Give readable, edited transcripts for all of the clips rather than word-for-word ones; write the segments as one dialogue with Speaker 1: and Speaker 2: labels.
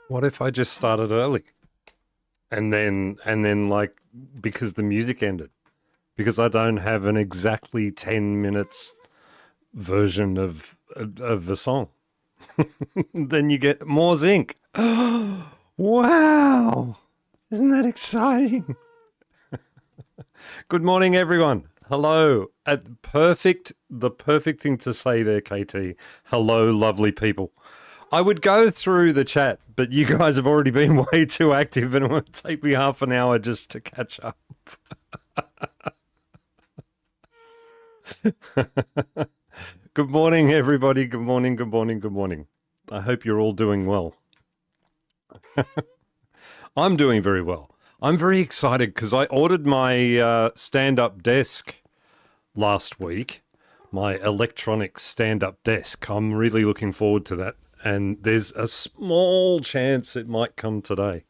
Speaker 1: What if I just started early and then like because the music ended? Because I don't have an exactly 10 minutes version of the song. Then you get more zinc. Wow. Isn't that exciting? Good morning, everyone. Hello. The perfect thing to say there, KT. Hello, lovely people. I would go through the chat, but you guys have already been way too active and it would take me half an hour just to catch up. Good morning, everybody. Good morning, good morning, good morning. I hope you're all doing well. I'm doing very well. I'm very excited because I ordered my stand-up desk last week, my electronic stand-up desk. I'm really looking forward to that. And there's a small chance it might come today.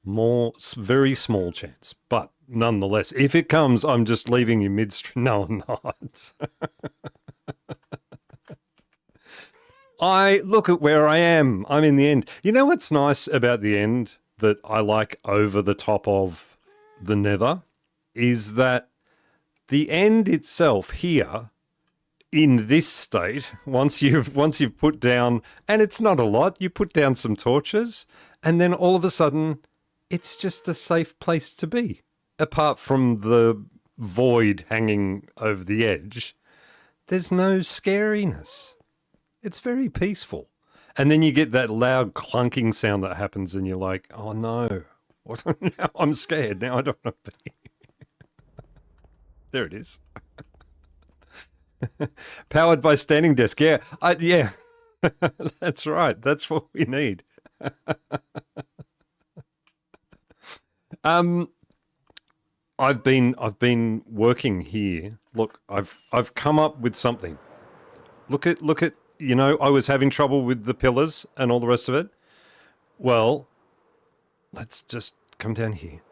Speaker 1: Very small chance. But nonetheless, if it comes, I'm just leaving you midstream. No, I'm not. I look at where I am. I'm in the end. You know what's nice about the end that I like over the top of the nether is that the end itself here in this state, once you've put down, and it's not a lot, you put down some torches, and then all of a sudden, it's just a safe place to be. Apart from the void hanging over the edge, there's no scariness. It's very peaceful. And then you get that loud clunking sound that happens, and you're like, oh no, now I'm scared. Now I don't want to be. There it is. Powered by standing desk. Yeah, yeah. That's right. That's what we need. I've been working here. Look, I've come up with something. Look at. You know, I was having trouble with the pillars and all the rest of it. Well, let's just come down here.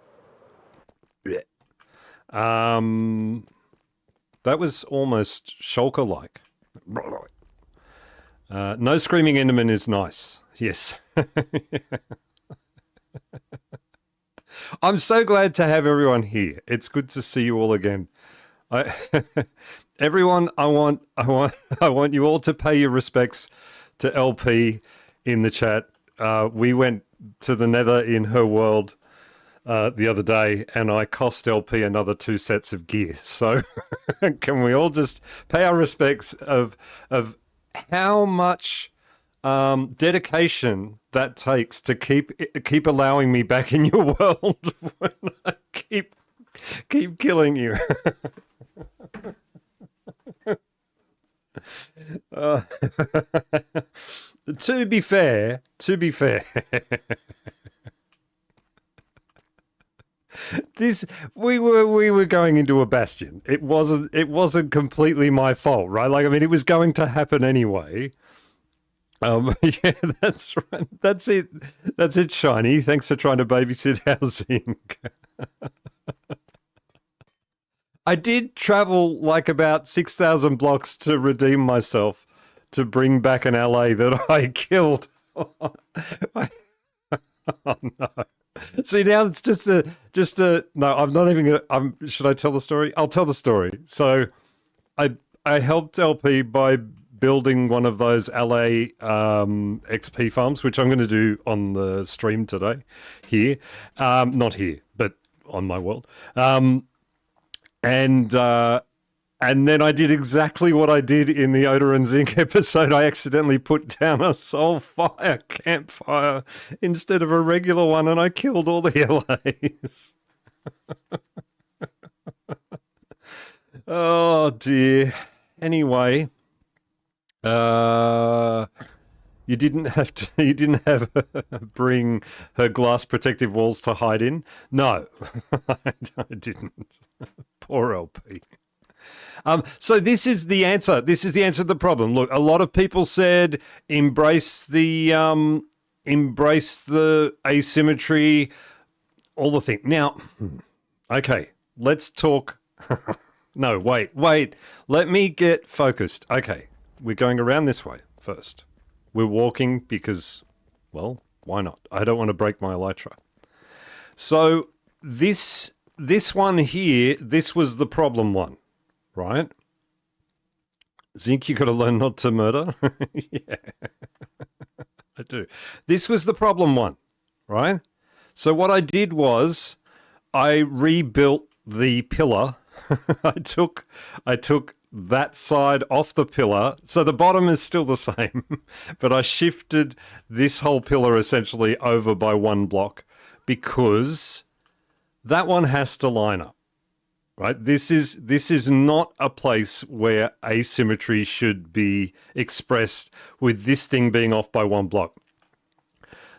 Speaker 1: That was almost shulker-like. No screaming Enderman is nice. Yes. I'm so glad to have everyone here. It's good to see you all again. Everyone, I want you all to pay your respects to LP in the chat. We went to the Nether in her world the other day, and I cost LP another 2 sets of gear. So can we all just pay our respects of how much dedication that takes to keep allowing me back in your world when I keep killing you. Uh, to be fair, this we were going into a bastion. It wasn't completely my fault, right? Like I mean, it was going to happen anyway. Yeah, that's right. That's it, Shiny. Thanks for trying to babysit our Zinc. I did travel like about 6,000 blocks to redeem myself to bring back an LA that I killed. Oh no. See now it's just a no, I'm not even gonna should I tell the story? I'll tell the story. So I helped LP by building one of those LA XP farms, which I'm gonna do on the stream today here. Not here, but on my world. And and then I did exactly what I did in the Odor and Zinc episode. I accidentally put down a soul fire campfire instead of a regular one, and I killed all the LAs. Oh dear. Anyway, uh, you didn't have to. You didn't have bring her glass protective walls to hide in. No, I didn't. Poor LP. So this is the answer. This is the answer to the problem. Look, a lot of people said embrace the asymmetry, all the thing. Now, okay, let's talk. No, wait. Let me get focused. Okay, we're going around this way first. We're walking because, well, why not? I don't want to break my elytra. So this one here, this was the problem one, right? Zinc, you got to learn not to murder. Yeah, I do. This was the problem one, right? So what I did was I rebuilt the pillar. I took that side off the pillar. So the bottom is still the same, but I shifted this whole pillar essentially over by one block because that one has to line up, right? This is not a place where asymmetry should be expressed with this thing being off by one block.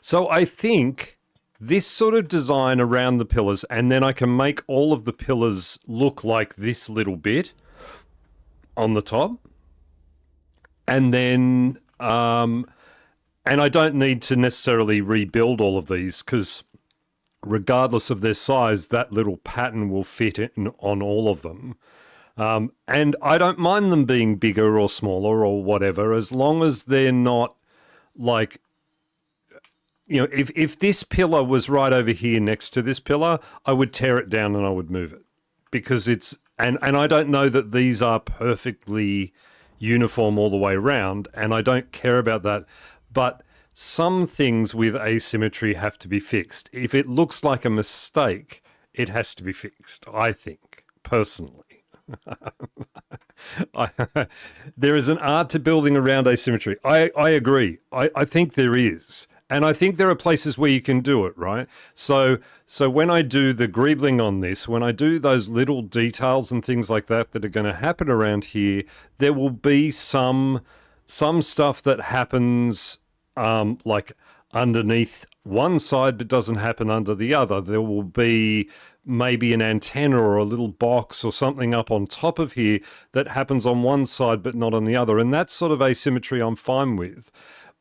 Speaker 1: So I think this sort of design around the pillars, and then I can make all of the pillars look like this little bit on the top. And then, and I don't need to necessarily rebuild all of these because regardless of their size, that little pattern will fit in on all of them. And I don't mind them being bigger or smaller or whatever, as long as they're not like, you know, if this pillar was right over here next to this pillar, I would tear it down and I would move it because it's, and I don't know that these are perfectly uniform all the way around, and I don't care about that. But some things with asymmetry have to be fixed. If it looks like a mistake, it has to be fixed, I think, personally. I, there is an art to building around asymmetry. I agree. I think there is. And I think there are places where you can do it, right? So when I do the greebling on this, when I do those little details and things like that that are going to happen around here, there will be some stuff that happens like underneath one side but doesn't happen under the other. There will be maybe an antenna or a little box or something up on top of here that happens on one side but not on the other. And that sort of asymmetry I'm fine with.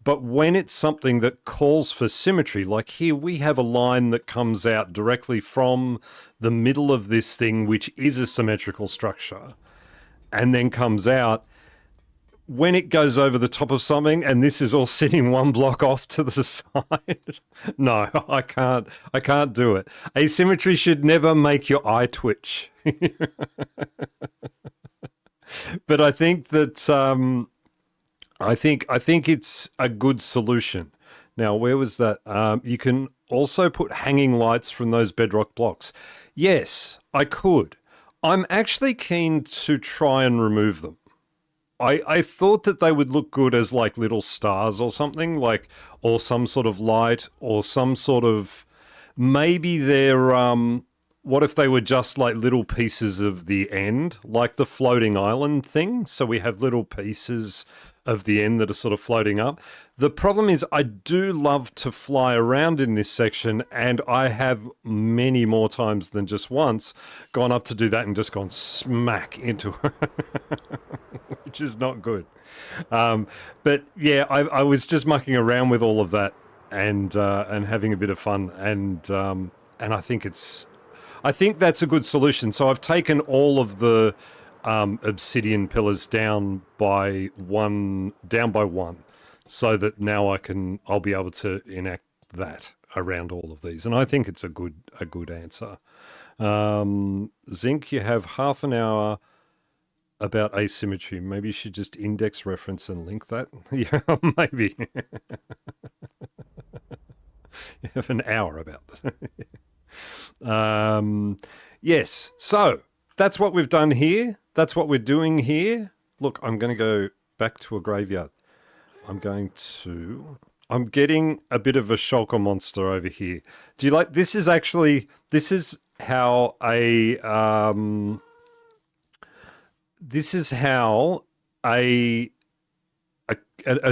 Speaker 1: But when it's something that calls for symmetry, like here we have a line that comes out directly from the middle of this thing, which is a symmetrical structure, and then comes out, when it goes over the top of something and this is all sitting one block off to the side, no, I can't do it. Asymmetry should never make your eye twitch. But I think that I think it's a good solution. Now, where was that? You can also put hanging lights from those bedrock blocks. Yes, I could. I'm actually keen to try and remove them. I thought that they would look good as like little stars or something, like, or some sort of light or some sort of, maybe they're what if they were just like little pieces of the end, like the floating island thing? So we have little pieces of the end that are sort of floating up. The problem is I do love to fly around in this section, and I have many more times than just once gone up to do that and just gone smack into it, which is not good. But yeah, I was just mucking around with all of that and having a bit of fun, and I think that's a good solution. So I've taken all of the obsidian pillars down by one, so that now I'll be able to enact that around all of these, and I think it's a good answer. Zinc, you have half an hour about asymmetry. Maybe you should just index reference and link that. Yeah, maybe. You have an hour about that. Yes, so that's what we've done here. That's what we're doing here. Look, I'm going to go back to a graveyard. I'm getting a bit of a shulker monster over here. Do you like, this is how a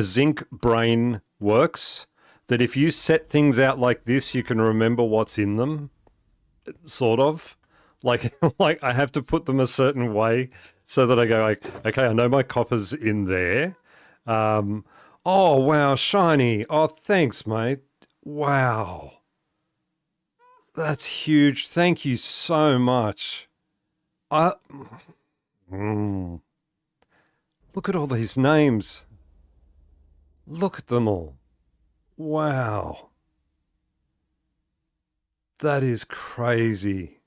Speaker 1: zinc brain works, that if you set things out like this, you can remember what's in them, sort of. Like I have to put them a certain way so that I go like, okay, I know my copper's in there. Oh, wow, shiny. Oh, thanks, mate. Wow. That's huge. Thank you so much. Look at all these names. Look at them all. Wow. That is crazy.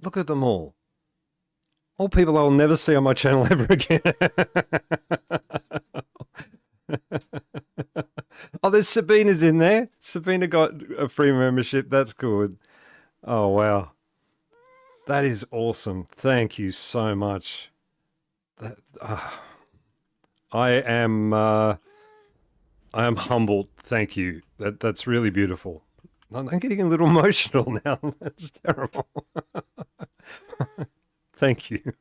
Speaker 1: Look at them all. All people I'll never see on my channel ever again. Oh, there's Sabina's in there. Sabina got a free membership. That's good. Oh, wow. That is awesome. Thank you so much. I am humbled. Thank you. That's really beautiful. I'm getting a little emotional now. That's terrible. Thank you.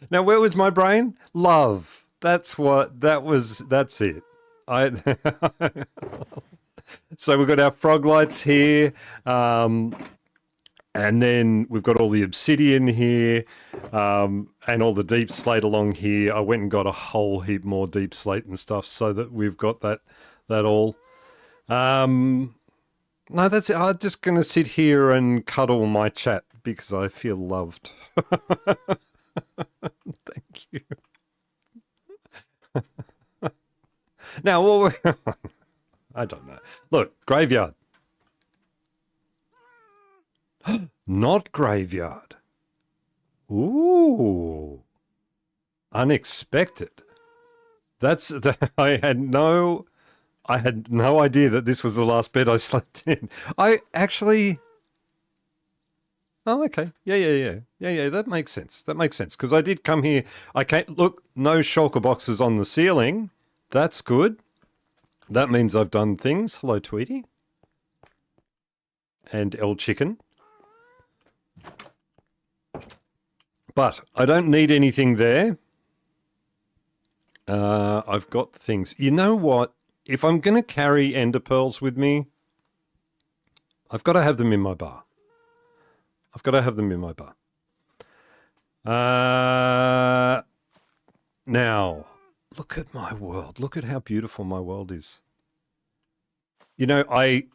Speaker 1: Now, where was my brain? Love. That's it. So we've got our frog lights here. And then we've got all the obsidian here, and all the deep slate along here. I went and got a whole heap more deep slate and stuff so that we've got that all. No, that's it. I'm just going to sit here and cuddle my chat because I feel loved. Thank you. Now, I don't know. Look, graveyard. Not graveyard. Ooh. Unexpected. I had no idea that this was the last bed I slept in. I actually... Oh, okay. Yeah. That makes sense. Because I did come here. I can't... Look, no shulker boxes on the ceiling. That's good. That means I've done things. Hello, Tweety. And El Chicken. But I don't need anything there. I've got things. You know what? If I'm going to carry ender pearls with me, I've got to have them in my bar. Now, look at my world. Look at how beautiful my world is. You know, I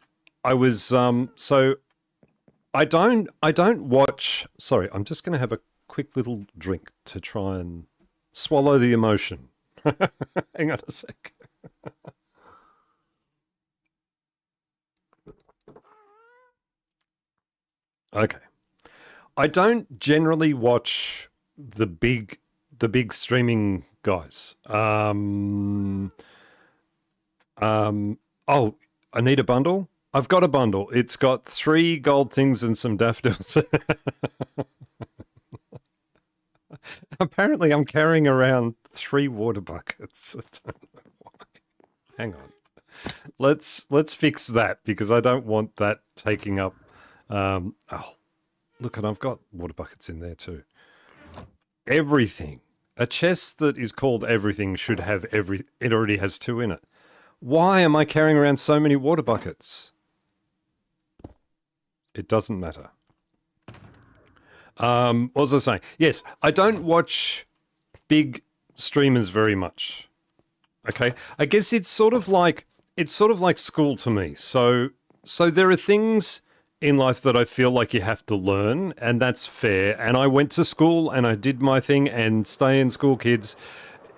Speaker 1: was so I don't watch. Sorry, I'm just going to have a quick little drink to try and swallow the emotion. Hang on a sec. Okay. I don't generally watch the big streaming guys. Oh, I need a bundle. I've got a bundle. It's got 3 gold things and some daffodils. Apparently, I'm carrying around 3 water buckets. I don't know why. Hang on. Let's fix that because I don't want that taking up. Oh, look, and I've got water buckets in there too. Everything. A chest that is called everything should have every. It already has two in it. Why am I carrying around so many water buckets? It doesn't matter. What was I saying? Yes, I don't watch big streamers very much. Okay, I guess it's sort of like school to me. So there are things in life that I feel like you have to learn, and that's fair. And I went to school and I did my thing. And stay in school, kids.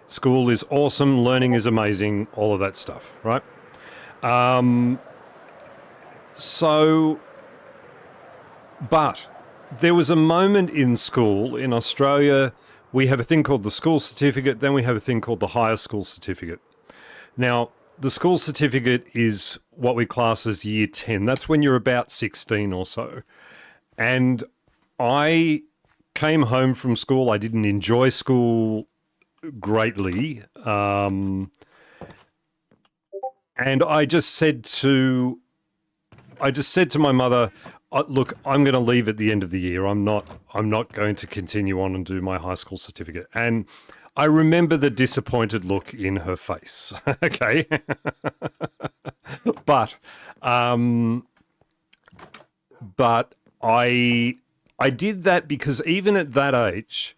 Speaker 1: School is awesome. Learning is amazing. All of that stuff, right? So, but there was a moment in school in Australia. We have a thing called the school certificate. Then we have a thing called the higher school certificate. Now, the school certificate is what we class as year 10. That's when you're about 16 or so. And I came home from school. I didn't enjoy school greatly. And I just said to my mother, look, I'm going to leave at the end of the year. I'm not going to continue on and do my high school certificate. And I remember the disappointed look in her face. Okay. but I did that because even at that age,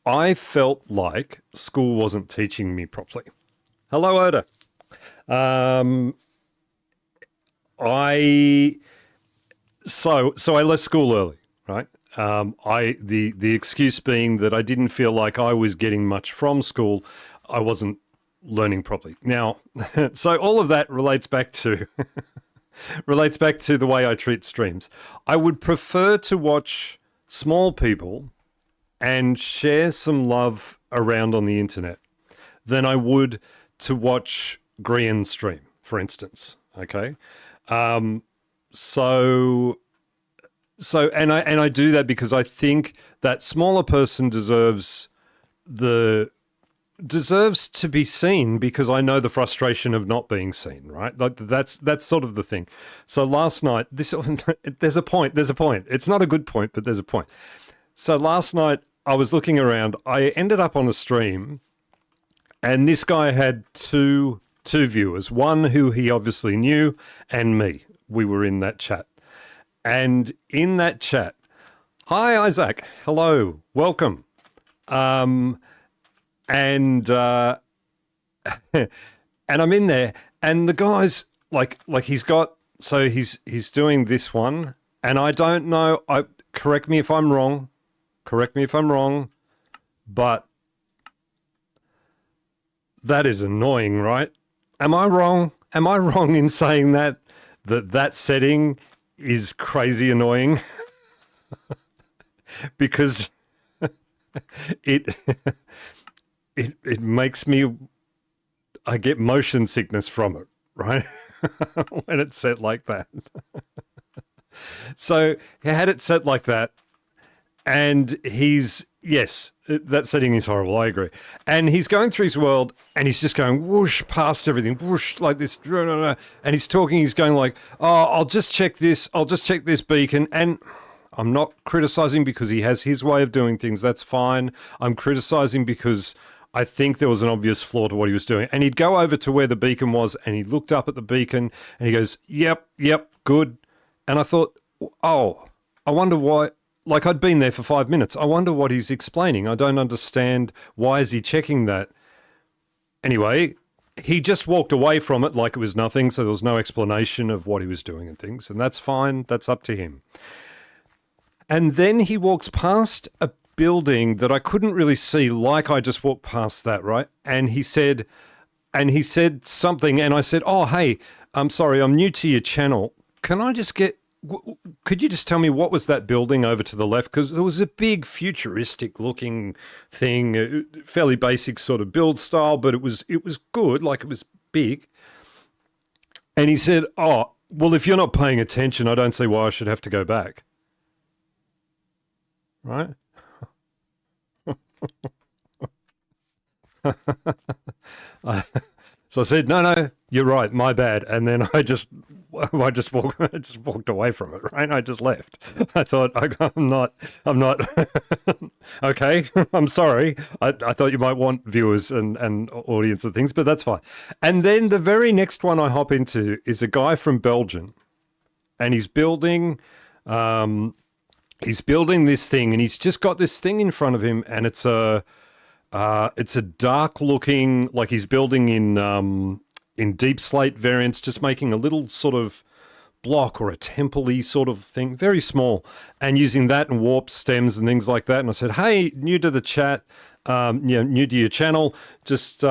Speaker 1: I felt like school wasn't teaching me properly. Hello, Oda. I so I left school early, right? The excuse being that I didn't feel like I was getting much from school. I wasn't learning properly. Now, so all of that relates back to the way I treat streams. I would prefer to watch small people and share some love around on the internet than I would to watch Grian stream, for instance. Okay. So I do that because I think that smaller person deserves to be seen because I know the frustration of not being seen, right? Like that's sort of the thing. So last night, there's a point. It's not a good point, but there's a point. So last night I was looking around. I ended up on a stream, and this guy had two viewers. One who he obviously knew, and me. We were in that chat. And in that chat, hi, Isaac. Hello. Welcome. And and I'm in there, and the guy's like he's doing this one, and I don't know. Correct me if I'm wrong. But that is annoying, right? Am I wrong? Am I wrong in saying that setting is crazy annoying? Because it makes me, I get motion sickness from it, right? When it's set like that. So he had it set like that, and yes, that setting is horrible, I agree. And he's going through his world, and he's just going whoosh past everything, whoosh, like this, and he's talking, he's going like, oh, I'll just check this beacon, and I'm not criticizing because he has his way of doing things, that's fine. I'm criticizing because I think there was an obvious flaw to what he was doing. And he'd go over to where the beacon was, and he looked up at the beacon, and he goes, yep, good. And I thought, oh, I wonder why. Like, I'd been there for 5 minutes. I wonder what he's explaining. I don't understand. Why is he checking that? Anyway, he just walked away from it like it was nothing, so there was no explanation of what he was doing and things, and that's fine. That's up to him. And then he walks past a building that I couldn't really see, like I just walked past that, right? And he said something, and I said, oh, hey, I'm sorry, I'm new to your channel. Can I just could you just tell me what was that building over to the left? Because there was a big futuristic looking thing, fairly basic sort of build style, but it was good, like it was big. And he said, oh, well, if you're not paying attention, I don't see why I should have to go back. Right? So I said, no, you're right, my bad. And then I just walked away from it, right? I just left. I thought, I'm not, okay, I'm sorry. I thought you might want viewers and audience and things, but that's fine. And then the very next one I hop into is a guy from Belgium, and he's building this thing, and he's just got this thing in front of him, and it's a dark looking, like he's building in deep slate variants, just making a little sort of block or a temple-y sort of thing, very small, and using that and warp stems and things like that. And I said, hey, new to the chat, new to your channel, just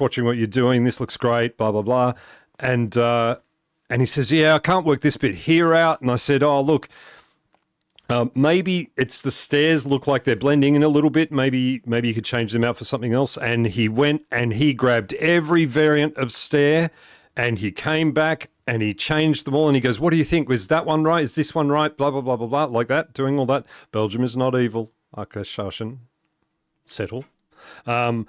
Speaker 1: watching what you're doing. This looks great, blah, blah, blah. And he says, yeah, I can't work this bit here out. And I said, oh, look, maybe it's the stairs look like they're blending in a little bit. Maybe you could change them out for something else. And he went and he grabbed every variant of stair, and he came back and he changed them all. And he goes, what do you think? Was that one right? Is this one right? Blah, blah, blah, blah, blah, like that, doing all that. Belgium is not evil. Akashashin. Settle. And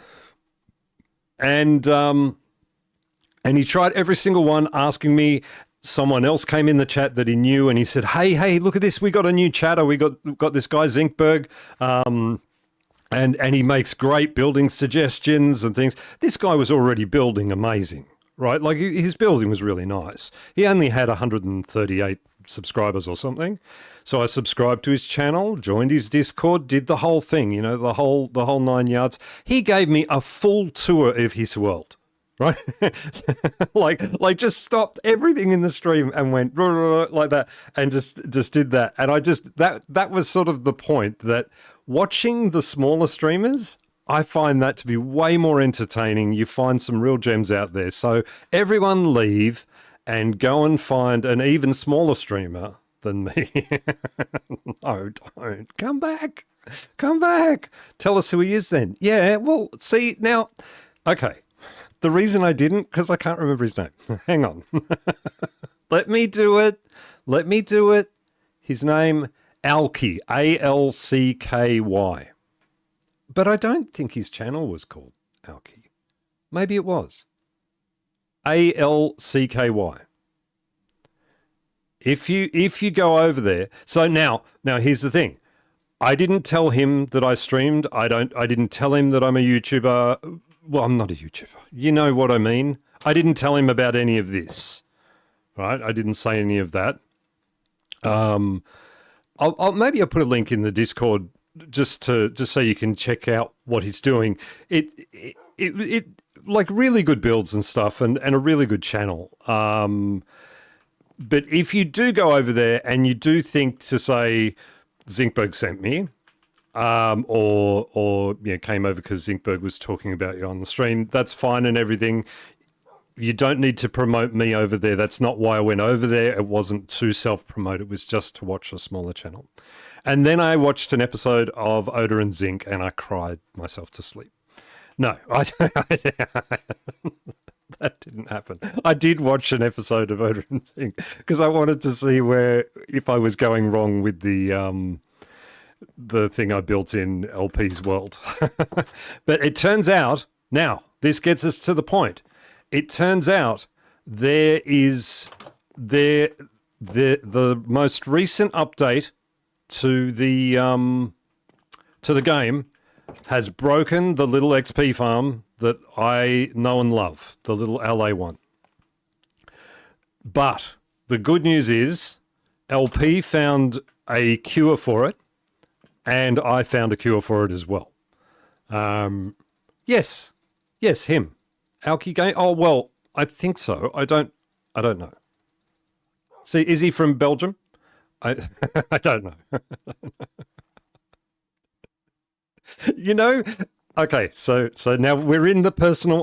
Speaker 1: he tried every single one, asking me. Someone else came in the chat that he knew, and he said, hey, look at this. We got a new chatter. We got this guy, Zinkberg, and he makes great building suggestions and things. This guy was already building amazing, right? Like, his building was really nice. He only had 138 subscribers or something. So I subscribed to his channel, joined his Discord, did the whole thing, the whole 9 yards. He gave me a full tour of his world. Right? like just stopped everything in the stream and went like that and just did that. And that was sort of the point, that watching the smaller streamers, I find that to be way more entertaining. You find some real gems out there. So everyone leave and go and find an even smaller streamer than me. No, don't. Come back. Tell us who he is then. Yeah, well, see, now, okay. The reason I didn't, because I can't remember his name. Hang on. Let me do it. His name, Alky, Alcky. But I don't think his channel was called Alky. Maybe it was. Alcky. If you go over there, so now here's the thing. I didn't tell him that I streamed. I didn't tell him that I'm a YouTuber. Well, I'm not a YouTuber. You know what I mean? I didn't tell him about any of this, right? I didn't say any of that. Maybe I'll put a link in the Discord just so you can check out what he's doing. It like really good builds and stuff, and a really good channel. But if you do go over there and you do think to say Zinkberg sent me, or came over because Zinkberg was talking about you on the stream, that's fine and everything. You don't need to promote me over there. That's not why I went over there. It wasn't to self-promote. It was just to watch a smaller channel. And then I watched an episode of Oda and Zinc, and I cried myself to sleep. No, that didn't happen. I did watch an episode of Oda and Zinc because I wanted to see if I was going wrong with the thing I built in LP's world. But it turns out, now, this gets us to the point. It turns out there is the most recent update to the game has broken the little XP farm that I know and love, the little LA one. But the good news is LP found a cure for it, and I found a cure for it as well. Yes, him. Alky Game. Oh, well, I think so. I don't know. See, is he from Belgium? I don't know. Okay, so now we're in the personal.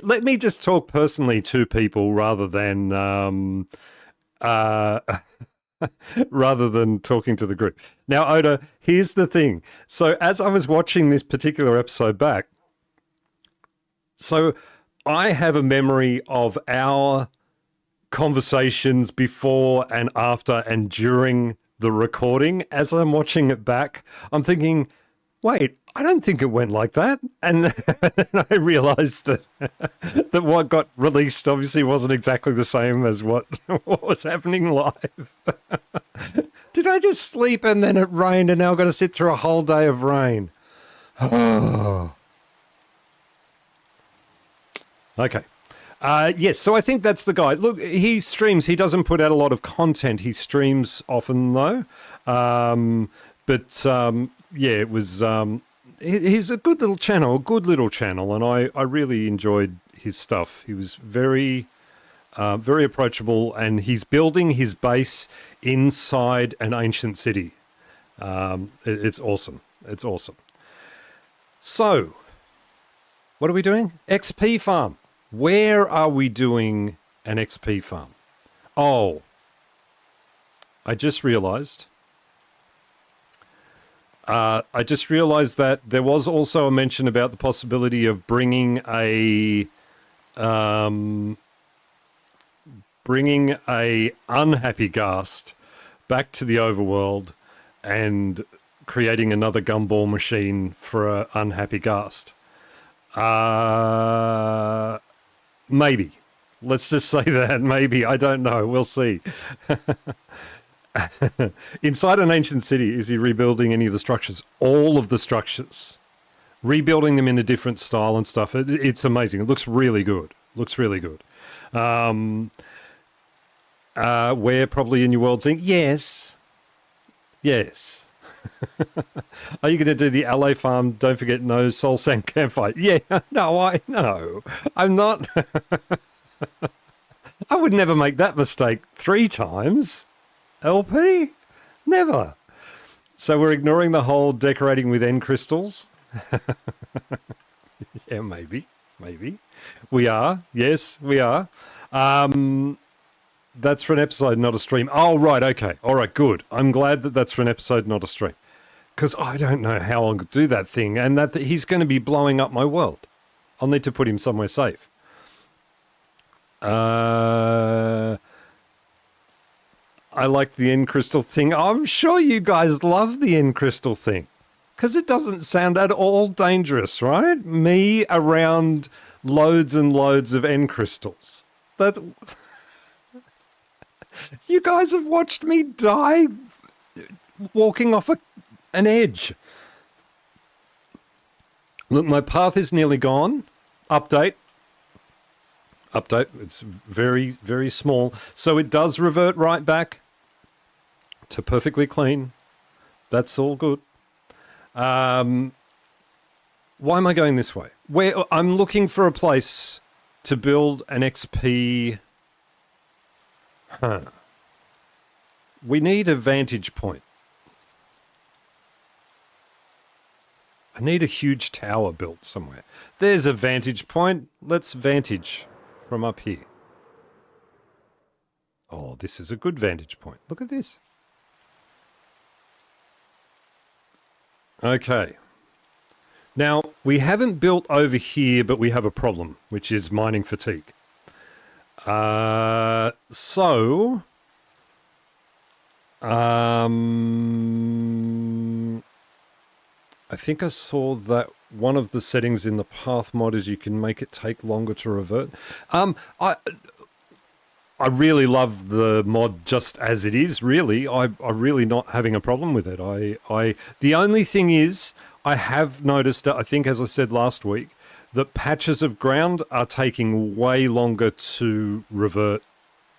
Speaker 1: Let me just talk personally to people rather than rather than talking to the group. Now, Oda, here's the thing. So as I was watching this particular episode back, so I have a memory of our conversations before and after and during the recording. As I'm watching it back, I'm thinking, wait, I don't think it went like that. And then I realized that that what got released obviously wasn't exactly the same as what was happening live. Did I just sleep and then it rained and now I've got to sit through a whole day of rain? Okay. Yes, so I think that's the guy. Look, he streams. He doesn't put out a lot of content. He streams often, though. Yeah, it was... he's a good little channel, and I really enjoyed his stuff. He was very approachable, and he's building his base inside an ancient city. It's awesome. It's awesome. So, what are we doing? XP farm. Where are we doing an XP farm? Oh, I just realized. That there was also a mention about the possibility of bringing a unhappy ghast back to the overworld and creating another gumball machine for an unhappy ghast. Maybe. Let's just say that. Maybe. I don't know. We'll see. Inside an ancient city, is he rebuilding any of the structures? All of the structures. Rebuilding them in a different style and stuff. It's amazing. It looks really good. Where probably in your world Zinc? Yes. Are you going to do the LA farm? Don't forget, no Soul Sand campfire. Yeah, no, I'm not. I would never make that mistake 3 times. LP? Never. So we're ignoring the whole decorating with end crystals? Yeah, maybe. We are. Yes, we are. That's for an episode, not a stream. Oh, right, okay. All right, good. I'm glad that that's for an episode, not a stream. Because I don't know how I'll do that thing, and that he's going to be blowing up my world. I'll need to put him somewhere safe. I like the end crystal thing. I'm sure you guys love the end crystal thing. Because it doesn't sound at all dangerous, right? Me around loads and loads of end crystals. That... You guys have watched me die walking off an edge. Look, my path is nearly gone. Update. It's very, very small. So it does revert right back to perfectly clean. That's all good. Why am I going this way? I'm looking for a place to build an XP... We need a vantage point. I need a huge tower built somewhere. There's a vantage point. Let's vantage from up here. Oh, this is a good vantage point. Look at this. Okay. Now, we haven't built over here, but we have a problem, which is mining fatigue. I think I saw that one of the settings in the path mod is you can make it take longer to revert. I really love the mod just as it is, really. I'm really not having a problem with it. The only thing is, I have noticed, I think as I said last week, that patches of ground are taking way longer to revert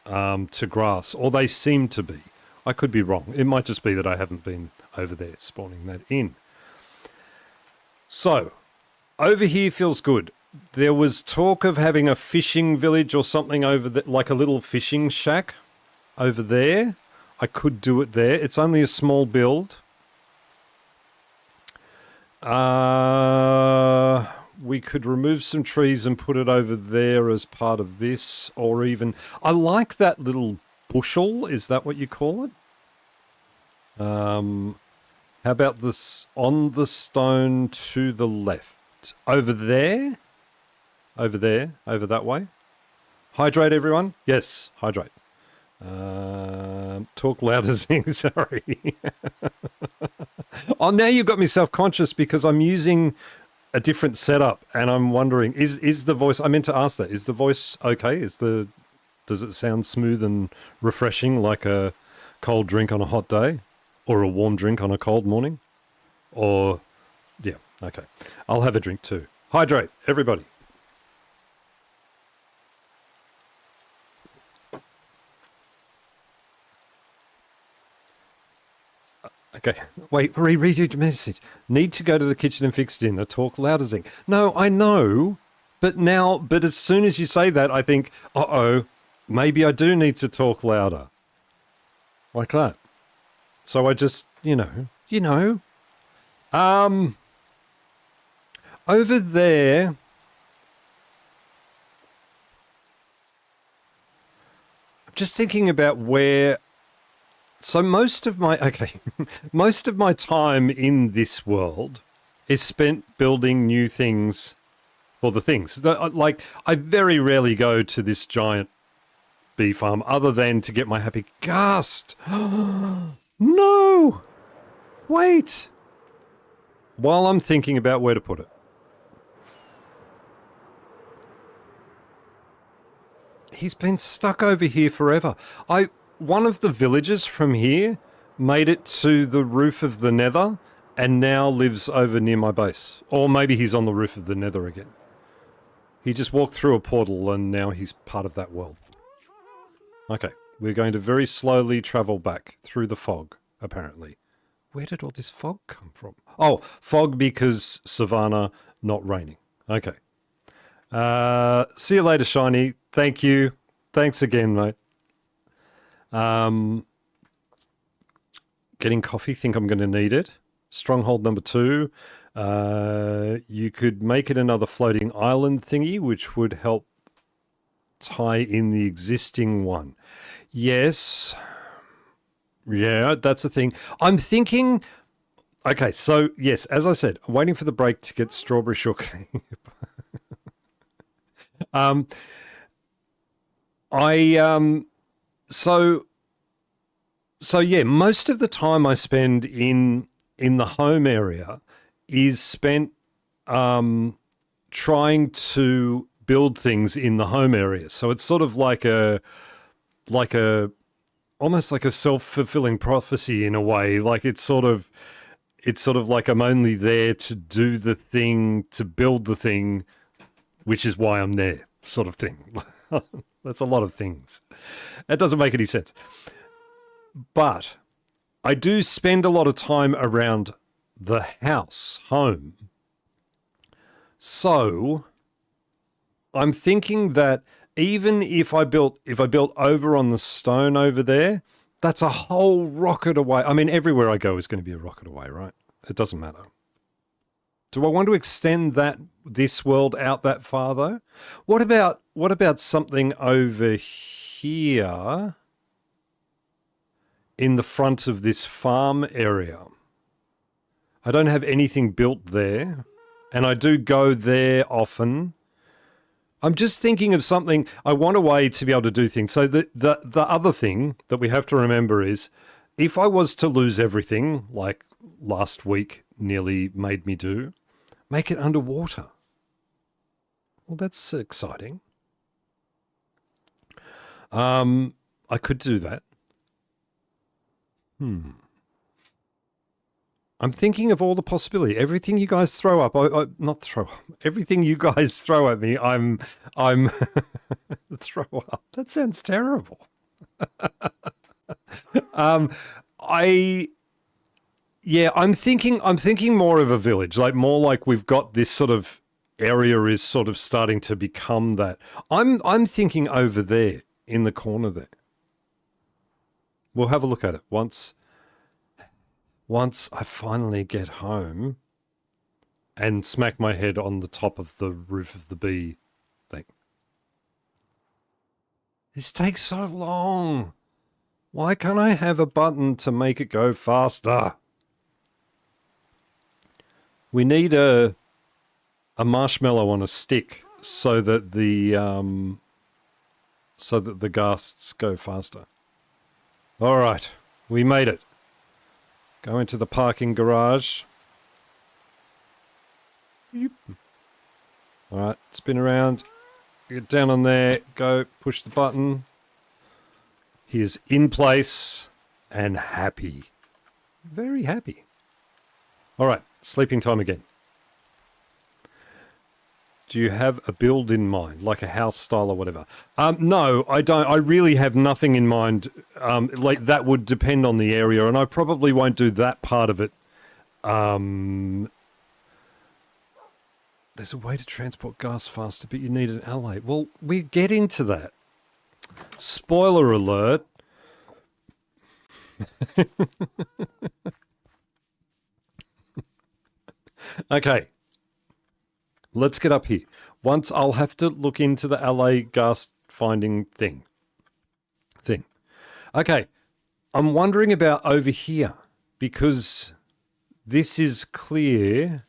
Speaker 1: to grass, or they seem to be. I could be wrong. It might just be that I haven't been over there spawning that in. So, over here feels good. There was talk of having a fishing village or something over there, like a little fishing shack over there. I could do it there. It's only a small build. We could remove some trees and put it over there as part of this, or even... I like that little bushel. Is that what you call it? How about this on the stone to the left? Over there? Over there? Over that way? Hydrate, everyone? Yes, hydrate. Talk louder, Zing. Sorry. Oh, now you've got me self-conscious because I'm using a different setup, and I'm wondering, is the voice? I meant to ask that. Is the voice okay? Does it sound smooth and refreshing like a cold drink on a hot day, or a warm drink on a cold morning, or yeah, okay. I'll have a drink too. Hydrate, everybody. Okay, wait, reread your message. Need to go to the kitchen and fix dinner. Talk louder, Zing. No, I know, but as soon as you say that, I think, uh-oh, maybe I do need to talk louder. Like that. So I just, over there, I'm just thinking about where. So most of my most of my time in this world is spent building new things for the things. Like, I very rarely go to this giant bee farm other than to get my happy gust. No! Wait! While I'm thinking about where to put it. He's been stuck over here forever. One of the villagers from here made it to the roof of the Nether and now lives over near my base. Or maybe he's on the roof of the Nether again. He just walked through a portal and now he's part of that world. Okay, we're going to very slowly travel back through the fog, apparently. Where did all this fog come from? Oh, fog because Savannah, not raining. Okay. See you later, Shiny. Thank you. Thanks again, mate. Getting coffee, think I'm going to need it. Stronghold number 2. You could make it another floating island thingy, which would help tie in the existing one. Yes. Yeah, that's the thing. I'm thinking... Okay, so, yes, as I said, I'm waiting for the break to get strawberry shortcake. So yeah, most of the time I spend in the home area is spent trying to build things in the home area. So it's sort of like almost like a self-fulfilling prophecy in a way. Like it's sort of like I'm only there to do the thing, to build the thing, which is why I'm there, sort of thing. That's a lot of things. That doesn't make any sense. But I do spend a lot of time around the house, home. So I'm thinking that even if I built over on the stone over there, that's a whole rocket away. I mean, everywhere I go is going to be a rocket away, right? It doesn't matter. Do I want to extend this world out that far though? What about something over here in the front of this farm area? I don't have anything built there, and I do go there often. I'm just thinking of something. I want a way to be able to do things. So the other thing that we have to remember is, if I was to lose everything, like last week nearly made me do, make it underwater. Well, that's exciting. I could do that. I'm thinking of all the possibility. Everything you guys throw up, not throw up. Everything you guys throw at me, I'm throw up. That sounds terrible. I'm thinking more of a village, like more like we've got this sort of area is sort of starting to become that. I'm thinking over there in the corner there. We'll have a look at it once I finally get home and smack my head on the top of the roof of the bee thing. This takes so long. Why can't I have a button to make it go faster? We need a marshmallow on a stick so that the ghasts go faster. All right, we made it. Go into the parking garage. Yep. All right, spin around. Get down on there. Go, push the button. He is in place and happy. Very happy. All right, sleeping time again. Do you have a build in mind, like a house style or whatever? No, I don't. I really have nothing in mind. Like that would depend on the area, and I probably won't do that part of it. There's a way to transport gas faster, but you need an ally. Well, we get into that. Spoiler alert. Okay. Let's get up here. Once I'll have to look into the LA gas finding thing. Okay. I'm wondering about over here because this is clear.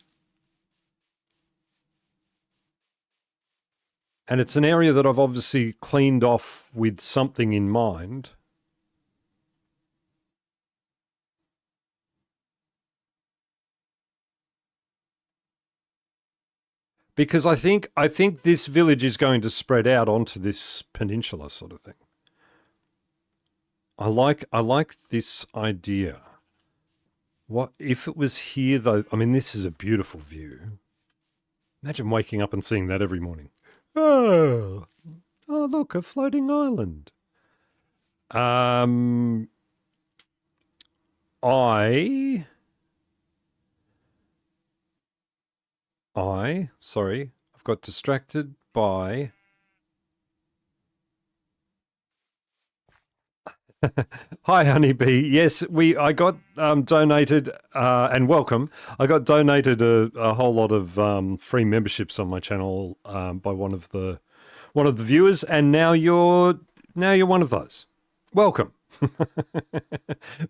Speaker 1: And it's an area that I've obviously cleaned off with something in mind. Because I think this village is going to spread out onto this peninsula sort of thing. I like this idea. What if it was here though? I mean, this is a beautiful view. Imagine waking up and seeing that every morning. Oh, look, a floating island. Sorry, I've got distracted by... Hi, Honeybee. Yes, I got donated, and welcome. I got donated a whole lot of free memberships on my channel by one of the viewers, and now you're one of those. Welcome.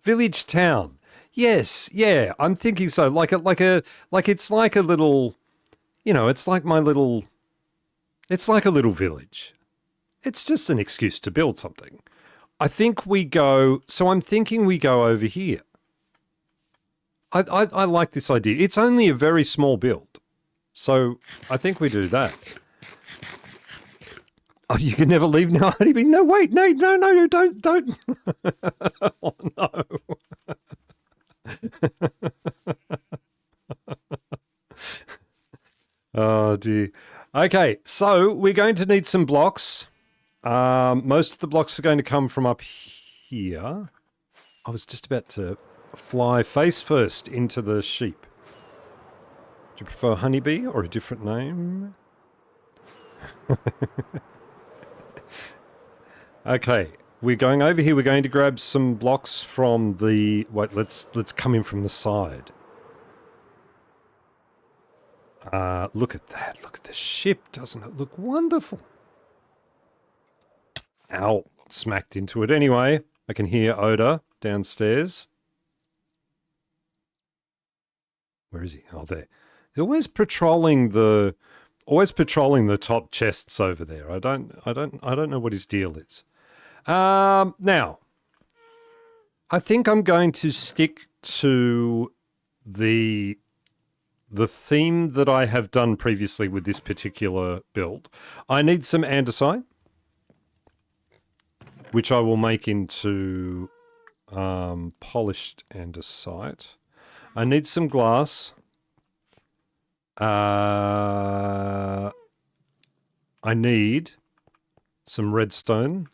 Speaker 1: Village town. Yes, yeah. I'm thinking so. Like it's like a little, it's like my little. It's like a little village. It's just an excuse to build something. I think we go, so I'm thinking we go over here. I like this idea. It's only a very small build. So I think we do that. Oh, you can never leave now, Honeybee. No, wait, no, don't. Oh, no. Oh, dear. Okay, so we're going to need some blocks. Most of the blocks are going to come from up here. I was just about to fly face first into the sheep. Do you prefer Honeybee or a different name? Okay, we're going over here. We're going to grab some blocks from the... Wait, let's come in from the side. Look at that. Look at the ship. Doesn't it look wonderful? Ow, smacked into it. Anyway, I can hear Oda downstairs. Where is he? Oh, there. He's always patrolling the top chests over there. I don't know what his deal is. Now, I think I'm going to stick to the theme that I have done previously with this particular build. I need some andesite, which I will make into polished andesite. I need some glass. I need some redstone.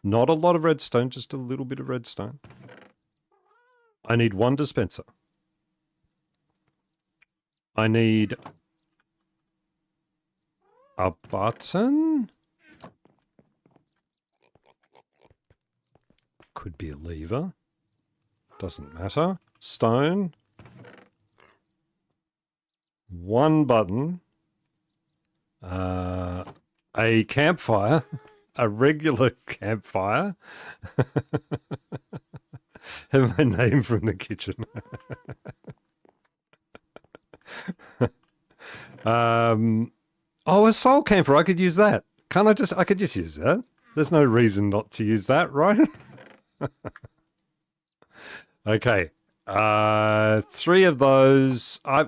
Speaker 1: Not a lot of redstone, just a little bit of redstone. I need one dispenser. I need a button. Could be a lever. Doesn't matter. Stone. One button. A campfire. A regular campfire. Have my name from the kitchen. Oh, a soul camphor. I could use that. I could just use that. There's no reason not to use that, right? Okay. 3 of those. I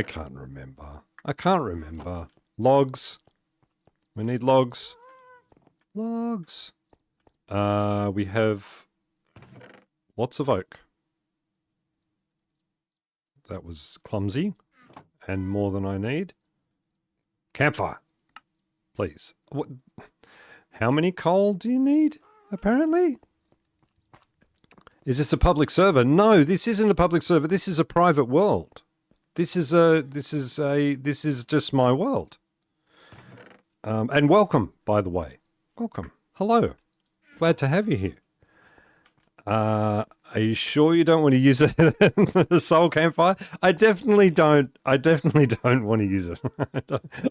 Speaker 1: can't remember. I can't remember. Logs. We need logs. Logs. We have lots of oak. That was clumsy and more than I need. Campfire. Please. What? How many coal do you need, apparently? Is this a public server? No, this isn't a public server. This is a private world. This is just my world. And welcome, by the way. Welcome. Hello. Glad to have you here. Are you sure you don't want to use it the soul campfire? I definitely don't. I definitely don't want to use it.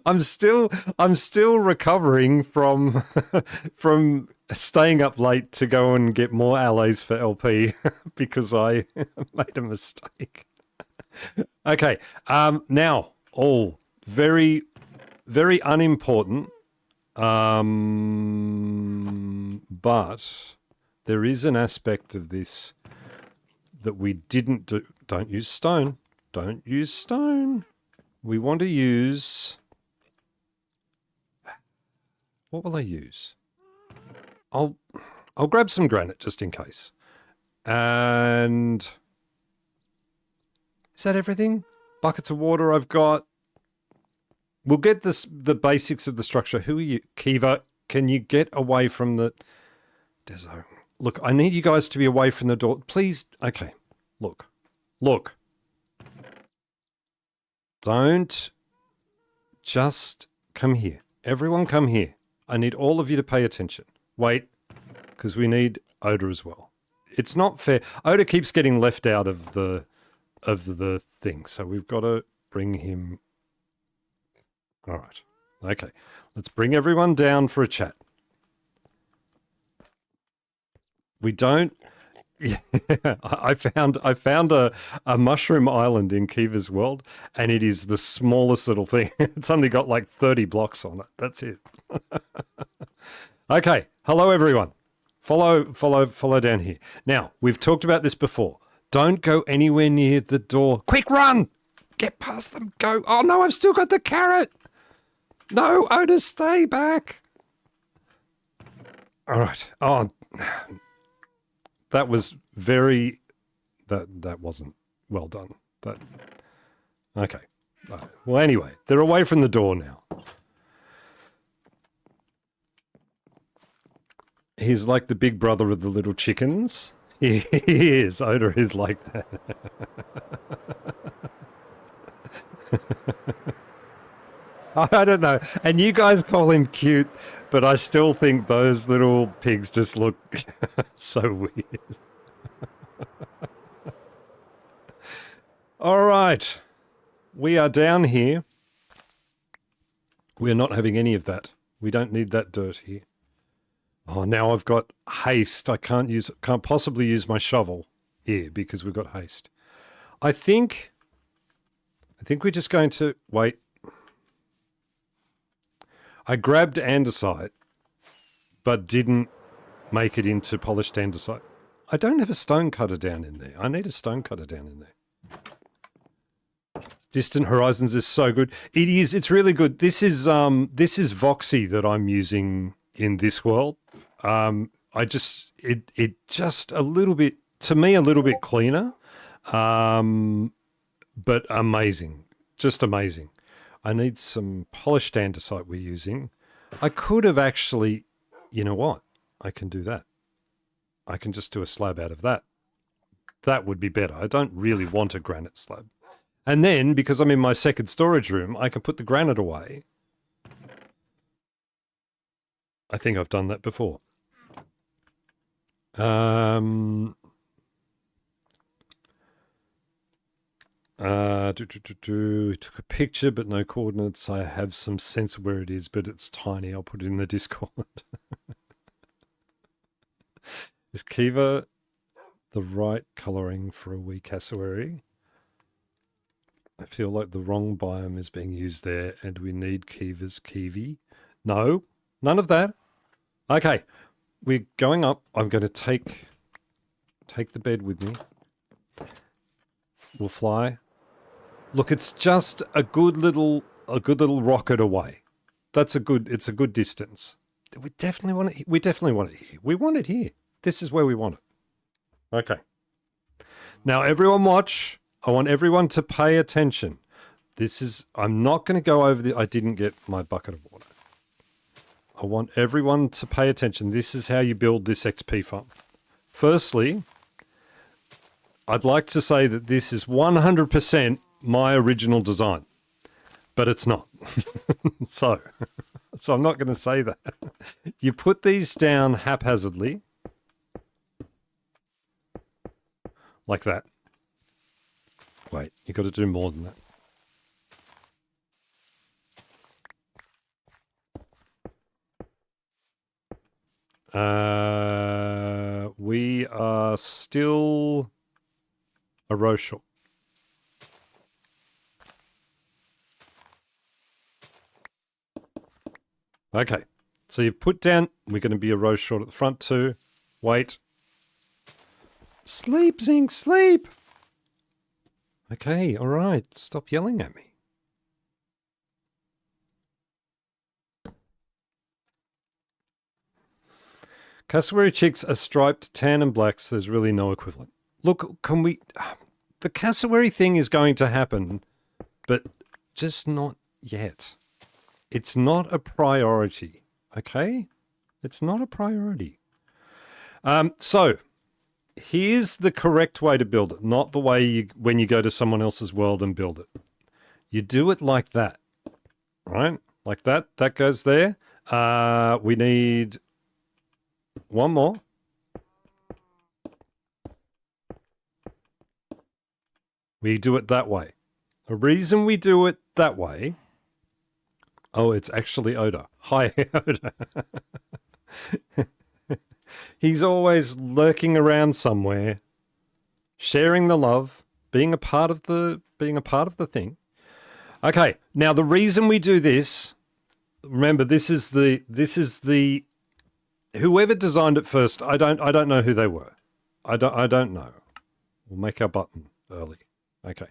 Speaker 1: I'm still recovering from from staying up late to go and get more alloys for LP because I made a mistake. Okay. Now, all very, very unimportant. But there is an aspect of this that we didn't do. Don't use stone. Don't use stone. We want to use... What will I use? I'll grab some granite just in case. And... Is that everything? Buckets of water I've got. We'll get the basics of the structure. Who are you? Kiva, can you get away from the... Deso. Look, I need you guys to be away from the door. Please. Okay. Look. Look. Don't just come here. Everyone come here. I need all of you to pay attention. Wait, because we need Oda as well. It's not fair. Oda keeps getting left out of the thing, so we've got to bring him... All right. Okay. Let's bring everyone down for a chat. We don't... Yeah, I found a mushroom island in Kiva's world, and it is the smallest little thing. It's only got like 30 blocks on it. That's it. Okay. Hello, everyone. Follow down here. Now, we've talked about this before. Don't go anywhere near the door. Quick, run! Get past them. Go. Oh, no, I've still got the carrot. No, Oda, stay back. All right. Oh, that was very... That wasn't well done. But okay. Well, anyway, they're away from the door now. He's like the big brother of the little chickens. He is. Oda is like that. I don't know. And you guys call him cute, but I still think those little pigs just look so weird. All right. We are down here. We're not having any of that. We don't need that dirt here. Oh, now I've got haste. I can't possibly use my shovel here because we've got haste. I think we're just going to wait. I grabbed andesite, but didn't make it into polished andesite. I don't have a stone cutter down in there. I need a stone cutter down in there. Distant Horizons is so good. It is. It's really good. This is Voxy that I'm using in this world. It just a little bit, to me, a little bit cleaner, but amazing. Just amazing. I need some polished andesite we're using. I could have actually, you know what? I can do that. I can just do a slab out of that. That would be better. I don't really want a granite slab. And then, because I'm in my second storage room, I can put the granite away. I think I've done that before. Took a picture, but no coordinates. I have some sense of where it is, but it's tiny. I'll put it in the Discord. Is Kiva the right colouring for a wee cassowary? I feel like the wrong biome is being used there, and we need Kiva's kiwi. No, none of that. Okay, we're going up. I'm going to take the bed with me. We'll fly. Look, it's just a good little rocket away. It's a good distance. We definitely want it. We definitely want it here. We want it here. This is where we want it. Okay. Now everyone watch. I want everyone to pay attention. I'm not going to go over I didn't get my bucket of water. I want everyone to pay attention. This is how you build this XP farm. Firstly, I'd like to say that this is 100% my original design, but it's not. So I'm not going to say that. You put these down haphazardly, like that. Wait, you got to do more than that. We are still a row short. Okay, so you've put down, we're going to be a row short at the front too. Wait. Sleep, Zinc, sleep! Okay, all right, stop yelling at me. Cassowary chicks are striped, tan and blacks. There's really no equivalent. Look, can we... The cassowary thing is going to happen, but just not yet. It's not a priority, okay? It's not a priority. So, here's the correct way to build it, not the way when you go to someone else's world and build it. You do it like that, right? Like that. That goes there. We need... one more. We do it that way. The reason we do it that way... Oh, it's actually Oda. Hi, Oda. He's always lurking around somewhere, sharing the love, being a part of the thing. Okay, now the reason we do this, remember, this is the whoever designed it first, I don't know who they were. I don't know. We'll make our button early. Okay.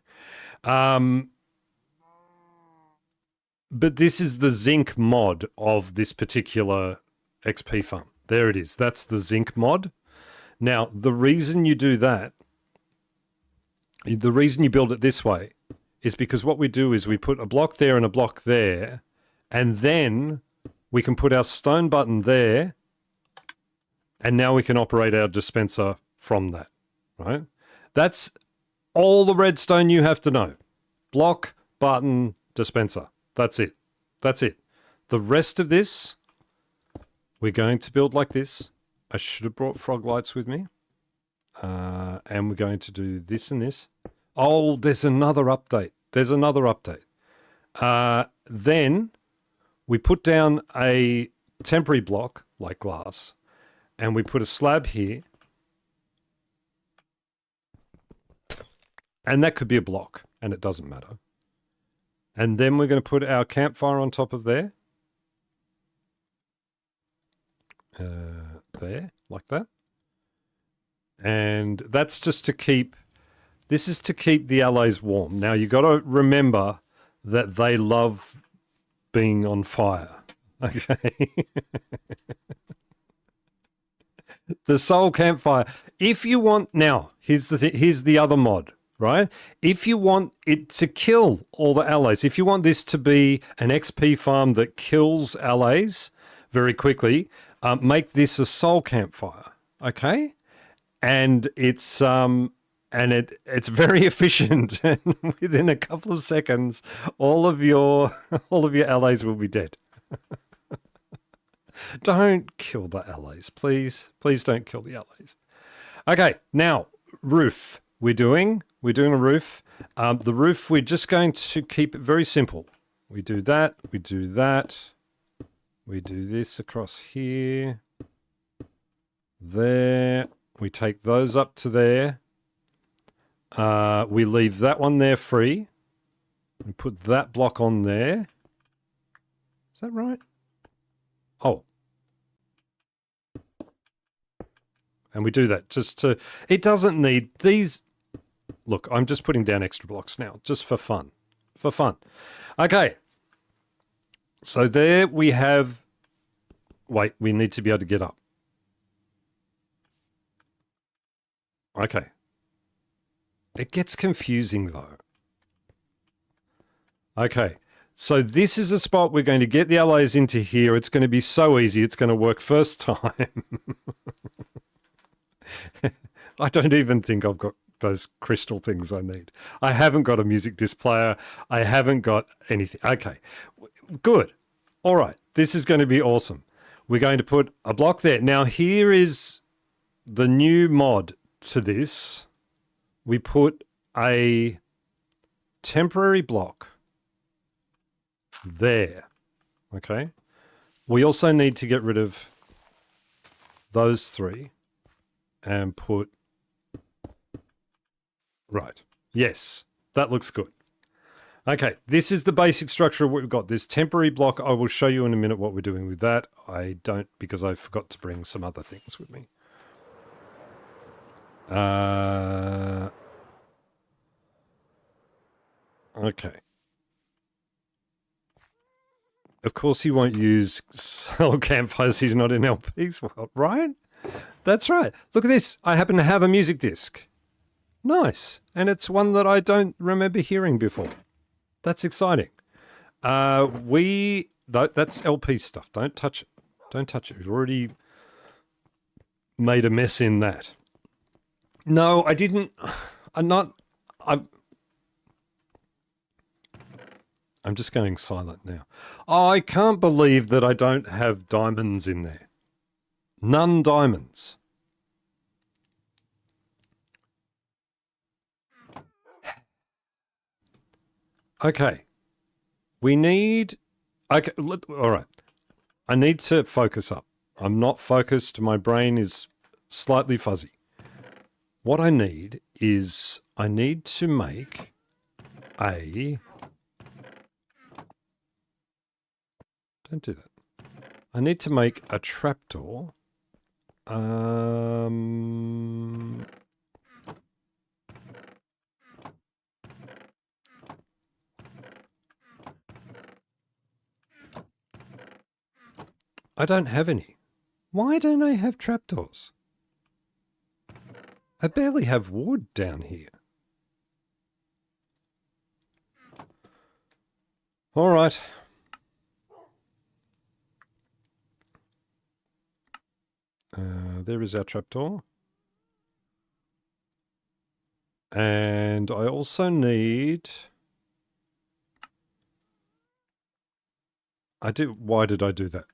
Speaker 1: But this is the Zinc mod of this particular XP farm. There it is. That's the Zinc mod. Now, the reason you do that, the reason you build it this way is because what we do is we put a block there and a block there, and then we can put our stone button there, and now we can operate our dispenser from that, right? That's all the redstone you have to know. Block, button, dispenser. That's it. That's it. The rest of this, we're going to build like this. I should have brought frog lights with me. And we're going to do this and this. Oh, there's another update. There's another update. Then we put down a temporary block like glass, and we put a slab here. And that could be a block, and it doesn't matter. And then we're going to put our campfire on top of there. There, like that. And that's just to keep... This is to keep the allies warm. Now, you got to remember that they love being on fire. Okay? The soul campfire. If you want... Now, here's the other mod. Right? If you want it to kill all the allies, if you want this to be an XP farm that kills allies very quickly, make this a soul campfire, okay? And it's very efficient. And within a couple of seconds, all of your allies will be dead. Don't kill the allies, please. Please don't kill the allies. Okay, now roof. We're doing a roof. The roof, we're just going to keep it very simple. We do that. We do that. We do this across here. There. We take those up to there. We leave that one there free. We put that block on there. Is that right? Oh. And we do that just to... It doesn't need... These Look, I'm just putting down extra blocks now, just for fun. For fun. Okay. So there we have... Wait, we need to be able to get up. Okay. It gets confusing, though. Okay. So this is a spot we're going to get the alloys into here. It's going to be so easy. It's going to work first time. I don't even think I've got those crystal things I need. I haven't got a music disc player. I haven't got anything. Okay, good. All right, this is going to be awesome. We're going to put a block there. Now here is the new mod to this. We put a temporary block there. Okay. We also need to get rid of those three and put... Right. Yes, that looks good. Okay, this is the basic structure of what we've got. This temporary block, I will show you in a minute what we're doing with that. I don't, because I forgot to bring some other things with me. Okay. Of course he won't use cell campfires. He's not in LP's world, right? That's right. Look at this. I happen to have a music disc. Nice. And it's one that I don't remember hearing before. That's exciting. That's LP stuff. Don't touch it. Don't touch it. We've already made a mess in that. No, I didn't. I'm just going silent now. Oh, I can't believe that I don't have diamonds in there. None diamonds. Okay. We need... Okay, all right. I need to focus up. I'm not focused. My brain is slightly fuzzy. What I need is I need to make a... Don't do that. I need to make a trapdoor. I don't have any. Why don't I have trapdoors? I barely have wood down here. All right. There is our trapdoor. And I also need... Why did I do that?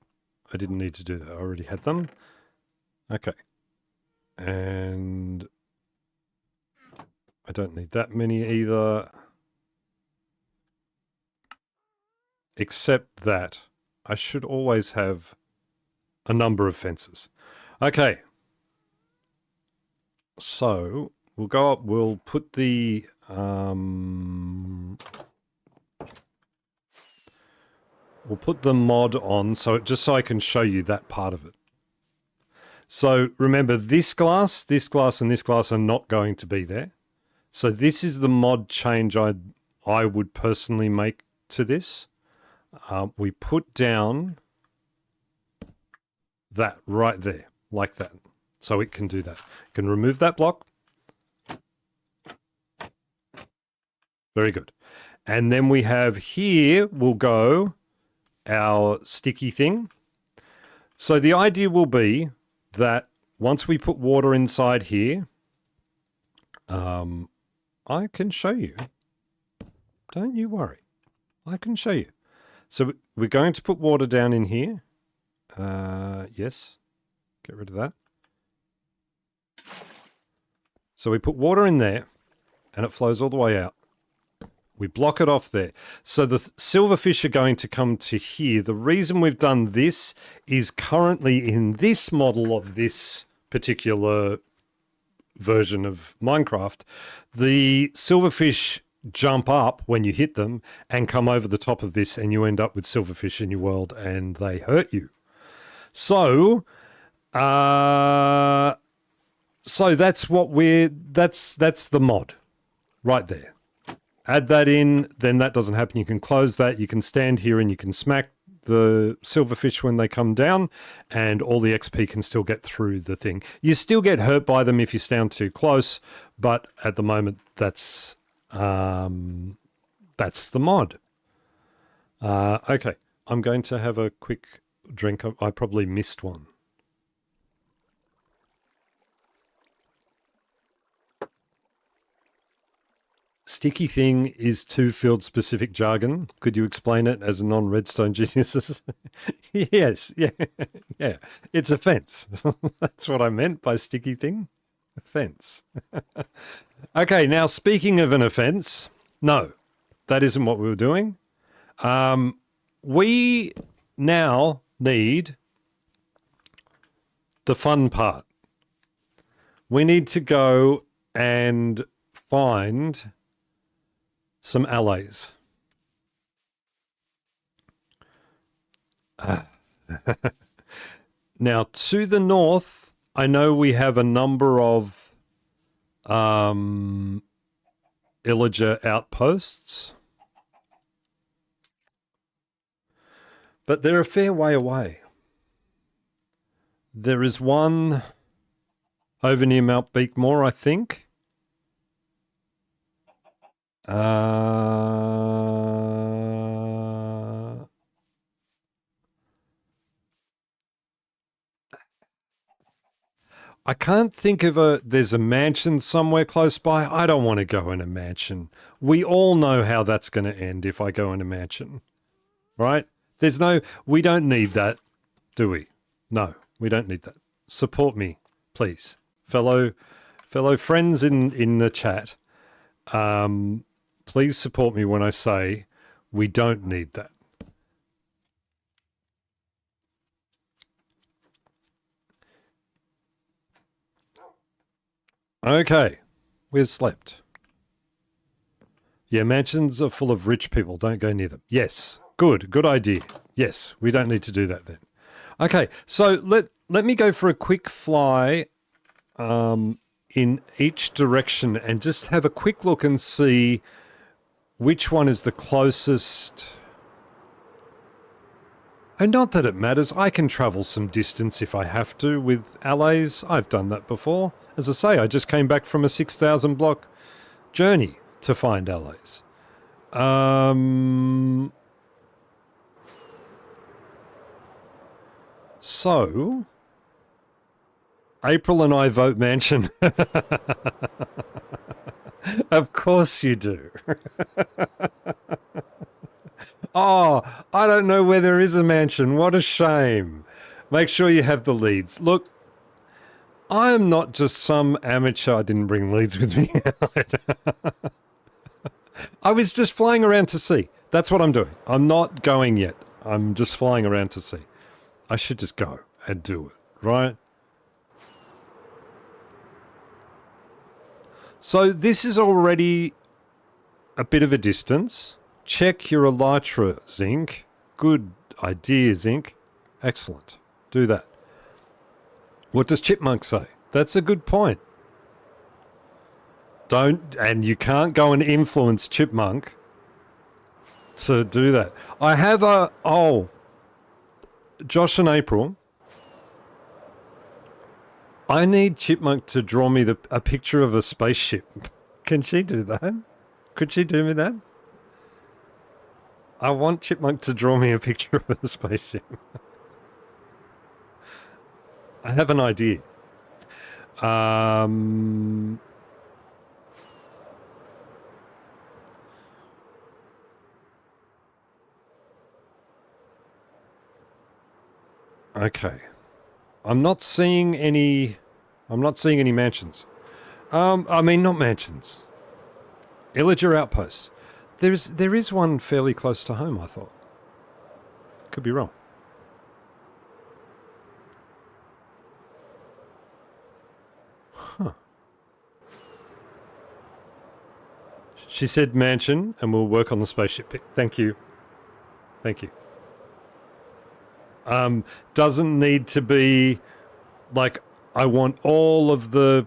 Speaker 1: I didn't need to do that. I already had them. Okay. And I don't need that many either. Except that I should always have a number of fences. Okay. So we'll go up, we'll put the mod on just so I can show you that part of it. So remember, this glass, and this glass are not going to be there. So this is the mod change I would personally make to this. We put down that right there, like that. So it can do that. It can remove that block. Very good. And then we have here, we'll go our sticky thing. So the idea will be that once we put water inside here, I can show you. Don't you worry. I can show you. So we're going to put water down in here. Yes. Get rid of that. So we put water in there and it flows all the way out. We block it off there. So the silverfish are going to come to here. The reason we've done this is currently in this model of this particular version of Minecraft, the silverfish jump up when you hit them and come over the top of this, and you end up with silverfish in your world and they hurt you. So, that's what that's the mod. right there. Add that in, then that doesn't happen. You can close that. You can stand here and you can smack the silverfish when they come down, and all the XP can still get through the thing. You still get hurt by them if you stand too close, but at the moment, that's the mod. Okay, I'm going to have a quick drink. I probably missed one. Sticky thing is two field specific jargon. Could you explain it as a non-redstone genius? Yes, yeah, yeah. It's a fence. That's what I meant by sticky thing. A fence. Okay, now speaking of an offense, no, that isn't what we were doing. We now need the fun part. We need to go and find some alloys. Now, to the north, I know we have a number of Illager outposts, but they're a fair way away. There is one over near Mount Beekmore, I think. I can't think of there's a mansion somewhere close by. I don't want to go in a mansion. We all know how that's going to end if I go in a mansion, right? We don't need that, do we? No, we don't need that. Support me, please. Fellow friends in the chat, please support me when I say we don't need that. Okay, we've slept. Yeah, mansions are full of rich people. Don't go near them. Yes, good idea. Yes, we don't need to do that then. Okay, so let me go for a quick fly in each direction and just have a quick look and see which one is the closest. And not that it matters. I can travel some distance if I have to with alloys. I've done that before. As I say, I just came back from a 6,000 block journey to find alloys. So, April and I vote mansion. Of course you do. Oh, I don't know where there is a mansion. What a shame. Make sure you have the leads. Look, I am not just some amateur. I didn't bring leads with me. I was just flying around to see. That's what I'm doing. I'm not going yet. I'm just flying around to see. I should just go and do it, right? So this is already a bit of a distance. Check your elytra, Zinc. Good idea, Zinc. Excellent. Do that. What does Chipmunk say? That's a good point. And you can't go and influence Chipmunk to do that. I have Josh and April, I need Chipmunk to draw me a picture of a spaceship. Can she do that? Could she do me that? I want Chipmunk to draw me a picture of a spaceship. I have an idea. Okay. I'm not seeing any mansions. I mean, not mansions. Illager outposts. There is one fairly close to home, I thought. Could be wrong. Huh. She said mansion, and we'll work on the spaceship pic. Thank you. Thank you. Doesn't need to be like, I want all of a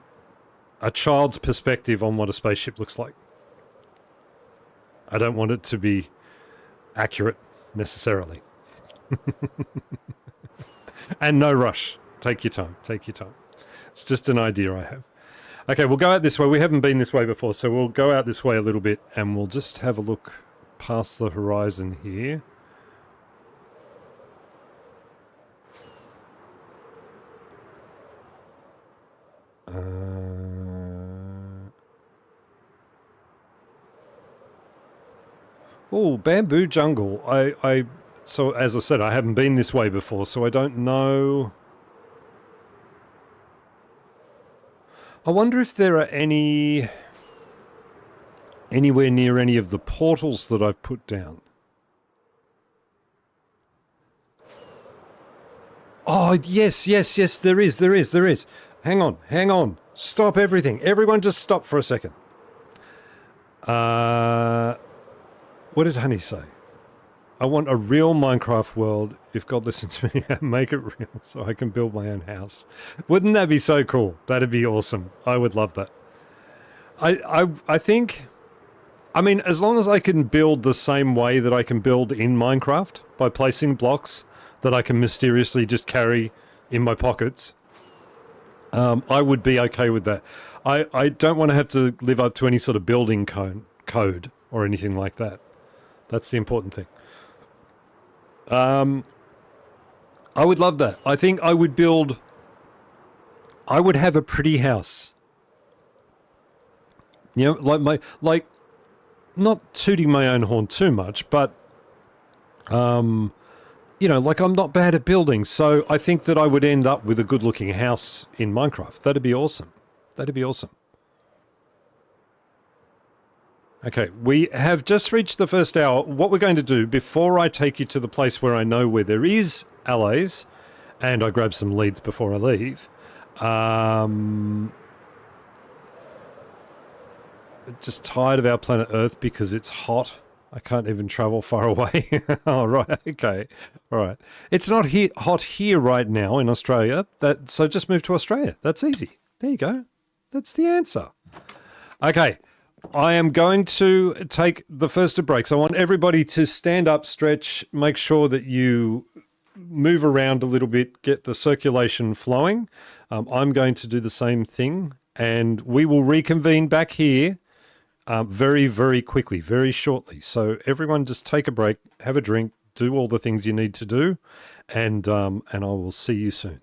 Speaker 1: child's perspective on what a spaceship looks like. I don't want it to be accurate necessarily. And no rush. Take your time. Take your time. It's just an idea I have. Okay, we'll go out this way. We haven't been this way before, so we'll go out this way a little bit and we'll just have a look past the horizon here. Oh, bamboo jungle. So as I said, I haven't been this way before, so I don't know. I wonder if there are anywhere near any of the portals that I've put down. Oh, yes, there is. Hang on. Stop everything. Everyone just stop for a second. What did Honey say? I want a real Minecraft world. If God listens to me, make it real so I can build my own house. Wouldn't that be so cool? That'd be awesome. I would love that. I think, I mean, as long as I can build the same way that I can build in Minecraft by placing blocks that I can mysteriously just carry in my pockets, I would be okay with that. I don't want to have to live up to any sort of building code or anything like that. That's the important thing. I would love that. I think I would have a pretty house. You know, not tooting my own horn too much, but, you know, like I'm not bad at building. So I think that I would end up with a good looking house in Minecraft. That'd be awesome. That'd be awesome. Okay, we have just reached the first hour. What we're going to do, before I take you to the place where I know where there is allies, and I grab some leads before I leave, just tired of our planet Earth because it's hot. I can't even travel far away. Oh, right, okay. All right. It's not hot here right now in Australia, so just move to Australia. That's easy. There you go. That's the answer. Okay. I am going to take the first of breaks. I want everybody to stand up, stretch, make sure that you move around a little bit, get the circulation flowing. I'm going to do the same thing, and we will reconvene back here very, very quickly, very shortly. So everyone just take a break, have a drink, do all the things you need to do, and I will see you soon.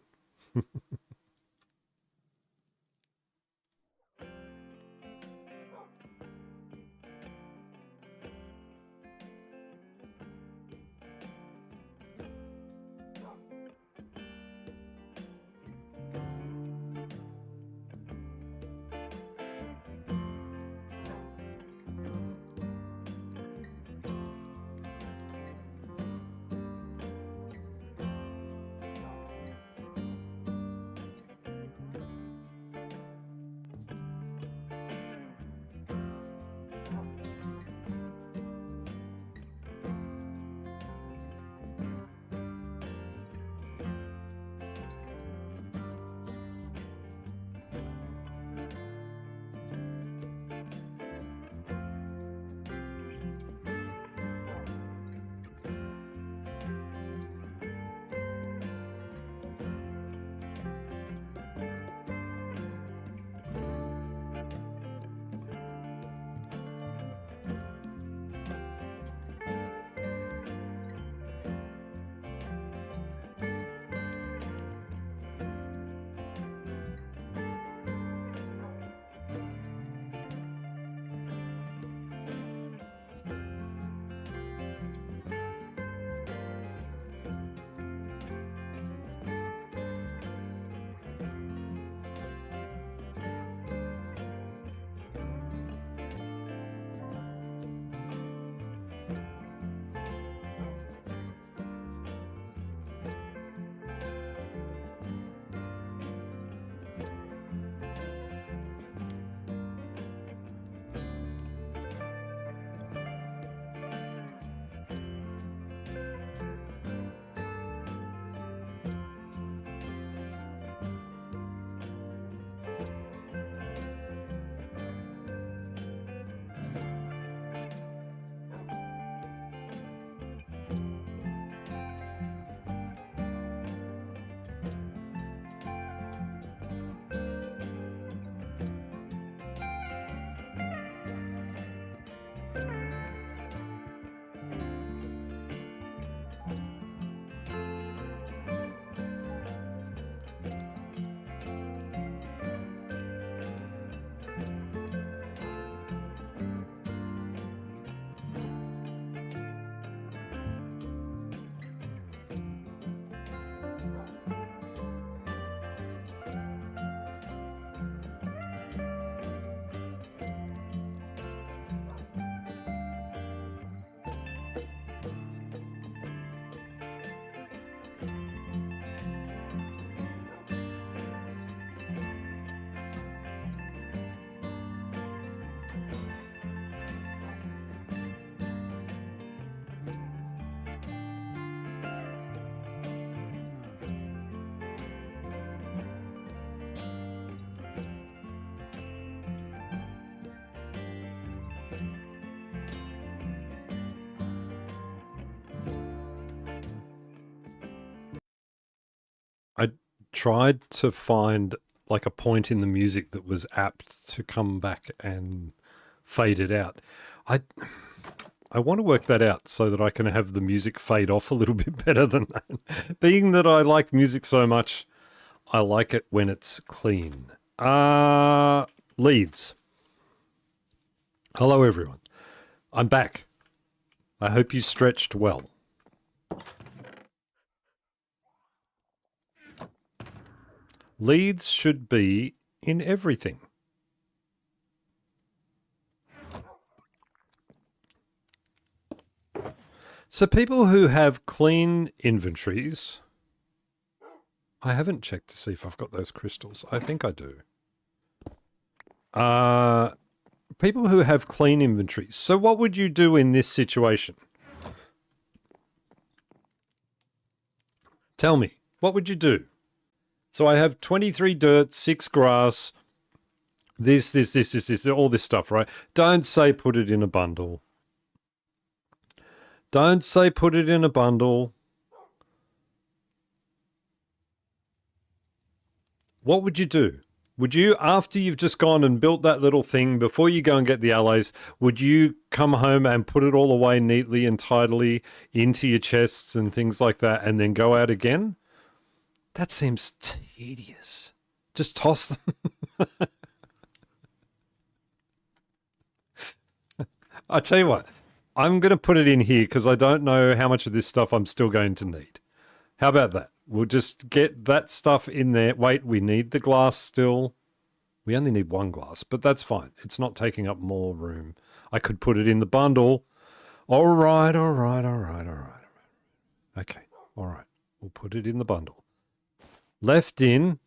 Speaker 1: tried to find like a point in the music that was apt to come back and fade it out. I want to work that out so that I can have the music fade off a little bit better than that. Being that I like music so much, I like it when it's clean. Leads. Hello, everyone. I'm back. I hope you stretched well. Leads should be in everything. So people who have clean inventories, I haven't checked to see if I've got those crystals. I think I do. People who have clean inventories. So what would you do in this situation? Tell me, what would you do? So I have 23 dirt, 6 grass, this, all this stuff, right? Don't say put it in a bundle. Don't say put it in a bundle. What would you do? Would you, after you've just gone and built that little thing, before you go and get the alloys, would you come home and put it all away neatly and tidily into your chests and things like that and then go out again? That seems tedious. Just toss them. I tell you what, I'm going to put it in here because I don't know how much of this stuff I'm still going to need. How about that? We'll just get that stuff in there. Wait, we need the glass still. We only need 1 glass, but that's fine. It's not taking up more room. I could put it in the bundle. All right. Okay, all right. We'll put it in the bundle. Left in,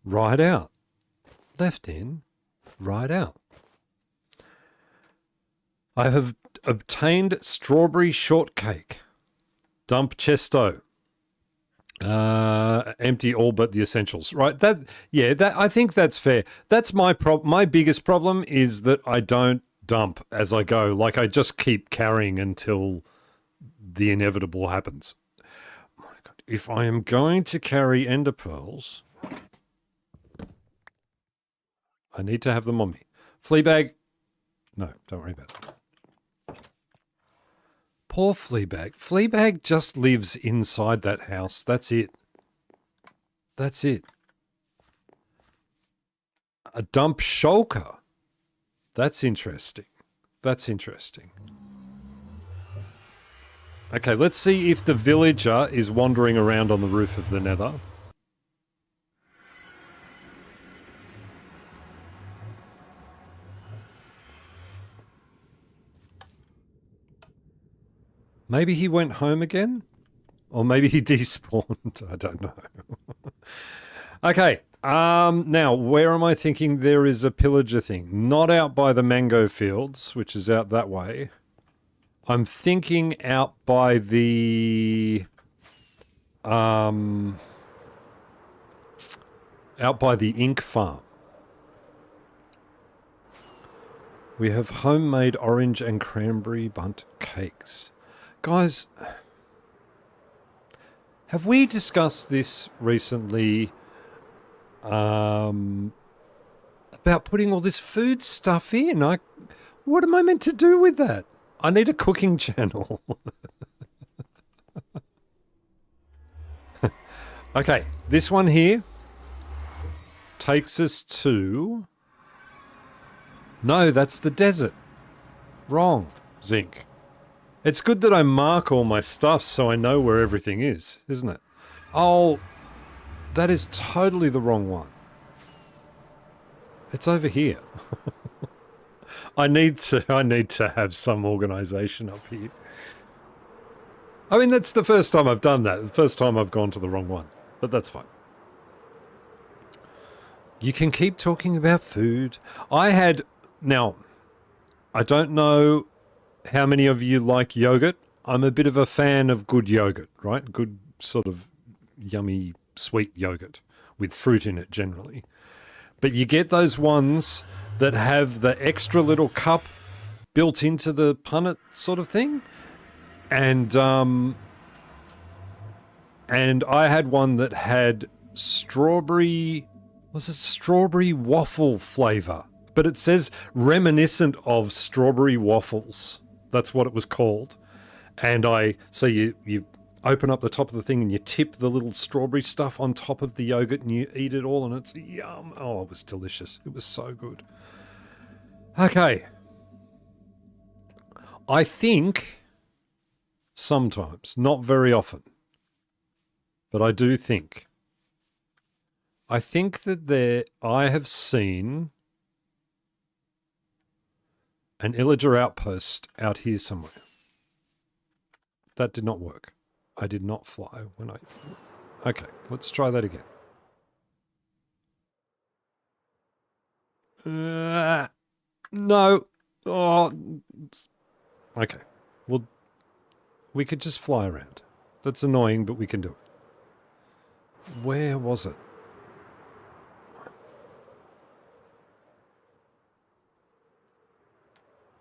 Speaker 1: right out. Left in, right out. I have obtained strawberry shortcake. Dump chesto. Empty all but the essentials, right? That I think that's fair. That's my biggest problem is that I don't dump as I go. Like I just keep carrying until the inevitable happens. My God, if I am going to carry ender pearls, I need to have them on me. Fleabag, no, don't worry about it. Poor Fleabag. Fleabag just lives inside that house. That's it. That's it. A dump shulker. That's interesting. That's interesting. Okay, let's see if the villager is wandering around on the roof of the nether. Maybe he went home again? Or maybe he despawned. I don't know. Okay. Now, where am I thinking there is a pillager thing? Not out by the mango fields, which is out that way. I'm thinking out by the... out by the ink farm. We have homemade orange and cranberry bundt cakes. Guys, have we discussed this recently about putting all this food stuff in? What am I meant to do with that? I need a cooking channel. Okay, this one here takes us to... No, that's the desert. Wrong, Zinc. It's good that I mark all my stuff so I know where everything is, isn't it? Oh, that is totally the wrong one. It's over here. I need to have some organization up here. I mean, that's the first time I've done that. The first time I've gone to the wrong one, but that's fine. You can keep talking about food. Now, I don't know how many of you like yogurt. I'm a bit of a fan of good yogurt, right? Good sort of yummy, sweet yogurt with fruit in it generally. But you get those ones that have the extra little cup built into the punnet sort of thing. And I had one that had strawberry, was it strawberry waffle flavour? But it says reminiscent of strawberry waffles. That's what it was called. And so you open up the top of the thing and you tip the little strawberry stuff on top of the yogurt and you eat it all and it's yum. Oh, it was delicious. It was so good. Okay. I think sometimes, not very often, but I do think. I think that I have seen an Illager outpost out here somewhere. That did not work. I did not fly when I... Okay, let's try that again. No. Oh. Okay. Well, we could just fly around. That's annoying, but we can do it. Where was it?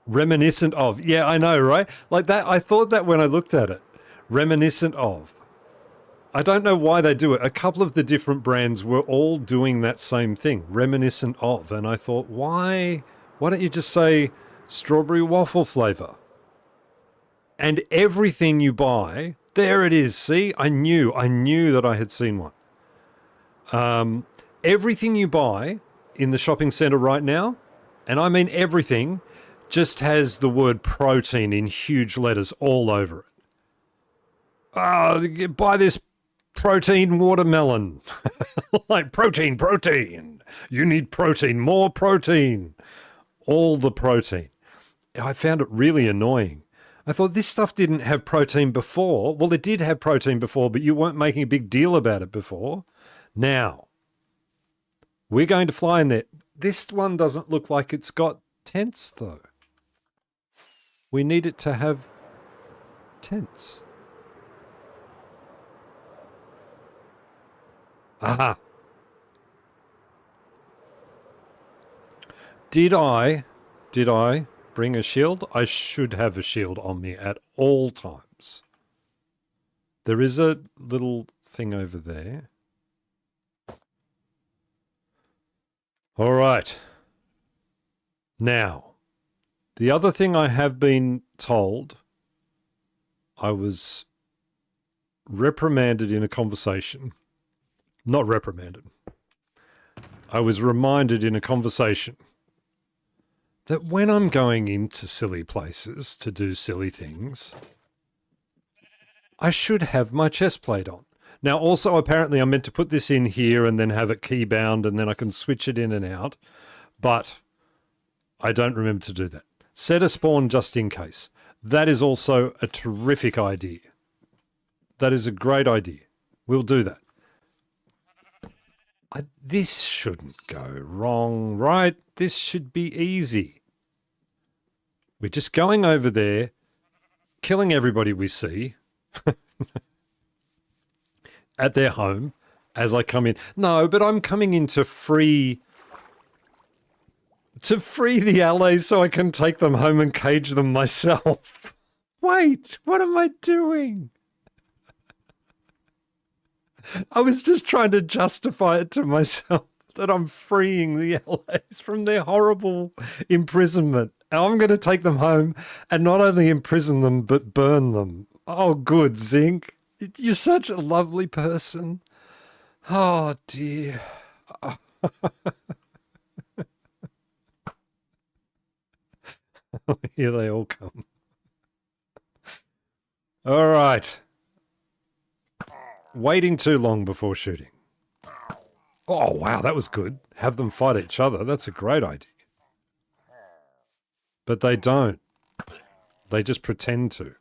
Speaker 1: Reminiscent of. Yeah, I know, right? Like that, I thought that when I looked at it. Reminiscent of. I don't know why they do it. A couple of the different brands were all doing that same thing. Reminiscent of. And I thought, why don't you just say strawberry waffle flavour? And everything you buy, there it is. See, I knew that I had seen one. Everything you buy in the shopping centre right now, and I mean everything, just has the word protein in huge letters all over it. Buy this protein watermelon. Like protein. You need protein, more protein. All the protein. I found it really annoying. I thought this stuff didn't have protein before. Well, it did have protein before, but you weren't making a big deal about it before. Now, we're going to fly in there. This one doesn't look like it's got tents, though. We need it to have tents. Aha. Did I bring a shield? I should have a shield on me at all times. There is a little thing over there. All right. Now, the other thing I have been told, I was reprimanded in a conversation. Not reprimanded. I was reminded in a conversation that when I'm going into silly places to do silly things, I should have my chest plate on. Now, also, apparently, I'm meant to put this in here and then have it key bound and then I can switch it in and out. But I don't remember to do that. Set a spawn just in case. That is also a terrific idea. That is a great idea. We'll do that. This shouldn't go wrong, right? This should be easy. We're just going over there, killing everybody we see at their home as I come in. No, but I'm coming in to free the allies so I can take them home and cage them myself. Wait, what am I doing? I was just trying to justify it to myself that I'm freeing the allies from their horrible imprisonment. And I'm going to take them home and not only imprison them, but burn them. Oh, good, Zinc. You're such a lovely person. Oh, dear. Here they all come. All right. Waiting too long before shooting. Oh, wow, that was good. Have them fight each other. That's a great idea. But they don't. They just pretend to.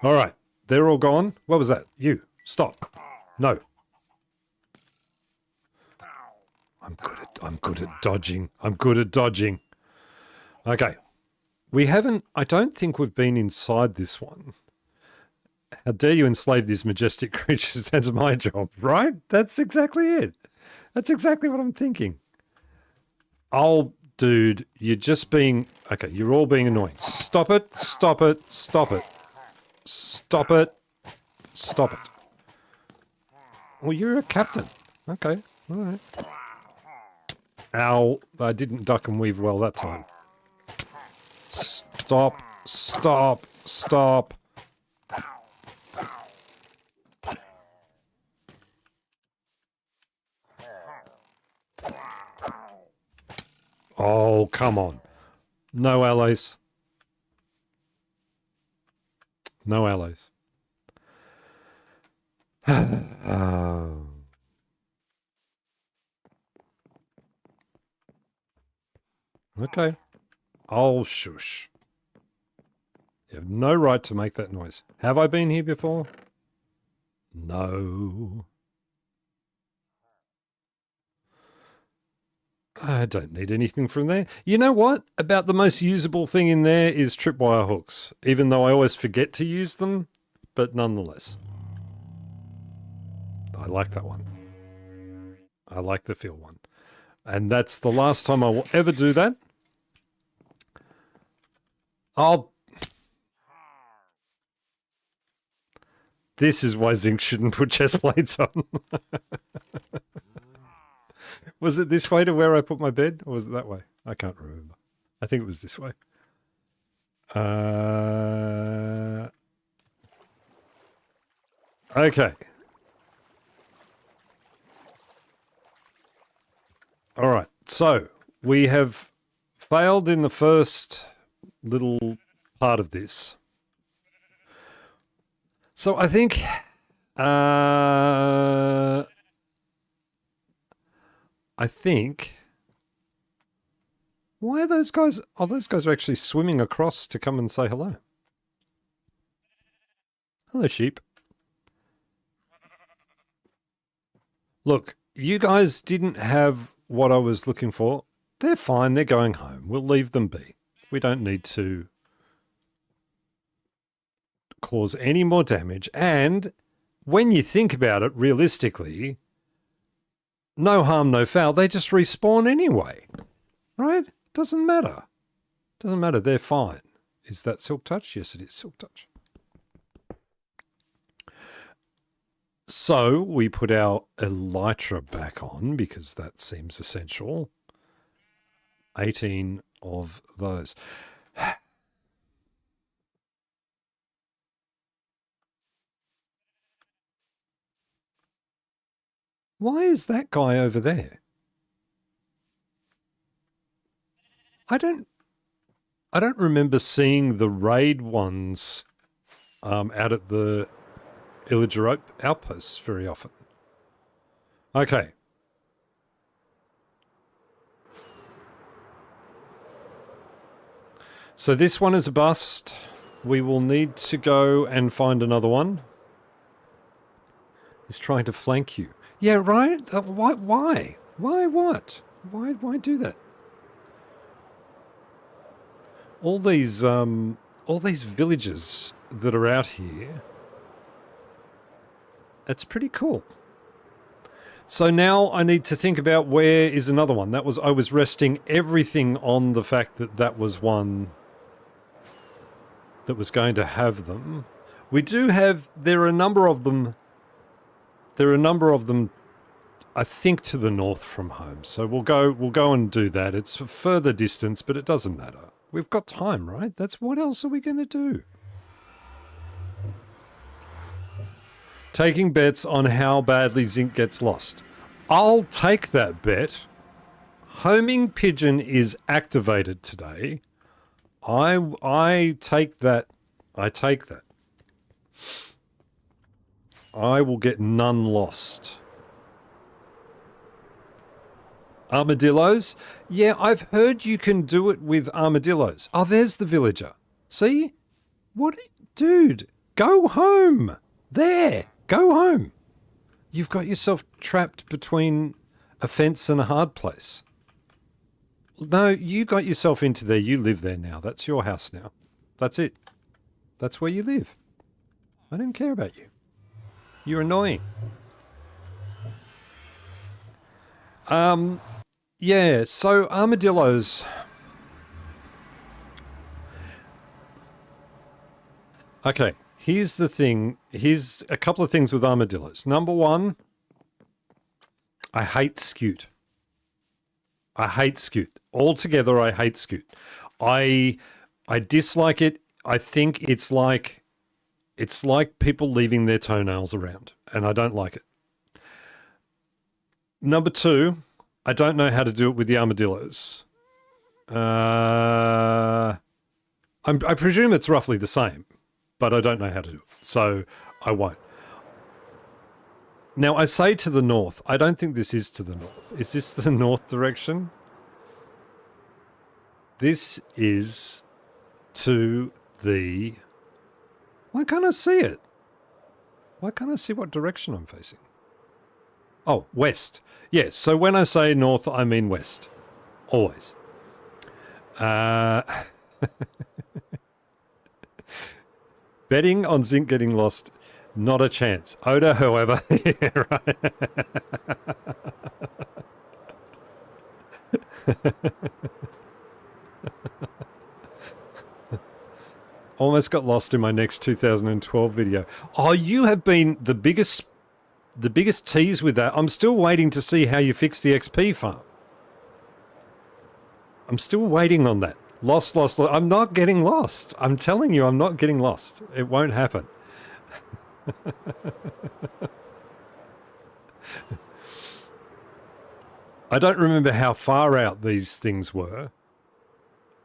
Speaker 1: All right, they're all gone. What was that? You. Stop. No. I'm good at dodging. I'm good at dodging. Okay. I don't think we've been inside this one. How dare you enslave these majestic creatures? That's my job, right? That's exactly it. That's exactly what I'm thinking. Oh, dude, you're just being... Okay, you're all being annoying. Stop. Stop it, stop it, stop it. Stop it, stop it. Well, you're a captain. Okay, all right. Ow, I didn't duck and weave well that time. Stop, stop, stop. Oh, come on. No allies. No allies. Okay. Oh, shush. You have no right to make that noise. Have I been here before? No. I don't need anything from there. You know what? About the most usable thing in there is tripwire hooks, even though I always forget to use them, but nonetheless. I like that one. I like the feel one. And that's the last time I will ever do that. This is why Zinc shouldn't put chest plates on. Was it this way to where I put my bed? Or was it that way? I can't remember. I think it was this way. Okay. All right. So we have failed in the first little part of this. So I think why are those guys? Oh, those guys are actually swimming across to come and say hello. Hello, sheep. Look, you guys didn't have what I was looking for. They're fine. They're going home. We'll leave them be. We don't need to cause any more damage. And when you think about it realistically, no harm, no foul. They just respawn anyway, right? Doesn't matter. Doesn't matter. They're fine. Is that Silk Touch? Yes, it is Silk Touch. So we put our Elytra back on because that seems essential. 18 of those. Why is that guy over there? I don't remember seeing the raid ones out at the Elytra outposts very often. Okay. So this one is a bust. We will need to go and find another one. He's trying to flank you. Yeah, right? Why? Why what? Why do that? All these villages that are out here. It's pretty cool. So now I need to think about where is another one. I was resting everything on the fact that that was one that was going to have them. We do have, there are a number of them, I think, to the north from home. So we'll go and do that. It's a further distance, but it doesn't matter. We've got time, right? What else are we going to do? Taking bets on how badly Zinc gets lost. I'll take that bet. Homing Pigeon is activated today. I take that. I take that. I will get none lost. Armadillos? Yeah, I've heard you can do it with armadillos. Oh, there's the villager. See? What? Dude, go home. There. Go home. You've got yourself trapped between a fence and a hard place. No, you got yourself into there. You live there now. That's your house now. That's it. That's where you live. I don't care about you. You're annoying. Yeah, so armadillos. Okay, here's the thing. Here's a couple of things with armadillos. Number one, I hate Scoot. I hate Scoot. Altogether, I hate Scoot. I dislike it. I think it's like people leaving their toenails around, and I don't like it. Number two, I don't know how to do it with the armadillos. I presume it's roughly the same, but I don't know how to do it, so I won't. Now, I say to the north. I don't think this is to the north. Is this the north direction? This is to the... Why can't I see it? Why can't I see what direction I'm facing? Oh, west. Yes, so when I say north, I mean west. Always. Betting on Zinc getting lost, not a chance. Oda, however, yeah, right. Almost got lost in my next 2012 video. Oh, you have been the biggest tease with that. I'm still waiting to see how you fix the XP farm. I'm still waiting on that. Lost. I'm not getting lost. I'm telling you, I'm not getting lost. It won't happen. I don't remember how far out these things were,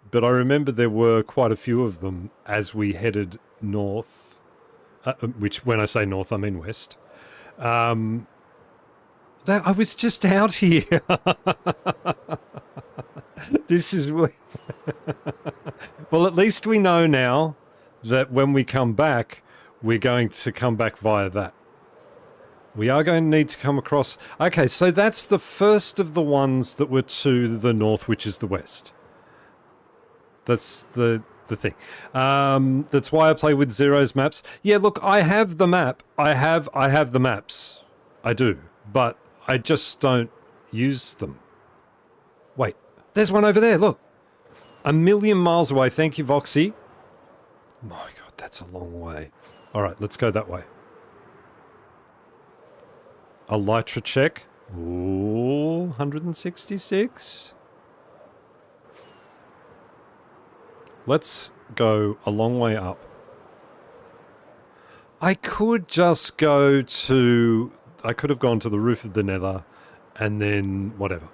Speaker 1: but I remember there were quite a few of them as we headed north, which when I say north, I mean west. I was just out here. This is... Well, at least we know now that when we come back, we're going to come back via that. We are going to need to come across... Okay, so that's the first of the ones that were to the north, which is the west. That's the thing. That's why I play with Zero's maps. Yeah, look, I have the map. I have the maps. I do. But I just don't use them. Wait, there's one over there, look. 1,000,000 miles away. Thank you, Voxy. My God, that's a long way. All right, let's go that way. Elytra check. Ooh, 166. Let's go a long way up. I could just go to... I could have gone to the roof of the Nether and then whatever.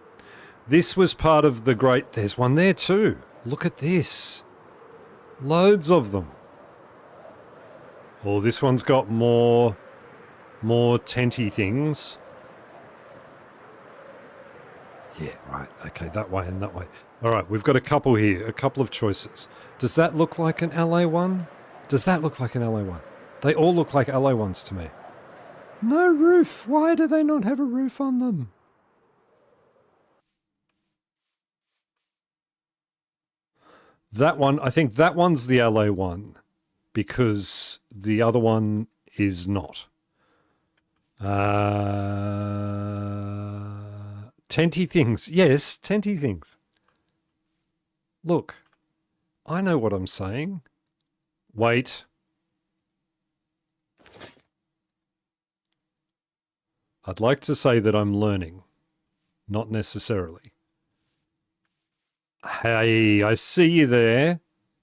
Speaker 1: This was part of the great... There's one there too. Look at this. Loads of them. Oh, this one's got more tenty things. Yeah, right. Okay, that way and that way. All right, we've got a couple here, a couple of choices. Does that look like an LA1? Does that look like an LA1? They all look like LA1s to me. No roof. Why do they not have a roof on them? That one, I think that one's the LA1 because the other one is not. Tenty things. Yes, tenty things. Look, I know what I'm saying. Wait. I'd like to say that I'm learning. Not necessarily. Hey, I see you there.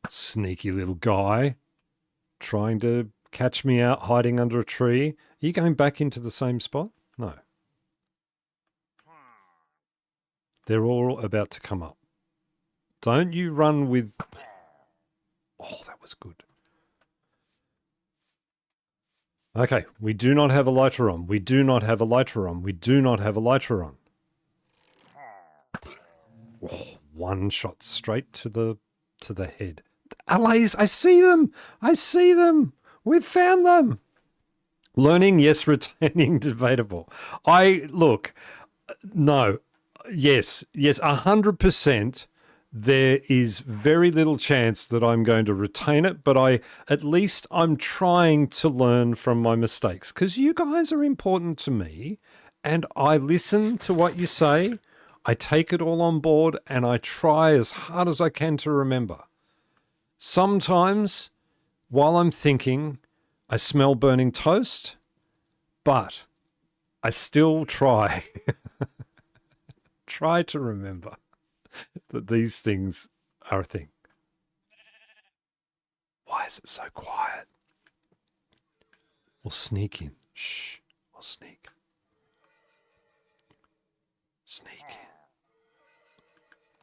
Speaker 1: Sneaky little guy. Trying to catch me out hiding under a tree. Are you going back into the same spot? No. They're all about to come up. Don't you run with... Oh, that was good. Okay, we do not have a lighter on. We do not have a lighter on. We do not have a lighter on. Oh, one shot straight to the head. Allays, I see them! I see them! We've found them! Learning, yes. Retaining, debatable. Look, no. Yes, 100%. There is very little chance that I'm going to retain it, but at least I'm trying to learn from my mistakes because you guys are important to me and I listen to what you say. I take it all on board and I try as hard as I can to remember. Sometimes while I'm thinking, I smell burning toast, but I still try to remember that these things are a thing. Why is it so quiet? We'll sneak in. Shh. We'll sneak. Sneak in.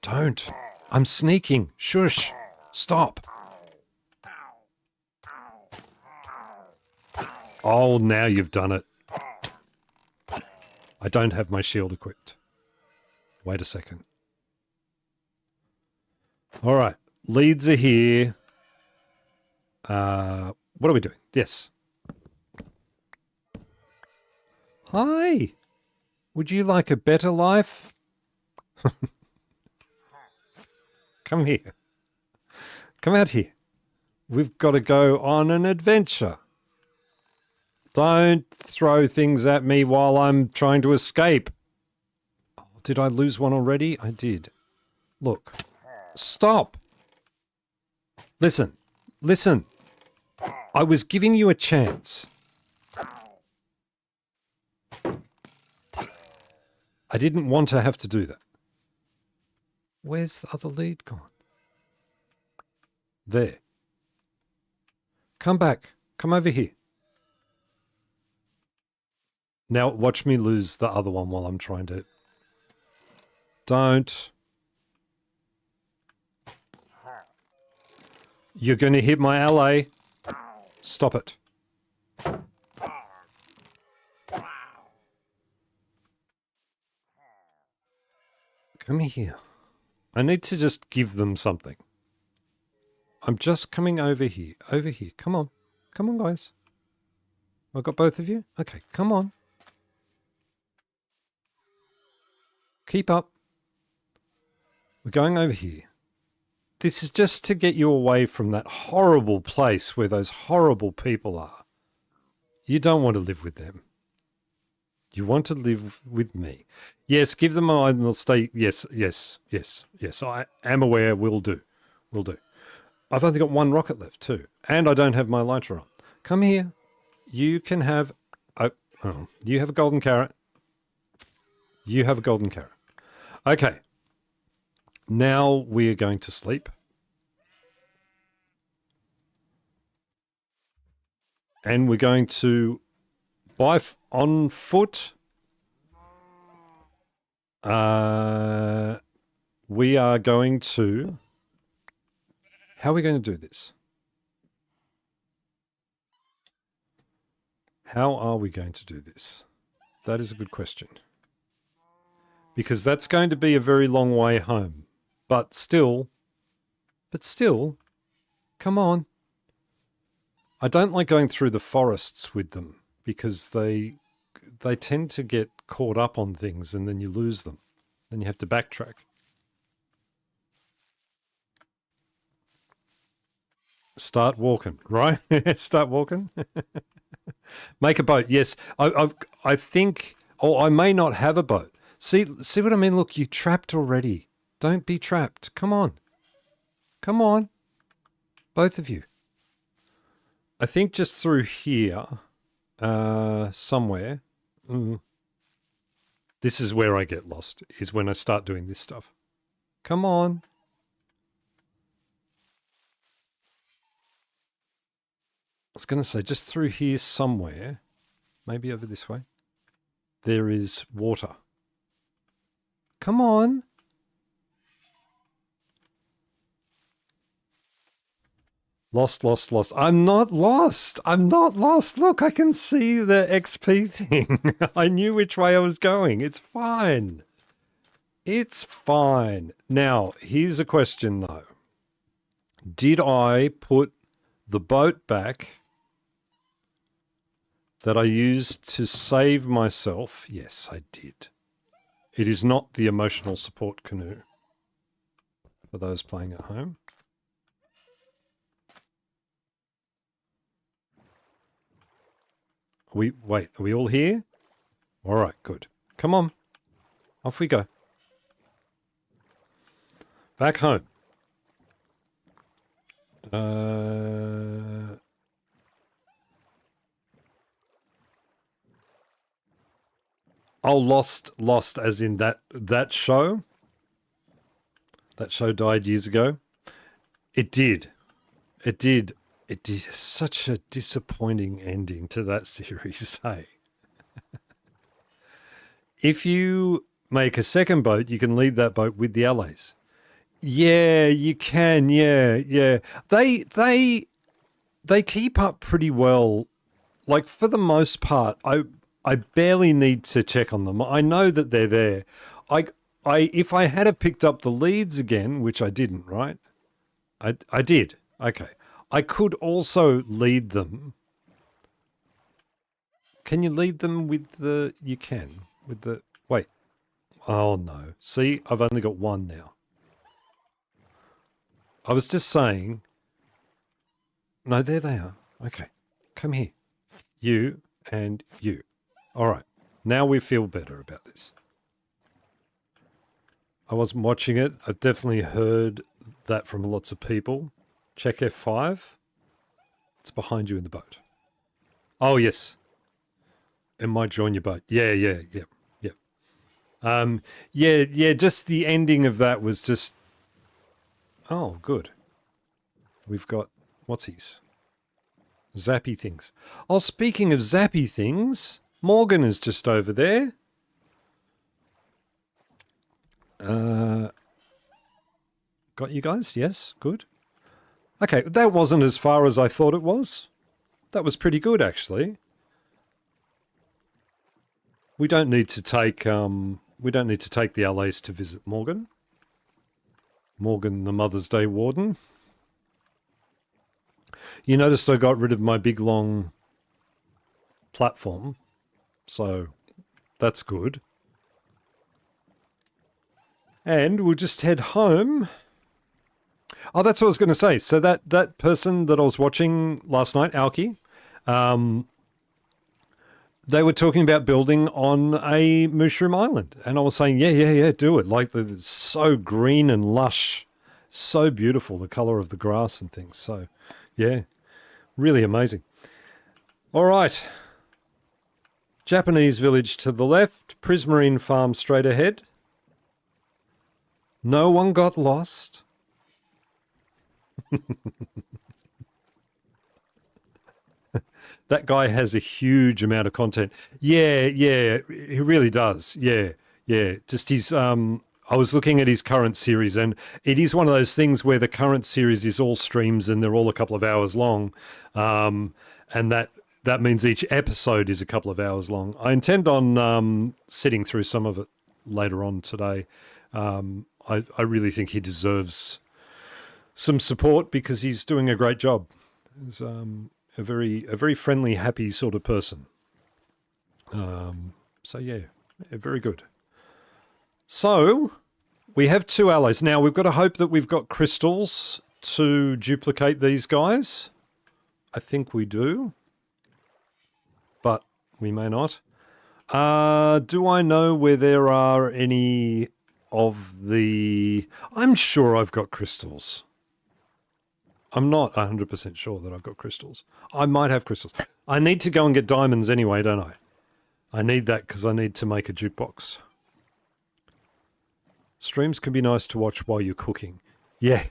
Speaker 1: Don't. I'm sneaking. Shush. Stop. Oh, now you've done it. I don't have my shield equipped. Wait a second. All right. Leads are here. What are we doing? Yes. Hi. Would you like a better life? Come here. Come out here. We've got to go on an adventure. Don't throw things at me while I'm trying to escape. Oh, did I lose one already? I did. Look. Stop. Listen. Listen. I was giving you a chance. I didn't want to have to do that. Where's the other lead gone? There. Come back. Come over here. Now watch me lose the other one while I'm trying to... Don't. You're going to hit my ally. Stop it. Come here. I need to just give them something. I'm just coming over here. Over here. Come on. Come on, guys. I've got both of you? Okay, come on. Keep up. We're going over here. This is just to get you away from that horrible place where those horrible people are. You don't want to live with them. You want to live with me. Yes, give them a and they'll stay. Yes, yes, yes, yes. I am aware. Will do. Will do. I've only got one rocket left too. And I don't have my lighter on. Come here. You can have... you have a golden carrot. You have a golden carrot. Okay. Now we are going to sleep. And we're going to buy on foot. We are going to... How are we going to do this? How are we going to do this? That is a good question. Because that's going to be a very long way home. But still, come on. I don't like going through the forests with them because they tend to get caught up on things and then you lose them. Then you have to backtrack. Start walking, right? Start walking. Make a boat. Yes, I think. Oh, I may not have a boat. See what I mean? Look, you're trapped already. Don't be trapped. Come on. Come on. Both of you. I think just through here, somewhere. This is where I get lost, is when I start doing this stuff. Come on. I was going to say, just through here somewhere, maybe over this way, there is water. Come on. Lost. I'm not lost. I'm not lost. Look, I can see the XP thing. I knew which way I was going. It's fine. It's fine. Now, here's a question, though. Did I put the boat back that I used to save myself? Yes, I did. It is not the emotional support canoe for those playing at home. Wait, are we all here? All right, good. Come on. Off we go. Back home. Oh, Lost, as in that show. That show died years ago. It did. It did. It did. Such a disappointing ending to that series. Hey, if you make a second boat, you can leave that boat with the allies. Yeah, you can. Yeah, yeah. They keep up pretty well. Like for the most part, I barely need to check on them. I know that they're there. I if I had have picked up the leads again, which I didn't, right? I did. Okay. I could also lead them. Can you lead them with the you can with the wait. Oh no. See, I've only got one now. I was just saying. No, there they are. Okay. Come here. You and you. All right. Now we feel better about this. I wasn't watching it. I've definitely heard that from lots of people. Check F5. It's behind you in the boat. Oh, yes. It might join your boat. Yeah. Yeah, just the ending of that was just... Oh, good. We've got... What's his? Zappy things. Oh, speaking of zappy things, Morgan is just over there. Got you guys? Yes, good. Okay, that wasn't as far as I thought it was. That was pretty good, actually. We don't need to take the LAs to visit Morgan. Morgan, the Mother's Day warden. You noticed I got rid of my big long platform, so that's good. And we'll just head home. Oh, that's what I was going to say. So that person that I was watching last night, Alki, they were talking about building on a mushroom island. And I was saying, yeah, do it. Like, it's so green and lush, so beautiful, the color of the grass and things. So, yeah, really amazing. All right. Japanese village to the left, Prismarine farm straight ahead. No one got lost. That guy has a huge amount of content. Yeah, he really does. Yeah. Just his I was looking at his current series, and it is one of those things where the current series is all streams and they're all a couple of hours long. And that means each episode is a couple of hours long. I intend on sitting through some of it later on today. I really think he deserves some support because he's doing a great job. He's a very friendly, happy sort of person. So yeah, very good. So we have two allies. Now we've got to hope that we've got crystals to duplicate these guys. I think we do, but we may not. Do I know where there are any of the... I'm sure I've got crystals. I'm not 100% sure that I've got crystals. I might have crystals. I need to go and get diamonds anyway, don't I? I need that because I need to make a jukebox. Streams can be nice to watch while you're cooking. Yeah,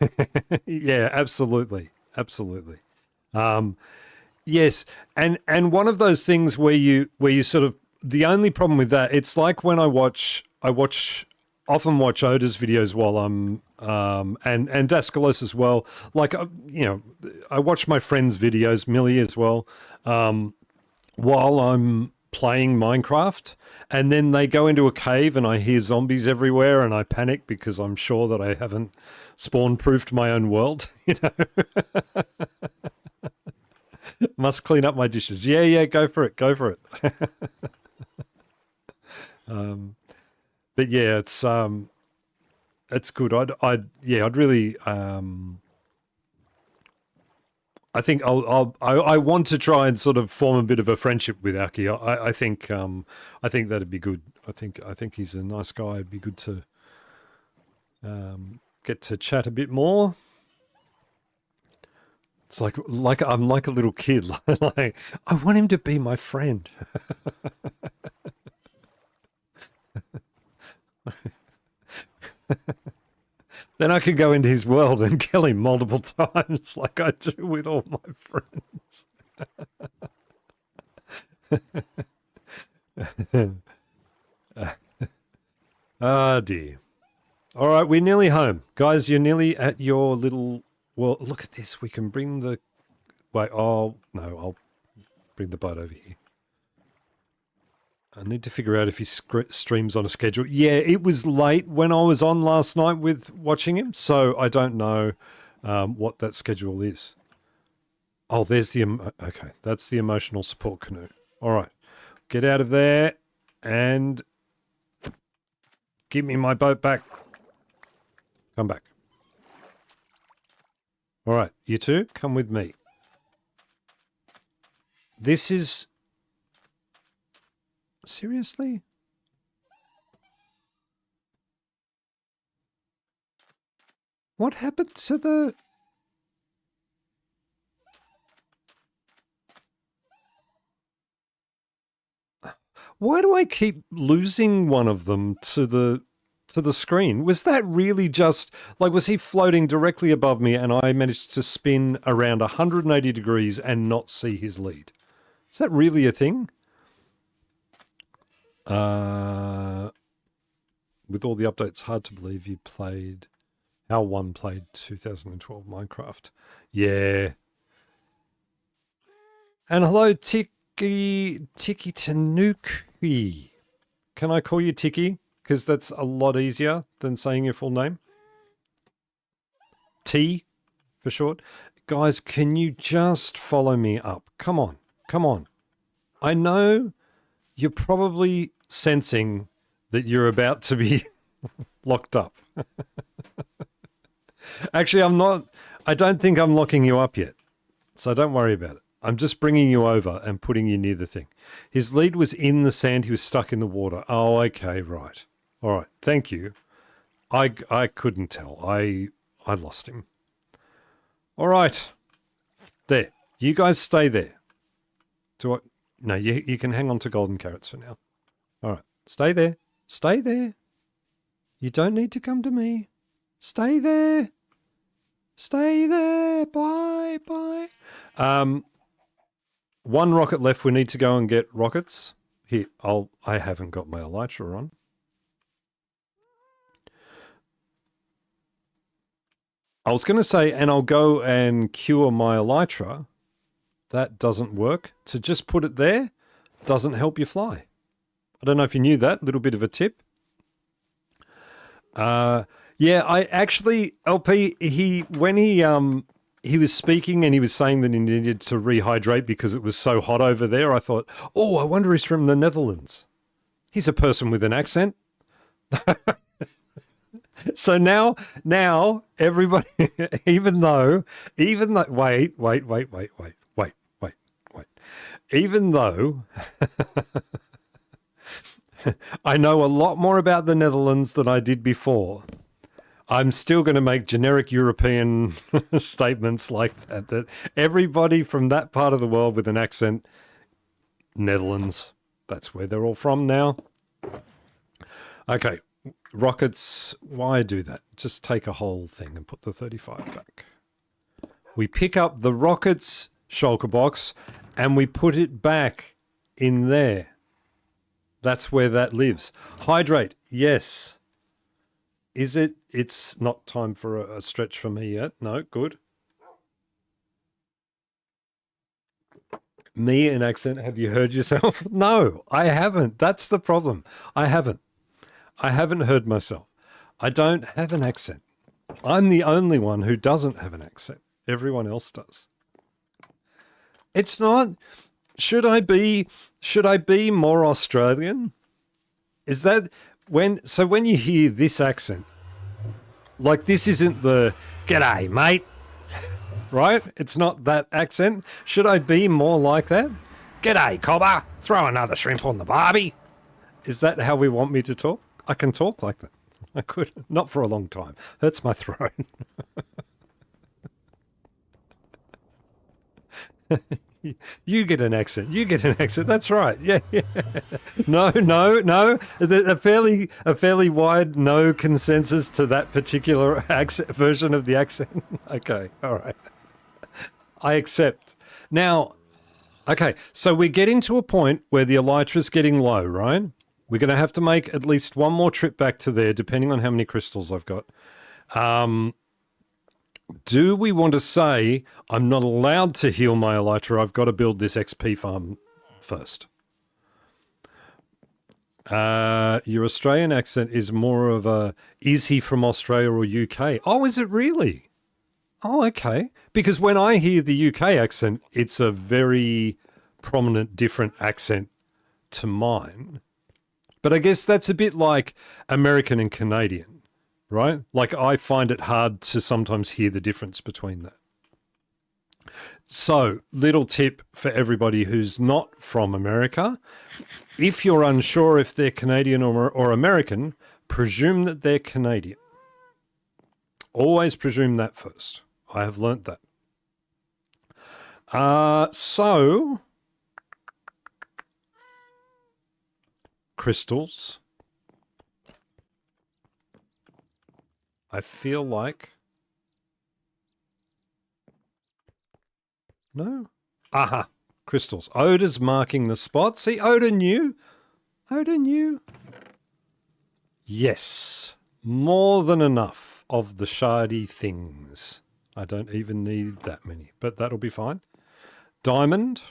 Speaker 1: yeah, absolutely. Yes, and one of those things where you sort of... The only problem with that, it's like when I often watch Oda's videos while I'm and Daskalos as well. Like I watch my friends' videos, Millie as well, while I'm playing Minecraft, and then they go into a cave and I hear zombies everywhere and I panic because I'm sure that I haven't spawn-proofed my own world. Must clean up my dishes. Yeah, go for it. But yeah, it's good. I'd really I think I want to try and sort of form a bit of a friendship with Aki. I think that'd be good. I think he's a nice guy. It'd be good to get to chat a bit more. It's like I'm like a little kid. Like I want him to be my friend. Then I could go into his world and kill him multiple times like I do with all my friends. Ah, dear. All right, we're nearly home. Guys, you're nearly at your little... Well, look at this. We can bring the... Wait, oh, no, I'll bring the boat over here. I need to figure out if he streams on a schedule. Yeah, it was late when I was on last night with watching him, so I don't know what that schedule is. Oh, there's the... Okay, that's the emotional support canoe. All right, get out of there and give me my boat back. Come back. All right, you two, come with me. This is... Seriously? What happened to the... Why do I keep losing one of them to the screen? Was that really just... Like, was he floating directly above me and I managed to spin around 180 degrees and not see his lead? Is that really a thing? With all the updates, hard to believe you played... How one played 2012 Minecraft. Yeah. And hello, Tiki Tanuki. Can I call you Tiki? Because that's a lot easier than saying your full name. T for short. Guys, can you just follow me up? Come on. Come on. I know you're probably sensing that you're about to be locked up. Actually, I'm not. I don't think I'm locking you up yet. So don't worry about it. I'm just bringing you over and putting you near the thing. His lead was in the sand. He was stuck in the water. Oh, okay, right. All right. Thank you. I couldn't tell. I lost him. All right. There. You guys stay there. No, you can hang on to golden carrots for now. All right. Stay there. Stay there. You don't need to come to me. Stay there. Stay there. Bye. Bye. One rocket left. We need to go and get rockets. Here, I haven't got my elytra on. I was going to say, and I'll go and cure my elytra. That doesn't work. To just put it there doesn't help you fly. I don't know if you knew that. Little bit of a tip. Yeah, I actually, LP, when he was speaking and he was saying that he needed to rehydrate because it was so hot over there, I thought, oh, I wonder he's from the Netherlands. He's a person with an accent. So now everybody, even though, wait. Even though I know a lot more about the Netherlands than I did before, I'm still going to make generic European statements like that, that everybody from that part of the world with an accent, Netherlands, that's where they're all from now. Okay, rockets, why do that? Just take a whole thing and put the 35 back. We pick up the rockets shulker box and we put it back in there. That's where that lives. Hydrate, yes. Is it? It's not time for a stretch for me yet. No, good. Me in accent, have you heard yourself? No, I haven't. That's the problem. I haven't heard myself. I don't have an accent. I'm the only one who doesn't have an accent. Everyone else does. It's not... Should I be more Australian? Is that when you hear this accent, like this isn't the "G'day, mate," right? It's not that accent. Should I be more like that? "G'day, cobber. Throw another shrimp on the barbie." Is that how we want me to talk? I can talk like that. I could. Not for a long time. Hurts my throat. You get an accent. You get an accent. That's right. Yeah, yeah. No, no, no. A fairly wide no consensus to that particular accent version of the accent. Okay, all right. I accept. Now, okay, so we're getting to a point where the elytra's getting low, right? We're going to have to make at least one more trip back to there, depending on how many crystals I've got. Do we want to say I'm not allowed to heal my elytra? I've got to build this XP farm first. Your Australian accent is more of a, is he from Australia or UK? Oh, is it really? Oh, okay. Because when I hear the UK accent, it's a very prominent, different accent to mine. But I guess that's a bit like American and Canadian, right? Like I find it hard to sometimes hear the difference between that. So, little tip for everybody who's not from America. If you're unsure if they're Canadian or American, presume that they're Canadian. Always presume that first. I have learnt that. So, crystals. I feel like... No? Aha! Crystals. Oda's marking the spot. See, Oda knew. Oda knew. Yes. More than enough of the shardy things. I don't even need that many, but that'll be fine. Diamond.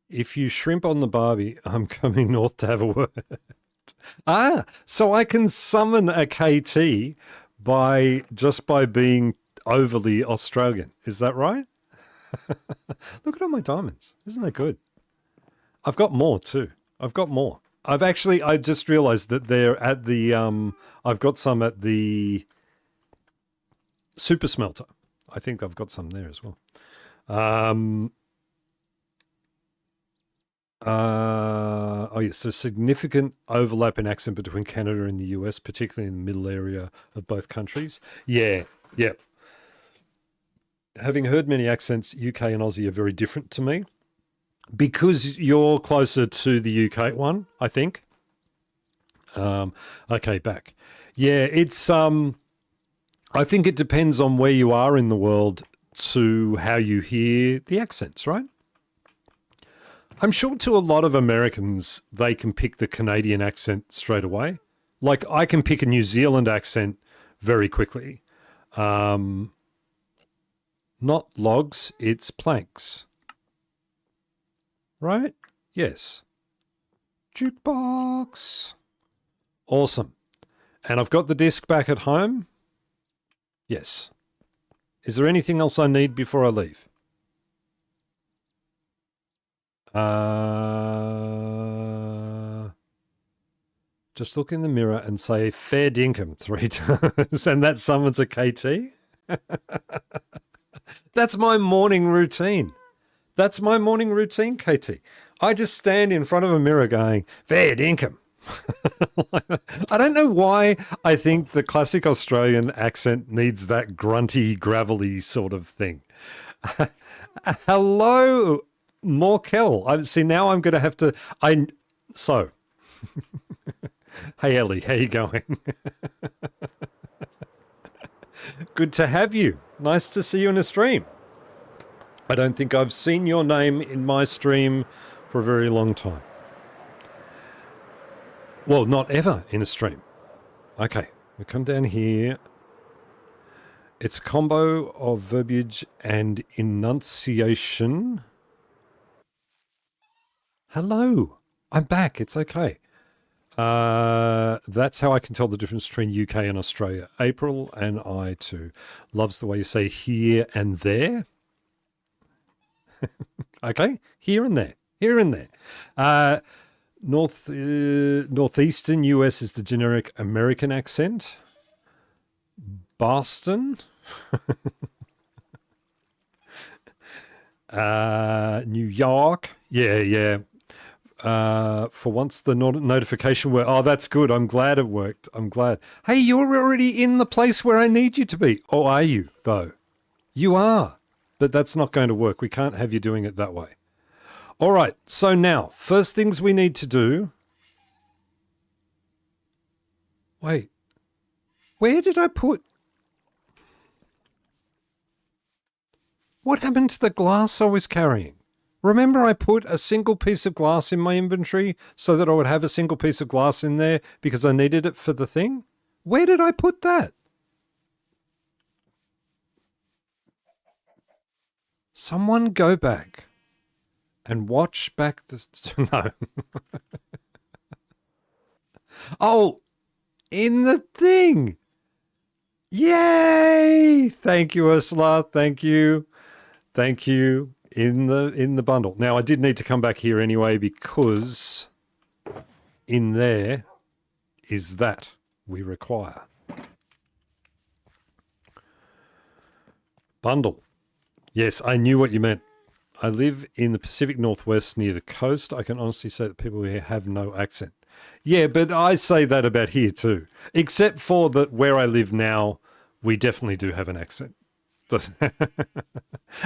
Speaker 1: If you shrimp on the Barbie, I'm coming north to have a word. So I can summon a KT by being overly Australian. Is that right? Look at all my diamonds. Isn't that good? I've got more too. I've got more. I just realized that they're at the, I've got some at the super smelter. I think I've got some there as well. Oh yes, so significant overlap in accent between Canada and the US, particularly in the middle area of both countries. Yeah. Having heard many accents, UK and Aussie are very different to me. Because you're closer to the UK one, I think. Okay, back. Yeah, it's I think it depends on where you are in the world to how you hear the accents, right? I'm sure to a lot of Americans, they can pick the Canadian accent straight away. Like I can pick a New Zealand accent very quickly. Not logs, it's planks. Right? Yes. Jukebox. Awesome. And I've got the disc back at home. Yes. Is there anything else I need before I leave? Just look in the mirror and say fair dinkum 3 times and that summons a KT. That's my morning routine. That's my morning routine, KT. I just stand in front of a mirror going, fair dinkum. I don't know why I think the classic Australian accent needs that grunty, gravelly sort of thing. Hello, Morkel. See, now I'm going to have to... So, hey, Ellie, how you going? Good to have you. Nice to see you in a stream. I don't think I've seen your name in my stream for a very long time. Well, not ever in a stream. Okay, we come down here. It's a combo of verbiage and enunciation. Hello, I'm back. It's okay. That's how I can tell the difference between UK and Australia. April and I too. Loves the way you say here and there. Okay, here and there. Here and there. Northeastern US is the generic American accent. Boston. New York. Yeah. For once the notification worked. Oh, that's good. I'm glad it worked. I'm glad. Hey, you're already in the place where I need you to be. Oh, are you, though? You are. But that's not going to work. We can't have you doing it that way. All right. So now, first things we need to do. Wait. Where did I put... What happened to the glass I was carrying? Remember I put a single piece of glass in my inventory so that I would have a single piece of glass in there because I needed it for the thing? Where did I put that? Someone go back and watch back this... No. Oh, in the thing. Yay! Thank you, Ursula. Thank you. Thank you. In the bundle. Now, I did need to come back here anyway because in there is that we require. Bundle. Yes, I knew what you meant. I live in the Pacific Northwest near the coast. I can honestly say that people here have no accent. Yeah, but I say that about here too. Except for that where I live now, we definitely do have an accent.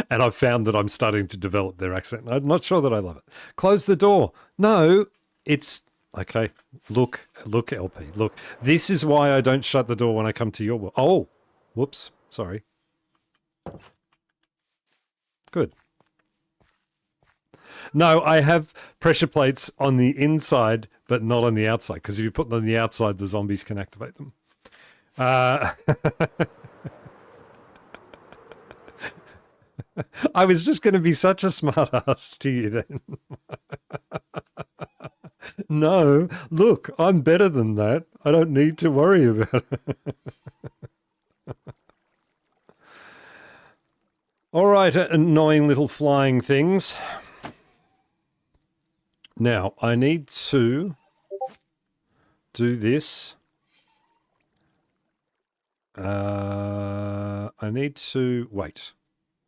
Speaker 1: And I've found that I'm starting to develop their accent. I'm not sure that I love it. Close the door. No, it's... Okay, look, LP, look. This is why I don't shut the door when I come to your... Oh, whoops, sorry. Good. No, I have pressure plates on the inside, but not on the outside, because if you put them on the outside, the zombies can activate them. I was just going to be such a smart ass to you then. No, look, I'm better than that. I don't need to worry about it. All right, annoying little flying things. Now, I need to do this. I need to wait.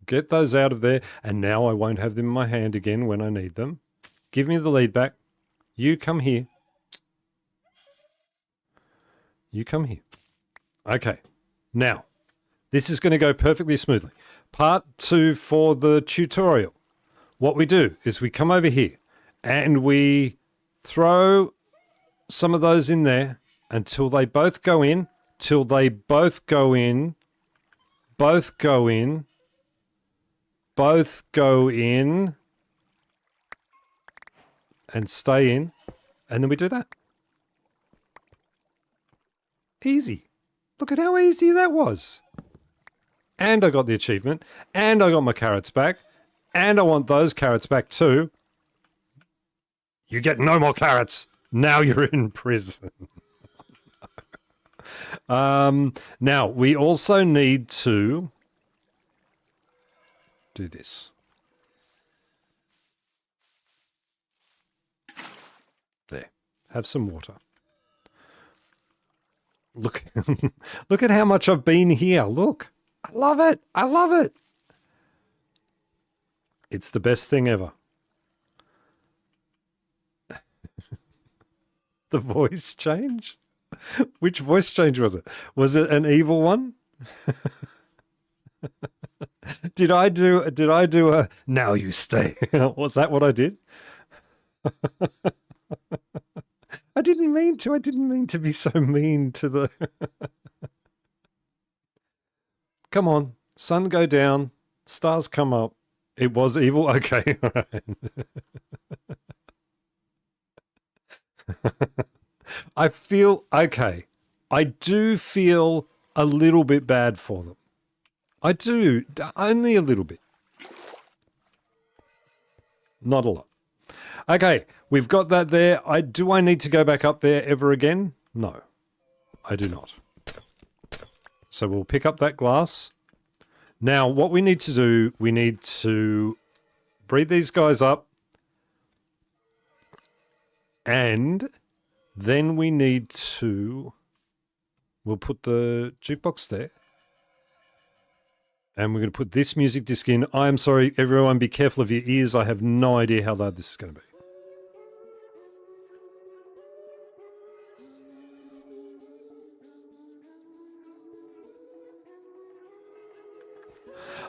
Speaker 1: Get those out of there, and now I won't have them in my hand again when I need them. Give me the lead back. You come here. You come here. Okay. Now, this is going to go perfectly smoothly. Part 2 for the tutorial. What we do is we come over here and we throw some of those in there until they both go in, till they both go in, both go in, both go in, and stay in, and then we do that. Easy. Look at how easy that was. And I got the achievement, and I got my carrots back, and I want those carrots back too. You get no more carrots. Now you're in prison. Now, we also need to do this. There. Have some water. Look, look at how much I've been here. Look. I love it. I love it. It's the best thing ever. The voice change? Which voice change was it? Was it an evil one? Did I do a now you stay? Was that what I did? I didn't mean to. I didn't mean to be so mean to the... Come on. Sun go down. Stars come up. It was evil? Okay. All right. I feel... Okay. I do feel a little bit bad for them. I do. Only a little bit. Not a lot. Okay. We've got that there. Do I need to go back up there ever again? No. I do not. So we'll pick up that glass. Now, what we need to do, we need to breed these guys up. And then we need to... We'll put the jukebox there. And we're going to put this music disc in. I am sorry, everyone, be careful of your ears. I have no idea how loud this is going to be.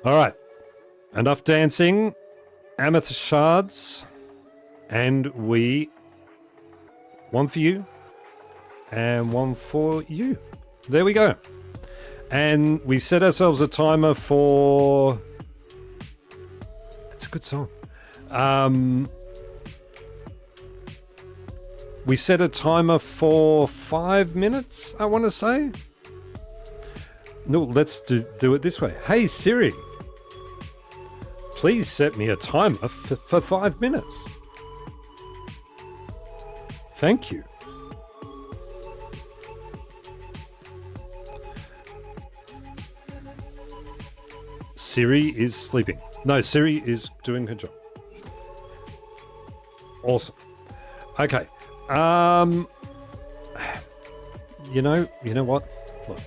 Speaker 1: All right. Enough dancing. Amethyst shards. And one for you. And one for you. There we go. And we set ourselves a timer for... It's a good song. We set a timer for 5 minutes, I want to say. No, let's do it this way. Hey, Siri. Please set me a timer for 5 minutes. Thank you. Siri is sleeping. No, Siri is doing her job. Awesome. Okay. You know what? Look.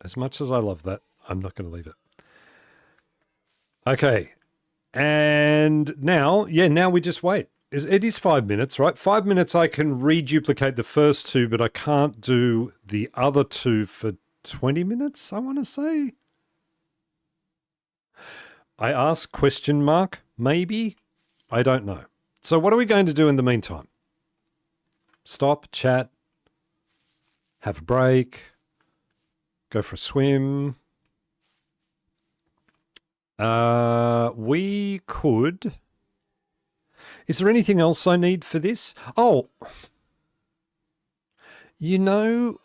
Speaker 1: As much as I love that, I'm not going to leave it. Okay. And now we just wait. It is 5 minutes, right? 5 minutes I can reduplicate the first two, but I can't do the other two for 20 minutes, I want to say. I ask question mark, maybe? I don't know. So what are we going to do in the meantime? Stop, chat, have a break, go for a swim. We could... Is there anything else I need for this? Oh, you know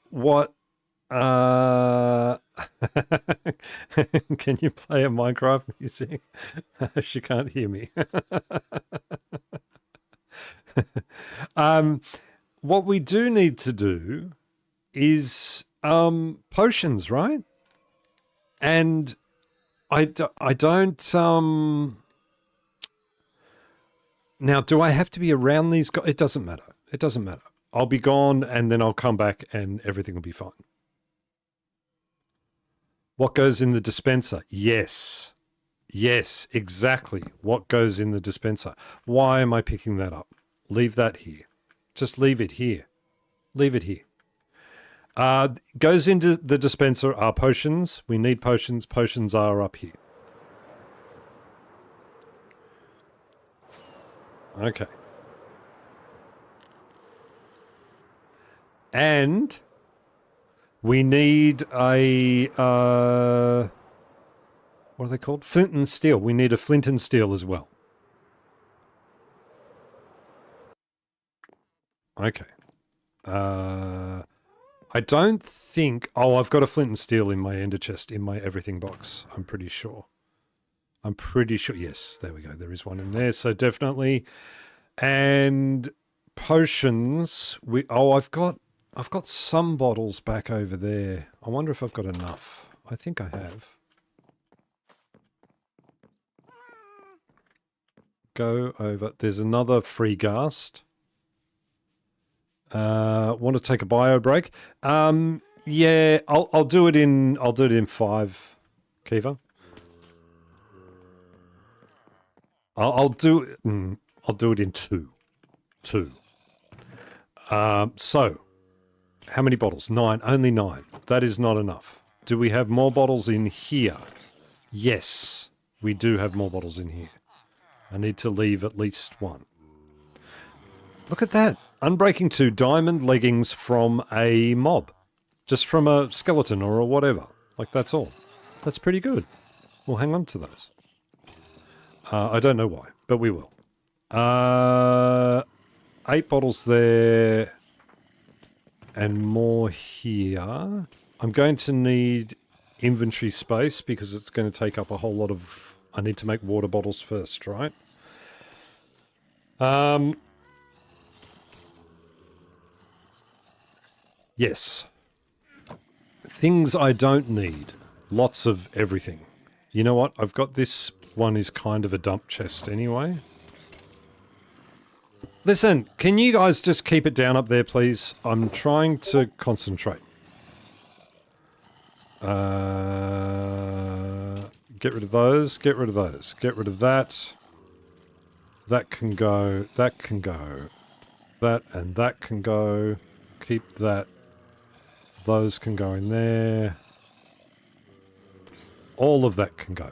Speaker 1: what? Can you play a Minecraft music? She can't hear me. What we do need to do is potions, right? And I don't... Now, do I have to be around these guys? It doesn't matter. It doesn't matter. I'll be gone and then I'll come back and everything will be fine. What goes in the dispenser? Yes. Yes, exactly. What goes in the dispenser? Why am I picking that up? Leave that here. Just leave it here. Leave it here. Goes into the dispenser are potions. We need potions. Potions are up here. Okay. And we need a, what are they called? Flint and steel. We need a flint and steel as well. Okay. I don't think... Oh, I've got a flint and steel in my ender chest, in my everything box. I'm pretty sure. I'm pretty sure. Yes, there we go. There is one in there. So definitely. And potions. I've got some bottles back over there. I wonder if I've got enough. I think I have. Go over. There's another free ghast. Want to take a bio break? Yeah, I'll do it in 5, Kiva. I'll do it in 2. 2. So, how many bottles? 9. Only 9. That is not enough. Do we have more bottles in here? Yes, we do have more bottles in here. I need to leave at least 1. Look at that. Unbreaking 2 diamond leggings from a mob. Just from a skeleton or a whatever. Like, that's all. That's pretty good. We'll hang on to those. I don't know why, but we will. 8 bottles there. And more here. I'm going to need inventory space because it's going to take up a whole lot of... I need to make water bottles first, right? Yes. Things I don't need. Lots of everything. You know what? I've got this one is kind of a dump chest anyway. Listen, can you guys just keep it down up there, please? I'm trying to concentrate. Get rid of those. Get rid of those. Get rid of that. That can go. That can go. That and that can go. Keep that. Those can go in there. All of that can go.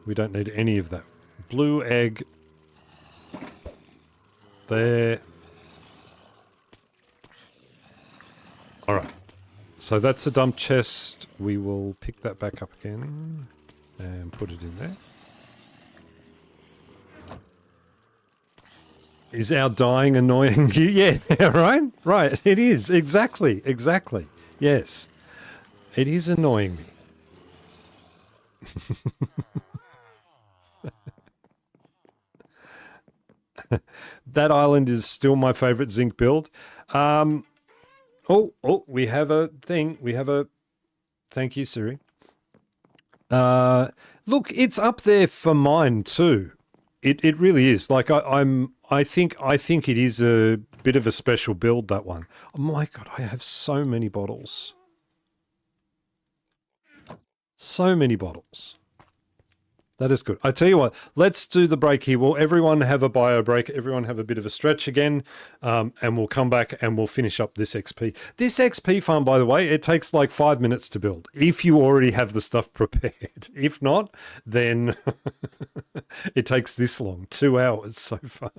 Speaker 1: We don't need any of that. Blue egg. There. Alright. So that's a dump chest. We will pick that back up again and put it in there. Is our dying annoying you? Yeah, right? Right, it is. Exactly, exactly. Yes. It is annoying me. That island is still my favorite zinc build. We have a thing. We have a... Thank you, Siri. Look, it's up there for mine too. It really is. Like I think it is a bit of a special build, that one. Oh my god, I have so many bottles. So many bottles. That is good. I tell you what, let's do the break here. Will everyone have a bio break? Everyone have a bit of a stretch again, and we'll come back and we'll finish up this XP. This XP farm, by the way, it takes like 5 minutes to build, if you already have the stuff prepared. If not, then it takes this long, 2 hours so far.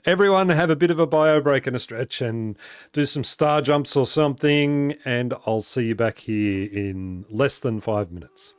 Speaker 1: Everyone have a bit of a bio break and a stretch and do some star jumps or something, and I'll see you back here in less than 5 minutes.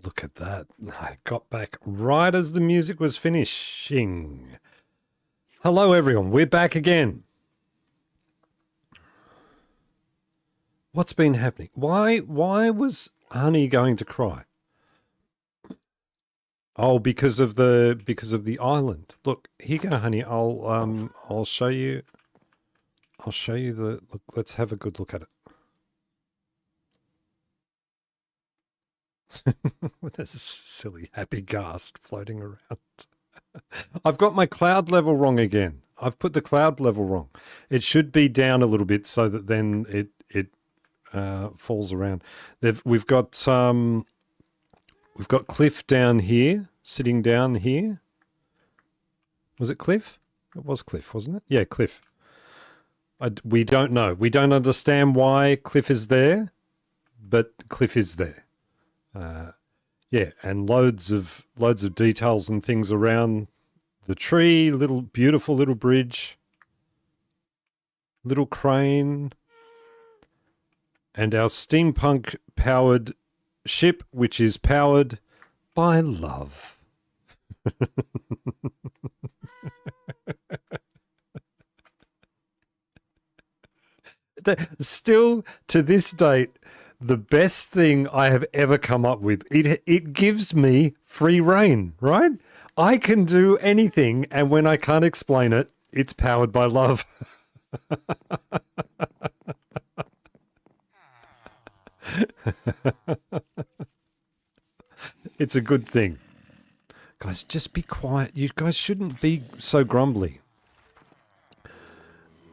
Speaker 1: Look at that. I got back right as the music was finishing. Hello, everyone. We're back again. What's been happening? Why was Honey going to cry? Oh, because of the island. Look, here you go, Honey. I'll show you. I'll show you the look. Let's have a good look at it. With this silly happy ghast floating around. I've got my cloud level wrong again. I've put the cloud level wrong. It should be down a little bit so that then it falls around. We've got Cliff down here, sitting down here. Was it Cliff? It was Cliff, wasn't it? Yeah, Cliff. We don't know. We don't understand why Cliff is there, but Cliff is there. Yeah, and loads of details and things around the tree. Beautiful little bridge, little crane, and our steampunk powered ship, which is powered by love. Still to this date, the best thing I have ever come up with. It gives me free reign, right? I can do anything, and when I can't explain it, it's powered by love. It's a good thing. Guys, just be quiet. You guys shouldn't be so grumbly.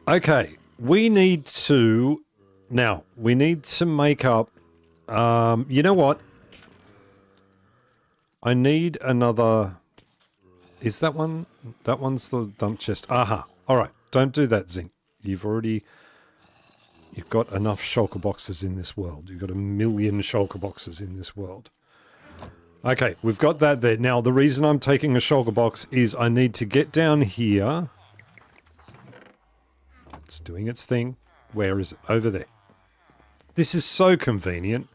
Speaker 1: Okay, we need to make up, you know what? I need another, is that one? That one's the dump chest. Aha. All right, don't do that, Zinc. You've got enough shulker boxes in this world. You've got 1 million shulker boxes in this world. Okay, we've got that there. Now, the reason I'm taking a shulker box is I need to get down here. It's doing its thing. Where is it? Over there. This is so convenient,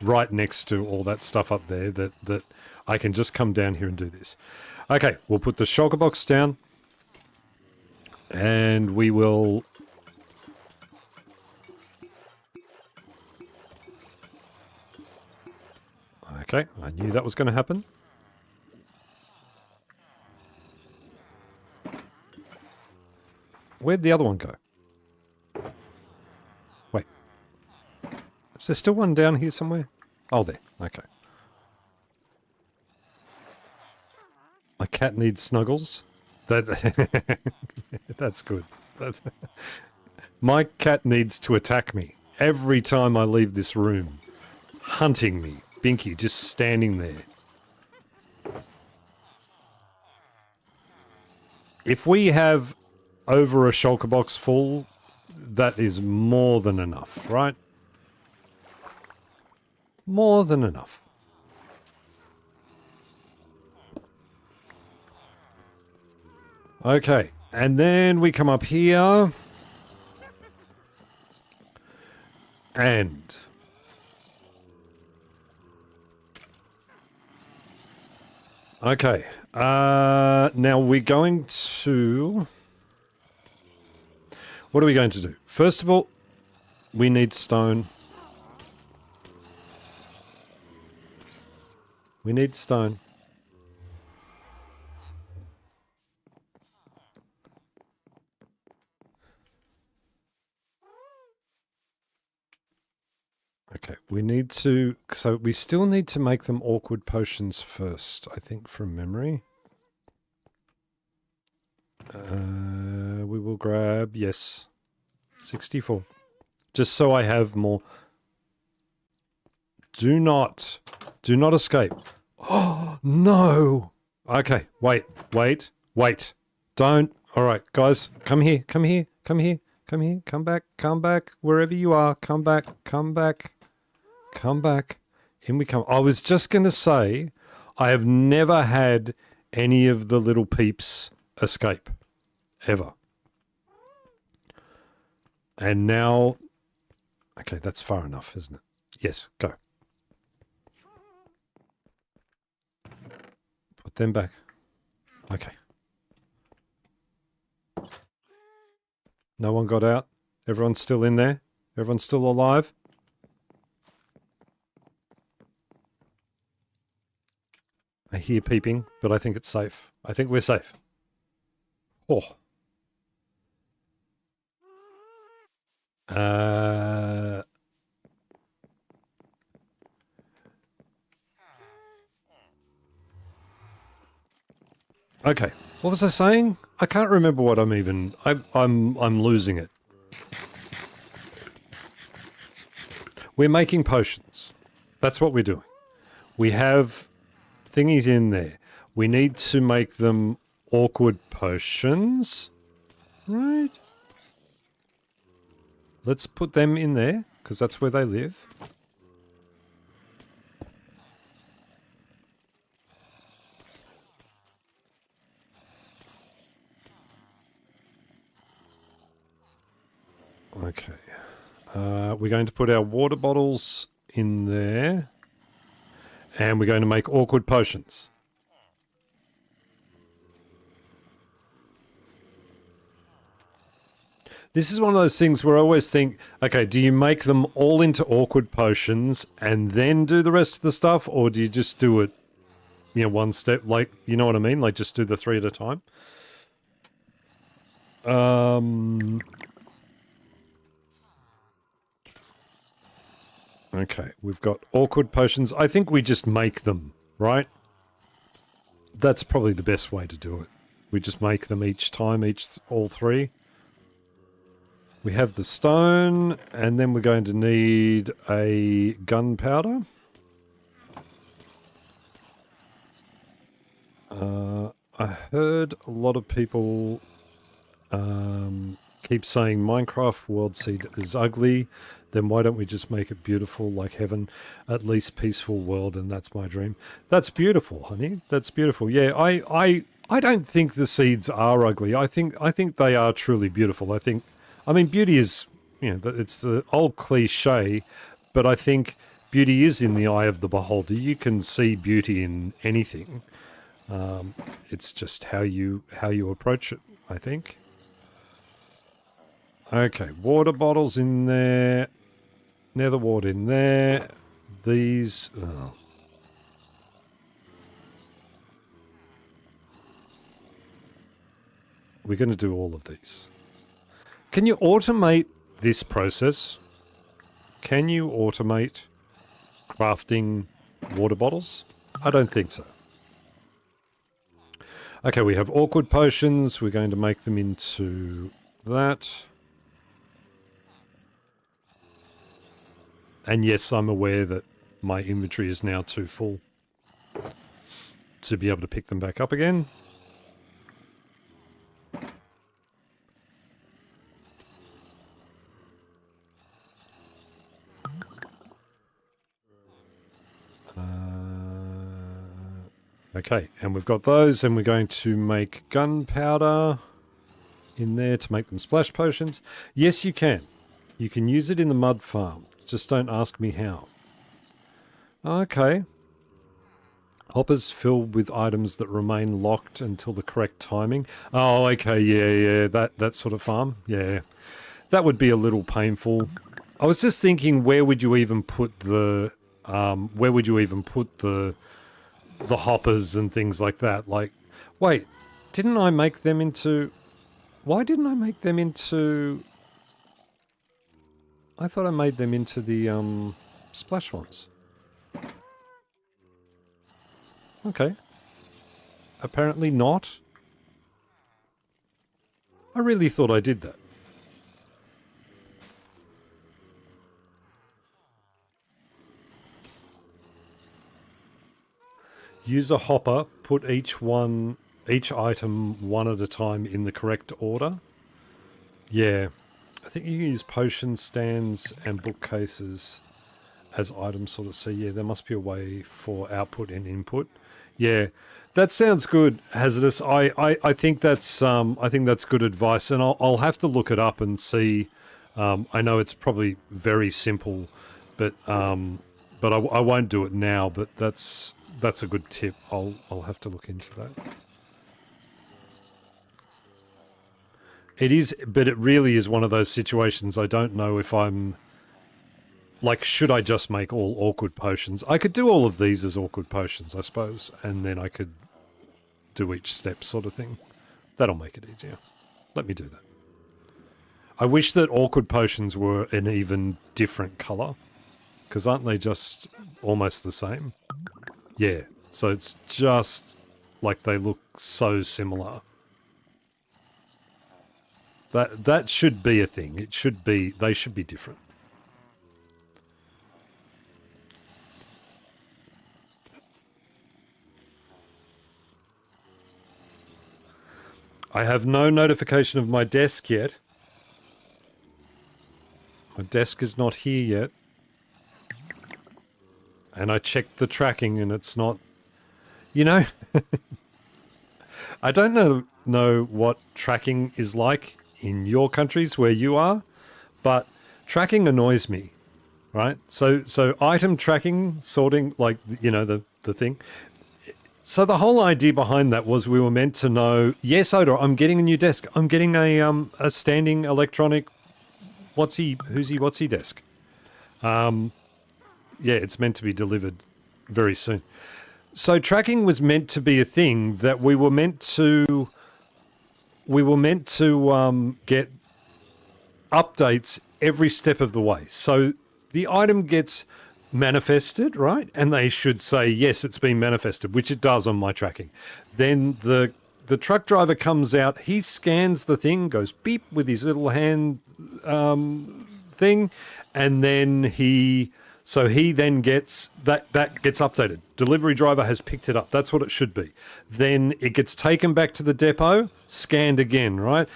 Speaker 1: right next to all that stuff up there, that I can just come down here and do this. Okay, we'll put the shulker box down, and we will... Okay, I knew that was going to happen. Where'd the other one go? Wait. Is there still one down here somewhere? Oh, there. Okay. My cat needs snuggles. That's good. My cat needs to attack me every time I leave this room. Hunting me. Binky just standing there. If we have over a shulker box full, that is more than enough, right? More than enough. Okay, and then we come up here. And... okay, now we're going to... what are we going to do? First of all, we need stone. We need stone. Okay, we need to... so we still need to make them awkward potions first, I think, from memory. We will grab... yes. 64. Just so I have more... Do not escape. Oh, no! Okay, wait. Don't... alright, guys, come here. Come back, wherever you are, come back. In we come. I was just going to say, I have never had any of the little peeps escape. Ever. And now... okay, that's far enough, isn't it? Yes, go. Put them back. Okay. No one got out? Everyone's still in there? Everyone's still alive? I hear peeping, but I think it's safe. I think we're safe. Oh. Okay. What was I saying? I can't remember what I'm losing it. We're making potions. That's what we're doing. We have thingies in there. We need to make them awkward potions. Right. Let's put them in there, because that's where they live. Okay. We're going to put our water bottles in there. And we're going to make awkward potions. This is one of those things where I always think, okay, do you make them all into awkward potions and then do the rest of the stuff? Or do you just do it, you know, one step, like, you know what I mean? Like, just do the 3 at a time? Okay, we've got awkward potions. I think we just make them, right? That's probably the best way to do it. We just make them each time, all 3. We have the stone, and then we're going to need a gunpowder. I heard a lot of people keep saying Minecraft World Seed is ugly. Then why don't we just make it beautiful like heaven? At least peaceful world, and that's my dream. That's beautiful, honey. That's beautiful. Yeah, I don't think the seeds are ugly. I think they are truly beautiful. I mean, beauty is, you know, it's the old cliche, but I think beauty is in the eye of the beholder. You can see beauty in anything. It's just how you approach it, I think. Okay, water bottles in there. Nether wart in there. These... Oh. We're going to do all of these. Can you automate this process? Can you automate crafting water bottles? I don't think so. Okay, we have awkward potions. We're going to make them into that. And yes, I'm aware that my inventory is now too full to be able to pick them back up again. Okay, and we've got those, and we're going to make gunpowder in there to make them splash potions. Yes, you can. You can use it in the mud farm. Just don't ask me how. Okay. Hoppers filled with items that remain locked until the correct timing. Oh, okay, yeah, that sort of farm. Yeah, that would be a little painful. I was just thinking, where would you even put the the hoppers and things like that? Like, wait, didn't I make them into... Why didn't I make them into... I thought I made them into the splash ones. Okay. Apparently not. I really thought I did that. Use a hopper, put each item one at a time in the correct order. Yeah. I think you can use potion stands and bookcases as items sort of. So yeah, there must be a way for output and input. Yeah. That sounds good, Hazardous. I think that's good advice, and I'll have to look it up and see. I know it's probably very simple, but I won't do it now. But that's That's a good tip. I'll have to look into that. It is, but it really is one of those situations. I don't know if I'm like, should I just make all awkward potions? I could do all of these as awkward potions, I suppose, and then I could do each step sort of thing. That'll make it easier. Let me do that. I wish that awkward potions were an even different color, because aren't they just almost the same? Yeah, so it's just like they look so similar. That should be a thing. It should be, they should be different. I have no notification of my desk yet. My desk is not here yet. And I checked the tracking and it's not, you know, I don't know what tracking is like in your countries where you are, but tracking annoys me, right? So item tracking, sorting, like, you know, the thing. So the whole idea behind that was we were meant to know, yes, Oda, I'm getting a new desk. I'm getting a standing electronic, what's he desk. Yeah, it's meant to be delivered very soon. So tracking was meant to be a thing that we were meant to get updates every step of the way. So the item gets manifested, right? And they should say, yes, it's been manifested, which it does on my tracking. Then the truck driver comes out, he scans the thing, goes beep with his little hand thing, and then he then gets that gets updated. Delivery driver has picked it up. That's what it should be. Then it gets taken back to the depot, scanned again, right?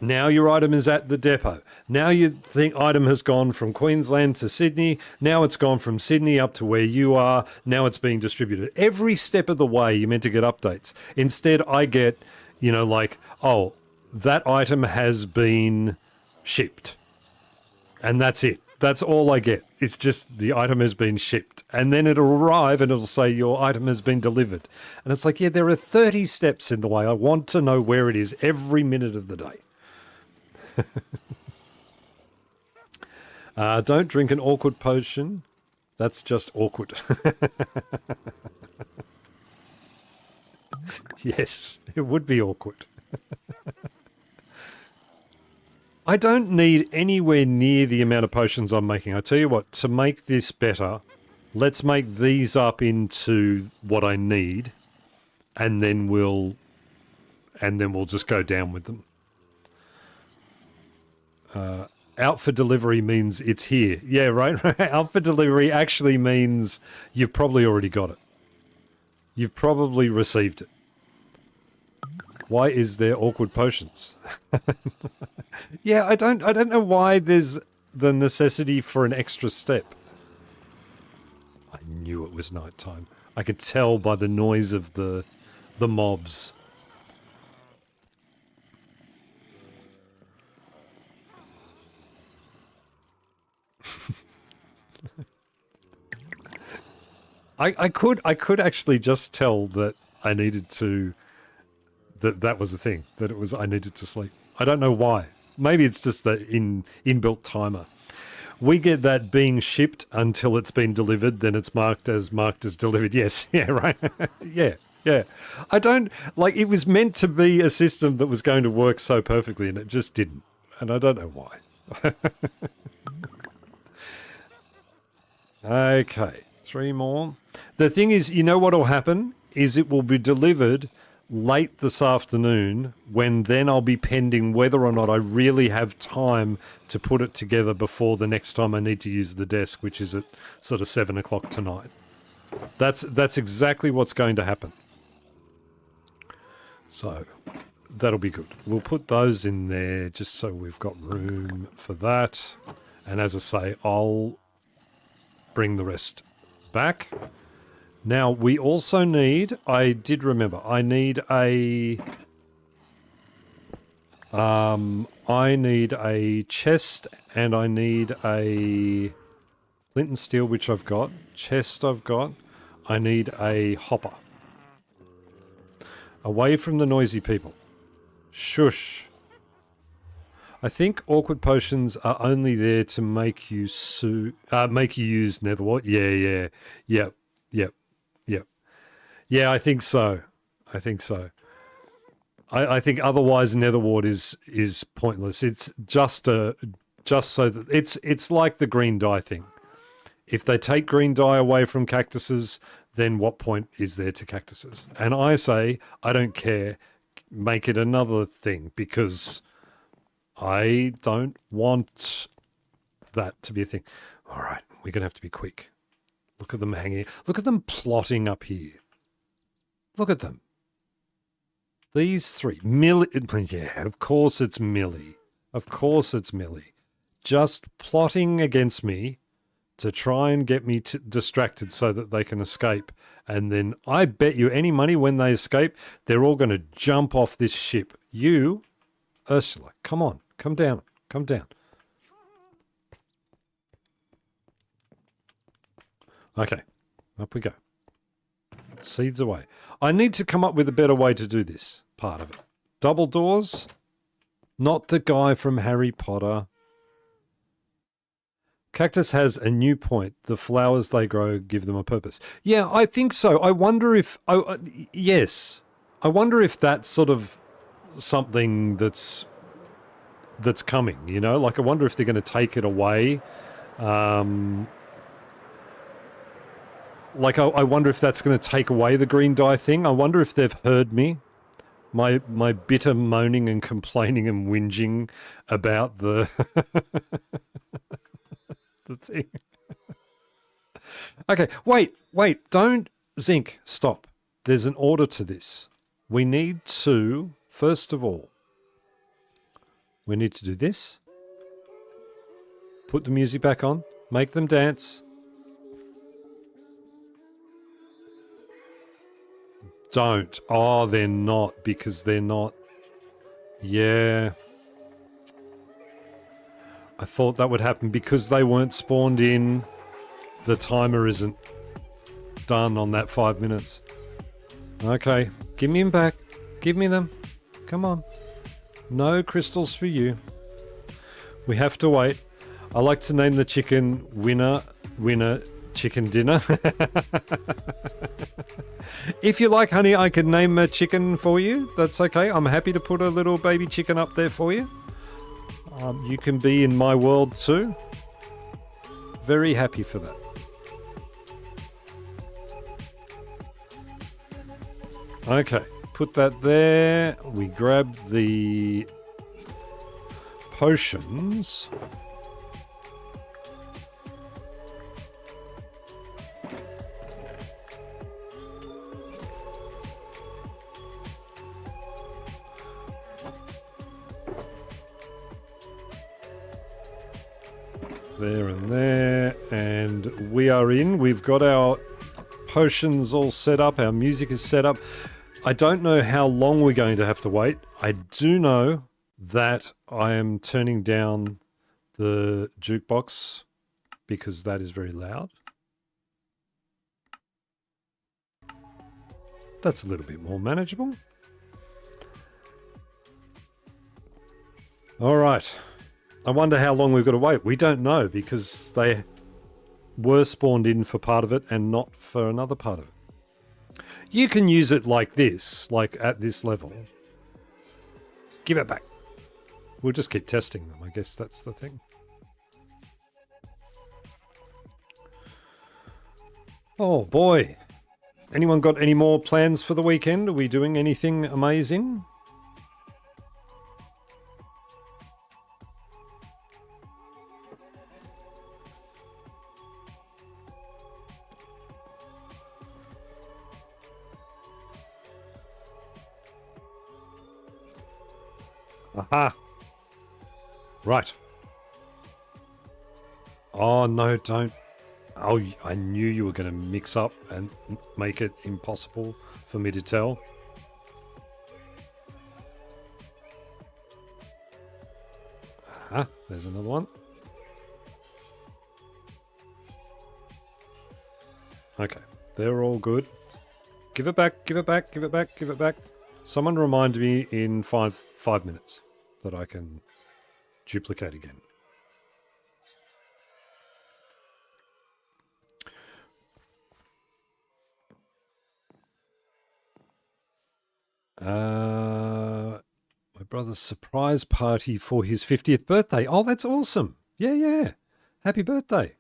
Speaker 1: Now your item is at the depot. Now you think item has gone from Queensland to Sydney. Now it's gone from Sydney up to where you are. Now it's being distributed. Every step of the way you're meant to get updates. Instead, I get, you know, like, oh, that item has been shipped. And that's it. That's all I get. It's just the item has been shipped. And then it'll arrive and it'll say your item has been delivered. And it's like, yeah, there are 30 steps in the way. I want to know where it is every minute of the day. Don't drink an awkward potion. That's just awkward. Yes, it would be awkward. I don't need anywhere near the amount of potions I'm making. I tell you what, to make this better, let's make these up into what I need, and then we'll just go down with them. Out for delivery means it's here. Yeah, right? Out for delivery actually means you've probably already got it. You've probably received it. Why is there awkward potions? Yeah, I don't know why there's the necessity for an extra step. I knew it was nighttime. I could tell by the noise of the mobs. I could actually just tell that I needed to, that was the thing, that it was I needed to sleep. I don't know why. Maybe it's just the inbuilt timer. We get that being shipped until it's been delivered, then it's marked as delivered. Yes, yeah, right. Yeah. I don't, like, it was meant to be a system that was going to work so perfectly and it just didn't. And I don't know why. Okay, 3 more. The thing is, you know what will happen? Is it will be delivered late this afternoon, when then I'll be pending whether or not I really have time to put it together before the next time I need to use the desk, which is at sort of 7 o'clock tonight. That's exactly what's going to happen. So that'll be good. We'll put those in there just so we've got room for that. And as I say, I'll bring the rest back. Now, we also need, I did remember, I need a chest and I need a flint and steel, which I've got. Chest I've got. I need a hopper. Away from the noisy people. Shush. I think awkward potions are only there to make you make you use netherwort. Yeah. Yep. Yeah, I think so. I think otherwise netherwort is pointless. It's just so that it's like the green dye thing. If they take green dye away from cactuses, then what point is there to cactuses? And I say, I don't care. Make it another thing, because I don't want that to be a thing. All right, we're going to have to be quick. Look at them hanging. Look at them plotting up here. Look at them. These three. Millie. Yeah, of course it's Millie. Of course it's Millie. Just plotting against me to try and get me distracted so that they can escape. And then I bet you any money when they escape, they're all going to jump off this ship. You, Ursula, come on. Come down. Come down. Okay. Up we go. Seeds away. I need to come up with a better way to do this part of it. Double doors. Not the guy from Harry Potter. Cactus has a new point. The flowers they grow give them a purpose. Yeah, I think so. I wonder if... yes. I wonder if that's sort of something that's coming, you know? Like, I wonder if they're going to take it away. Like, I wonder if that's going to take away the green dye thing. I wonder if they've heard me. My bitter moaning and complaining and whinging about the... the thing. Okay, wait, don't... Zinc, stop. There's an order to this. We need to, first of all, we need to do this. Put the music back on. Make them dance. Don't. Oh, they're not, because they're not... Yeah. I thought that would happen because they weren't spawned in. The timer isn't done on that 5 minutes. Okay, give me them back. Give me them. Come on. No crystals for you. We have to wait. I like to name the chicken Winner Chicken Dinner. If you like, honey, I can name a chicken for you. That's okay. I'm happy to put a little baby chicken up there for you. You can be in my world too. Very happy for that. Okay, put that there. We grab the potions. There and there, and we are in. We've got our potions all set up. Our music is set up. I don't know how long we're going to have to wait. I do know that I am turning down the jukebox because that is very loud. That's a little bit more manageable. All right. I wonder how long we've got to wait. We don't know because they were spawned in for part of it and not for another part of it. You can use it like this, like at this level. Give it back. We'll just keep testing them. I guess that's the thing. Oh boy. Anyone got any more plans for the weekend? Are we doing anything amazing? Aha. Right. Oh, no, don't. Oh, I knew you were going to mix up and make it impossible for me to tell. Aha, there's another one. Okay, They're all good. Give it back, give it back, give it back, give it back. Someone remind me in five minutes that I can duplicate again. My brother's surprise party for his 50th birthday. Oh, that's awesome. Yeah. Happy birthday.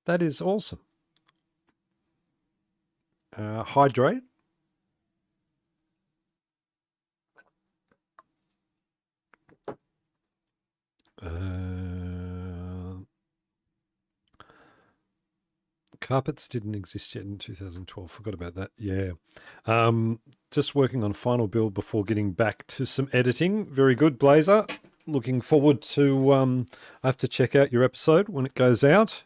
Speaker 1: That is awesome. Hydrate. Carpets didn't exist yet in 2012. Forgot about that. Yeah. Just working on final build before getting back to some editing. Very good, Blazer. Looking forward to... I have to check out your episode when it goes out.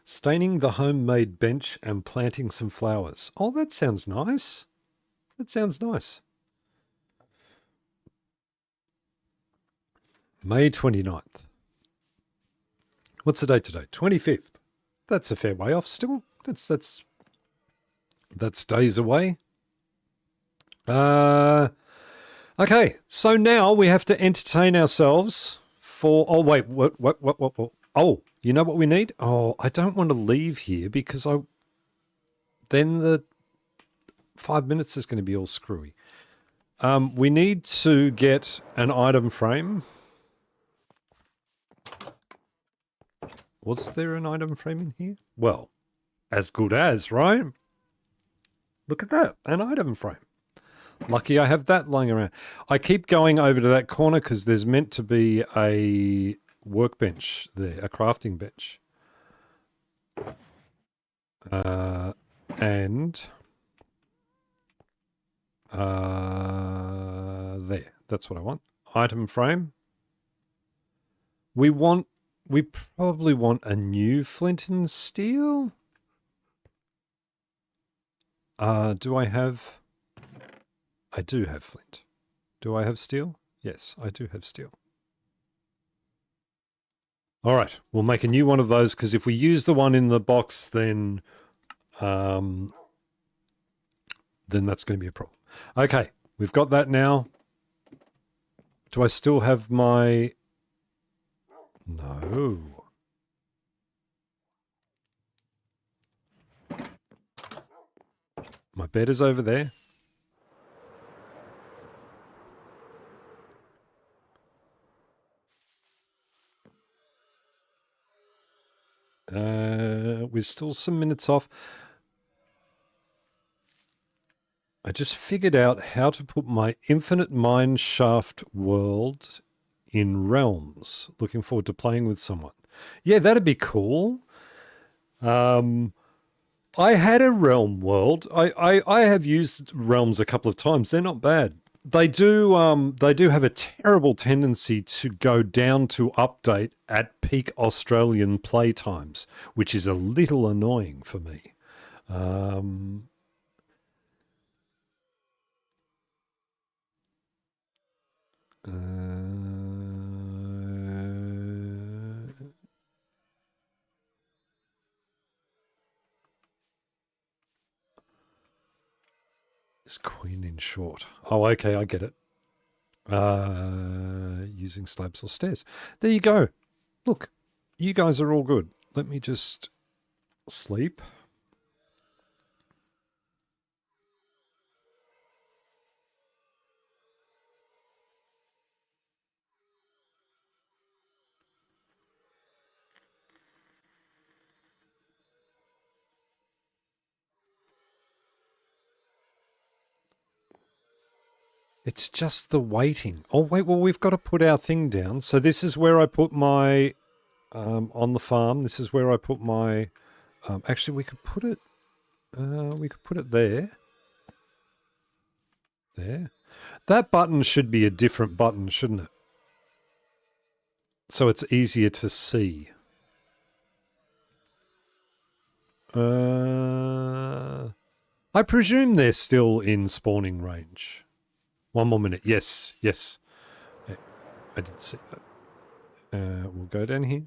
Speaker 1: Staining the homemade bench and planting some flowers. Oh, that sounds nice. That sounds nice. May 29th. What's the date today? 25th. That's a fair way off still. That's days away. Okay, so now we have to entertain ourselves for... Oh, wait, what? Oh, you know what we need? Oh, I don't want to leave here because then the 5 minutes is going to be all screwy. We need to get an item frame. Was there an item frame in here? Well, as good as, right? Look at that, an item frame. Lucky I have that lying around. I keep going over to that corner because there's meant to be a workbench there, a crafting bench. There, that's what I want. Item frame. We probably want a new flint and steel. Do I have... I do have flint. Do I have steel? Yes, I do have steel. All right, we'll make a new one of those because if we use the one in the box, then that's going to be a problem. Okay, we've got that now. Do I still have my... No. My bed is over there. We're still some minutes off. I just figured out how to put my infinite mine shaft world in realms. Looking forward to playing with someone. Yeah, that'd be cool. I had a realm world. I have used realms a couple of times. They're not bad. They do have a terrible tendency to go down to update at peak Australian play times, which is a little annoying for me. Is queen in short? Oh, okay, I get it. Using slabs or stairs. There you go. Look, you guys are all good. Let me just sleep. It's just the waiting. Oh, wait, well, we've got to put our thing down. So this is where I put my, on the farm, this is where I put my, actually, we could put it there. There. That button should be a different button, shouldn't it? So it's easier to see. I presume they're still in spawning range. One more minute. Yes. Yeah, I did see that. We'll go down here.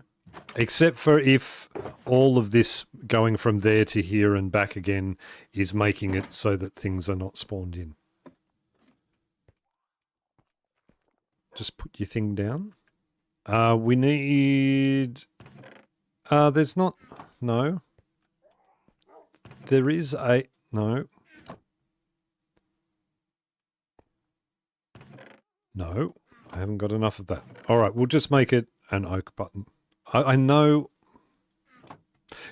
Speaker 1: Except for if all of this going from there to here and back again is making it so that things are not spawned in. Just put your thing down. We need... there's not... No. There is a... No. No. I haven't got enough of that. All right, we'll just make it an oak button. I know...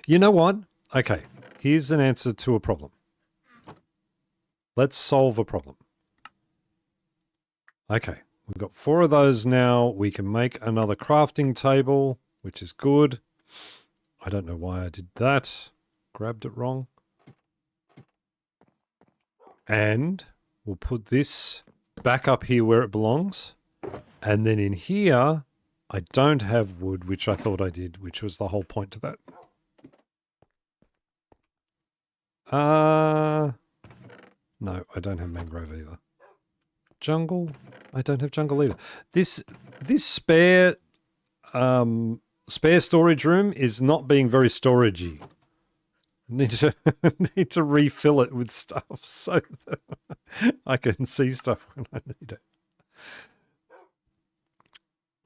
Speaker 1: You know what? Okay, here's an answer to a problem. Let's solve a problem. Okay, we've got 4 of those now. We can make another crafting table, which is good. I don't know why I did that. Grabbed it wrong. And we'll put this back up here where it belongs. And then in here... I don't have wood, which I thought I did, which was the whole point to that. No, I don't have mangrove either. Jungle? I don't have jungle either. This spare storage room is not being very storagey. Need to refill it with stuff so that I can see stuff when I need it.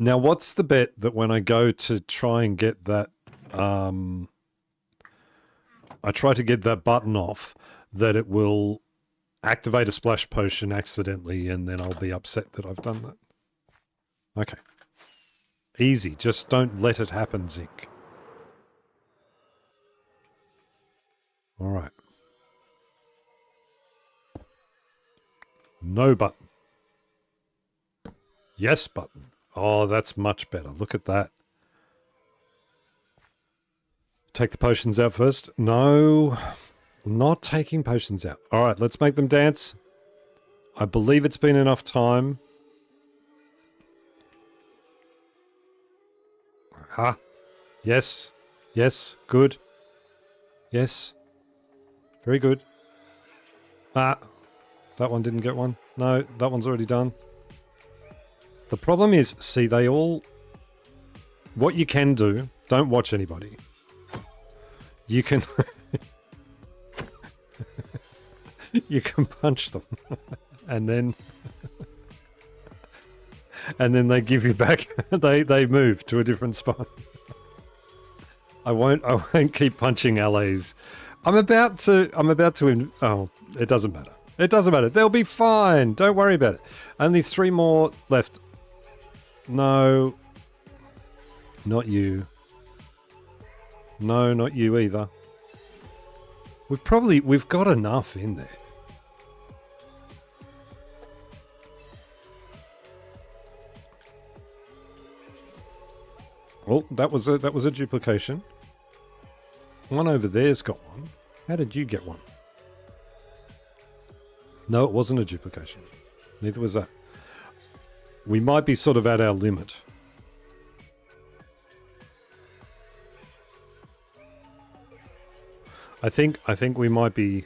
Speaker 1: Now, what's the bet that when I go to try and get that, I try to get that button off, that it will activate a splash potion accidentally and then I'll be upset that I've done that? Okay. Easy. Just don't let it happen, Zinc. All right. No button. Yes button. Oh, that's much better. Look at that. Take the potions out first. No, not taking potions out. All right, let's make them dance. I believe it's been enough time. Ha. Yes. Yes. Good. Yes. Very good. Ah. That one didn't get one. No, that one's already done. The problem is, see, they all... What you can do, don't watch anybody. You can... you can punch them. And then... and then they give you back... they move to a different spot. I won't keep punching allies. I'm about to... Oh, it doesn't matter. It doesn't matter. They'll be fine. Don't worry about it. Only 3 more left. No. Not you. No, not you either. We've got enough in there. Well, that was a duplication. One over there's got one. How did you get one? No, it wasn't a duplication. Neither was that. We might be sort of at our limit. I think we might be...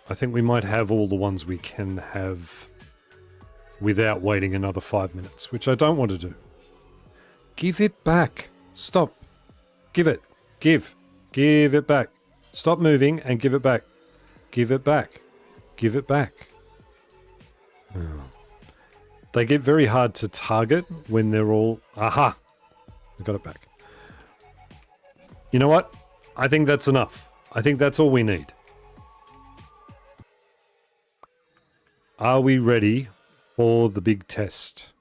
Speaker 1: I think we might have all the ones we can have without waiting another 5 minutes, which I don't want to do. Give it back. Stop. Give it. Give it back. Stop moving and give it back. Give it back. Give it back. Oh. They get very hard to target when they're all... Aha! I got it back. You know what? I think that's enough. I think that's all we need. Are we ready for the big test?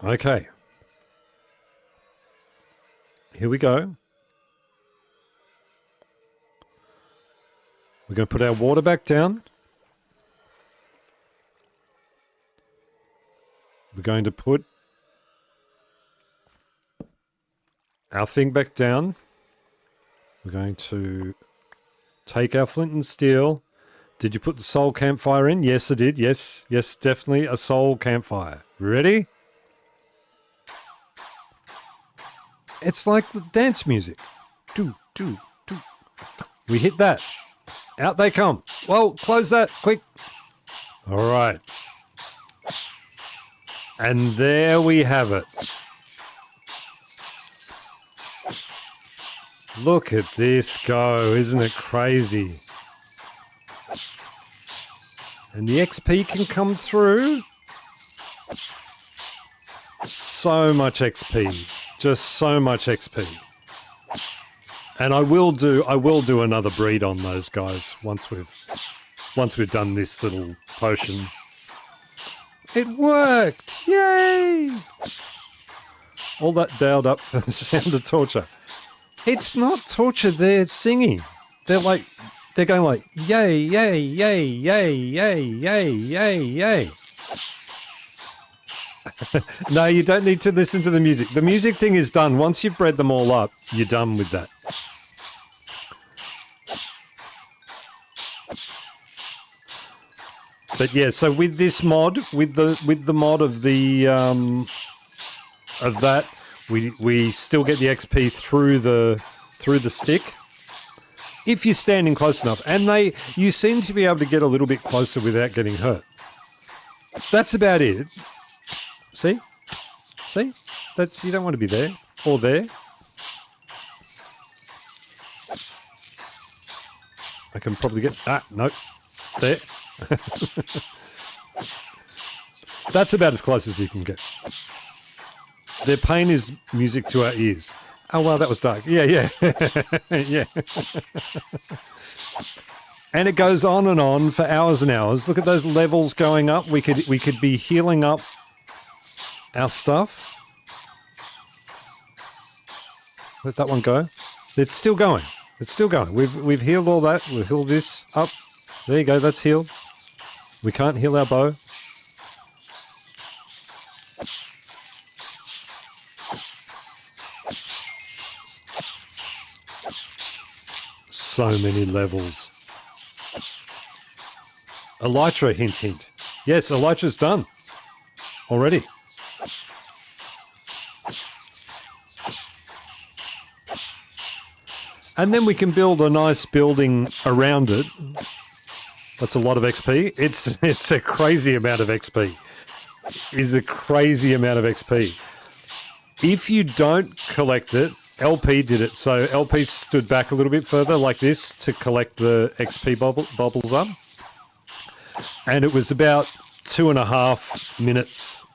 Speaker 1: Okay. Here we go. We're going to put our water back down. We're going to put our thing back down. We're going to take our flint and steel. Did you put the soul campfire in? Yes, I did. Yes, yes, definitely a soul campfire. Ready? It's like the dance music. Do, do, do. We hit that. Out they come. Well, close that, quick. All right. And there we have it. Look at this go. Isn't it crazy? And the XP can come through. So much XP. Just so much XP. And I will do another breed on those guys once we've done this little potion. It worked! Yay! All that dialed up for the sound of torture. It's not torture, they're singing. They're going like, yay, yay, yay, yay, yay, yay, yay, yay. No, you don't need to listen to the music. The music thing is done. Once you've bred them all up, you're done with that. But yeah, so with this mod, with the mod of the of that, we still get the XP through the stick if you're standing close enough, and you seem to be able to get a little bit closer without getting hurt. That's about it. See, that's, you don't want to be there or there. I can probably get nope, there. That's about as close as you can get. Their pain is music to our ears. Oh, wow, that was dark. Yeah. Yeah. And it goes on and on for hours and hours. Look at those levels going up. We could be healing up our stuff. Let that one go. It's still going. It's still going. We've healed all that. We've healed this up. There you go. That's healed. We can't heal our bow. So many levels. Elytra, hint, hint. Yes, Elytra's done. Already. And then we can build a nice building around it. That's a lot of XP. It's a crazy amount of XP. It's a crazy amount of XP. If you don't collect it, LP did it. So LP stood back a little bit further like this to collect the XP bubbles up. And it was about 2.5 minutes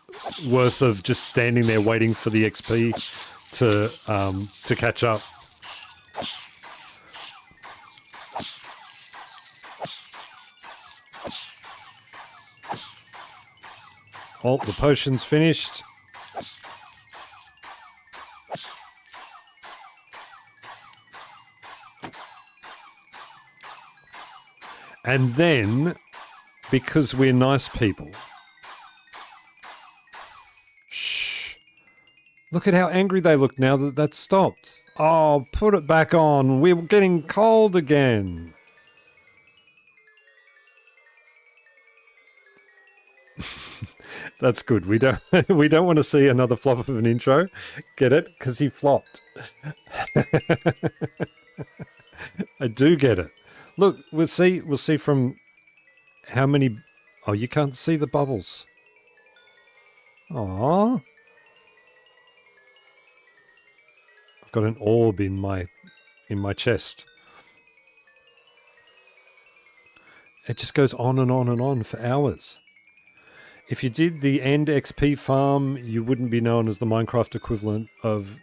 Speaker 1: worth of just standing there waiting for the XP to catch up. Oh, the potion's finished. And then, because we're nice people... Shh. Look at how angry they look now that that's stopped. Oh, put it back on. We're getting cold again. That's good. We don't want to see another flop of an intro. Get it? Because he flopped. I do get it. Look, we'll see from how many... Oh, you can't see the bubbles. Aww. I've got an orb in my chest. It just goes on and on and on for hours. If you did the end XP farm, you wouldn't be known as the Minecraft equivalent of...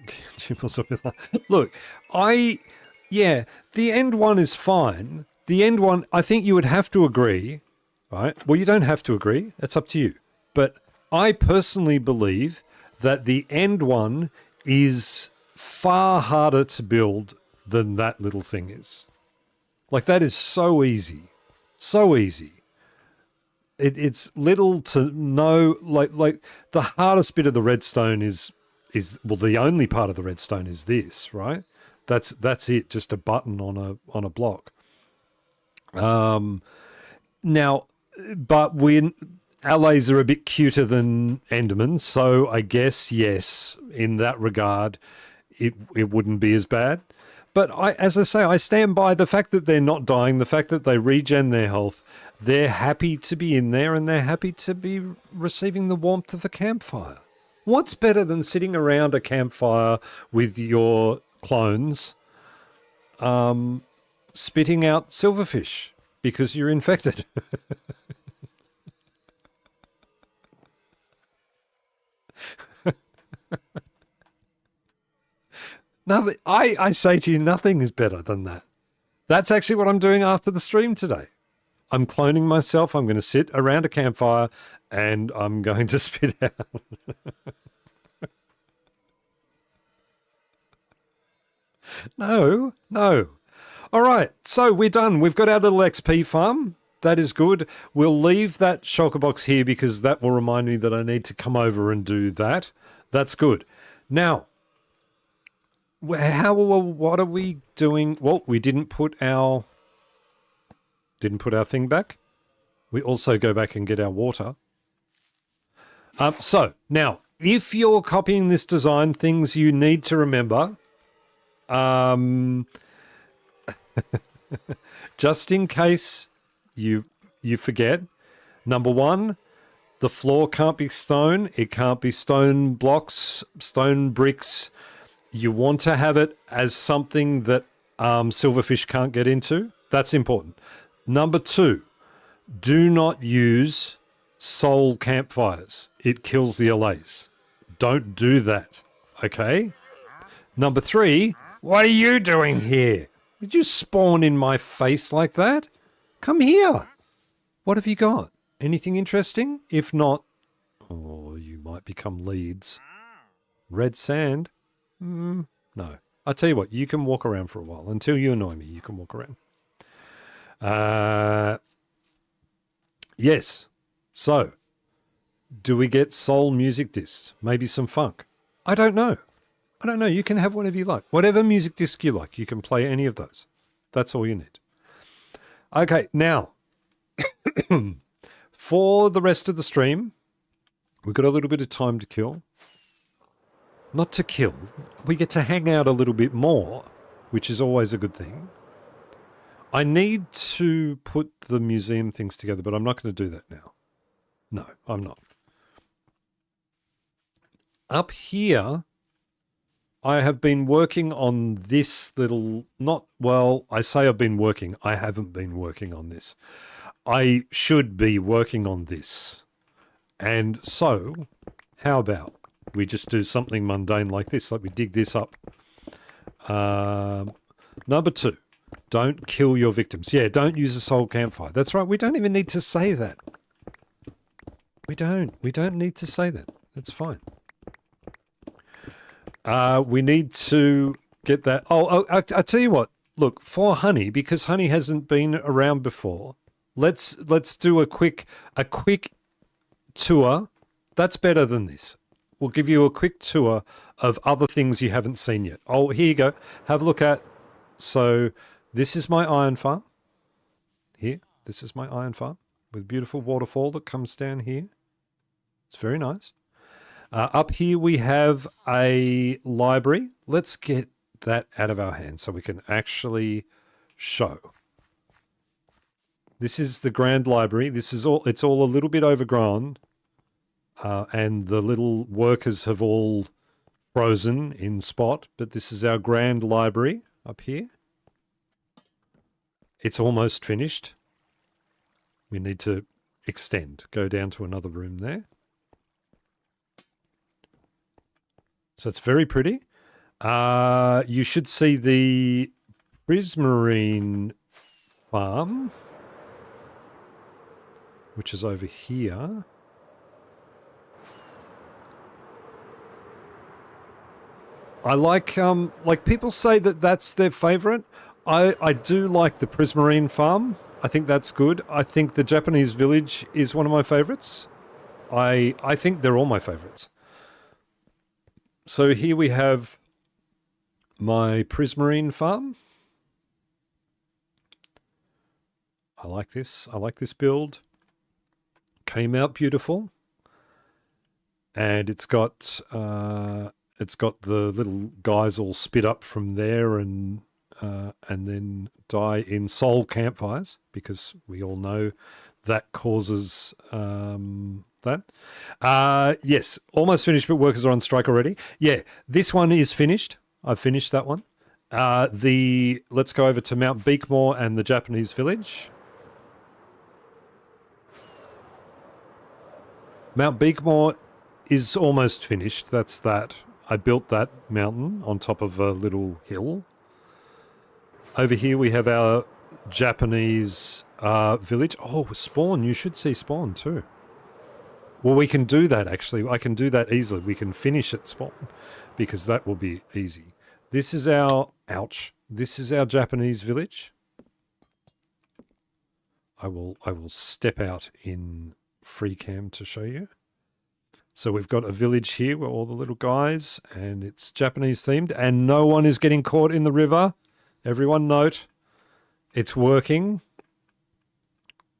Speaker 1: Look, yeah, the end one is fine. The end one, I think you would have to agree, right? Well, you don't have to agree. It's up to you. But I personally believe that the end one is far harder to build than that little thing is. Like, that is so easy. So easy. It's little to no, like the hardest bit of the redstone is well, the only part of the redstone is this, right? That's it, just a button on a block. Now, but allies are a bit cuter than Endermen, so I guess yes, in that regard, it wouldn't be as bad. But as I say, I stand by the fact that they're not dying, the fact that they regen their health. They're happy to be in there and they're happy to be receiving the warmth of a campfire. What's better than sitting around a campfire with your clones spitting out silverfish because you're infected? Nothing. I say to you, nothing is better than that. That's actually what I'm doing after the stream today. I'm cloning myself. I'm going to sit around a campfire and I'm going to spit out. No. All right, so we're done. We've got our little XP farm. That is good. We'll leave that shulker box here because that will remind me that I need to come over and do that. That's good. Now, what are we doing? Well, we didn't put our thing back. We also go back and get our water. So now, if you're copying this design, things you need to remember, just in case you forget, number one, the floor can't be stone. It can't be stone blocks, stone bricks. You want to have it as something that silverfish can't get into. That's important. Number two, do not use soul campfires. It kills the allays. Don't do that, okay? Number three, what are you doing here? Did you spawn in my face like that? Come here. What have you got? Anything interesting? If not, oh, you might become leads. Red sand? No. I'll tell you what, you can walk around for a while. Until you annoy me, you can walk around. Yes. So, do we get soul music discs? Maybe some funk? I don't know. You can have whatever you like. Whatever music disc you like, you can play any of those. That's all you need. Okay, now, for the rest of the stream, we've got a little bit of time to kill. Not to kill. We get to hang out a little bit more, which is always a good thing. I need to put the museum things together, but I'm not going to do that now. No, I'm not. Up here, I have been working on this little, I say I've been working. I haven't been working on this. I should be working on this. And so, how about we just do something mundane like this, like we dig this up. Number two, don't kill your victims. Yeah, don't use a soul campfire. That's right, we don't even need to say that. We don't need to say that. That's fine. We need to get that. I tell you what, look, for honey, because honey hasn't been around before, let's do a quick tour. That's better than this. We'll give you a quick tour of other things you haven't seen yet. Oh, here you go. Have a look at. So this is my iron farm. Here, this is my iron farm with a beautiful waterfall that comes down here. It's very nice. Up here we have a library. Let's get that out of our hands so we can actually show. This is the grand library. This is all. It's all a little bit overgrown. And the little workers have all frozen in spot, but this is our grand library up here. It's almost finished. We need to extend, go down to another room there. So it's very pretty. You should see the prismarine farm, which is over here. I like people say that that's their favorite. I do like the prismarine farm. I think that's good. I think the Japanese village is one of my favorites. I think they're all my favorites. So here we have my prismarine farm. I like this. I like this build. Came out beautiful. And it's got it's got the little guys all spit up from there and then die in soul campfires, because we all know that causes that. Yes, almost finished, but workers are on strike already. Yeah, this one is finished. I've finished that one. Let's go over to Mount Beekmore and the Japanese village. Mount Beekmore is almost finished. That's that. I built that mountain on top of a little hill. Over here we have our Japanese village. Oh, spawn. You should see spawn too. Well, we can do that actually. I can do that easily. We can finish at spawn because that will be easy. This is our, ouch. This is our Japanese village. I will step out in free cam to show you. So we've got a village here where all the little guys, and it's Japanese themed, and no one is getting caught in the river. Everyone note, it's working.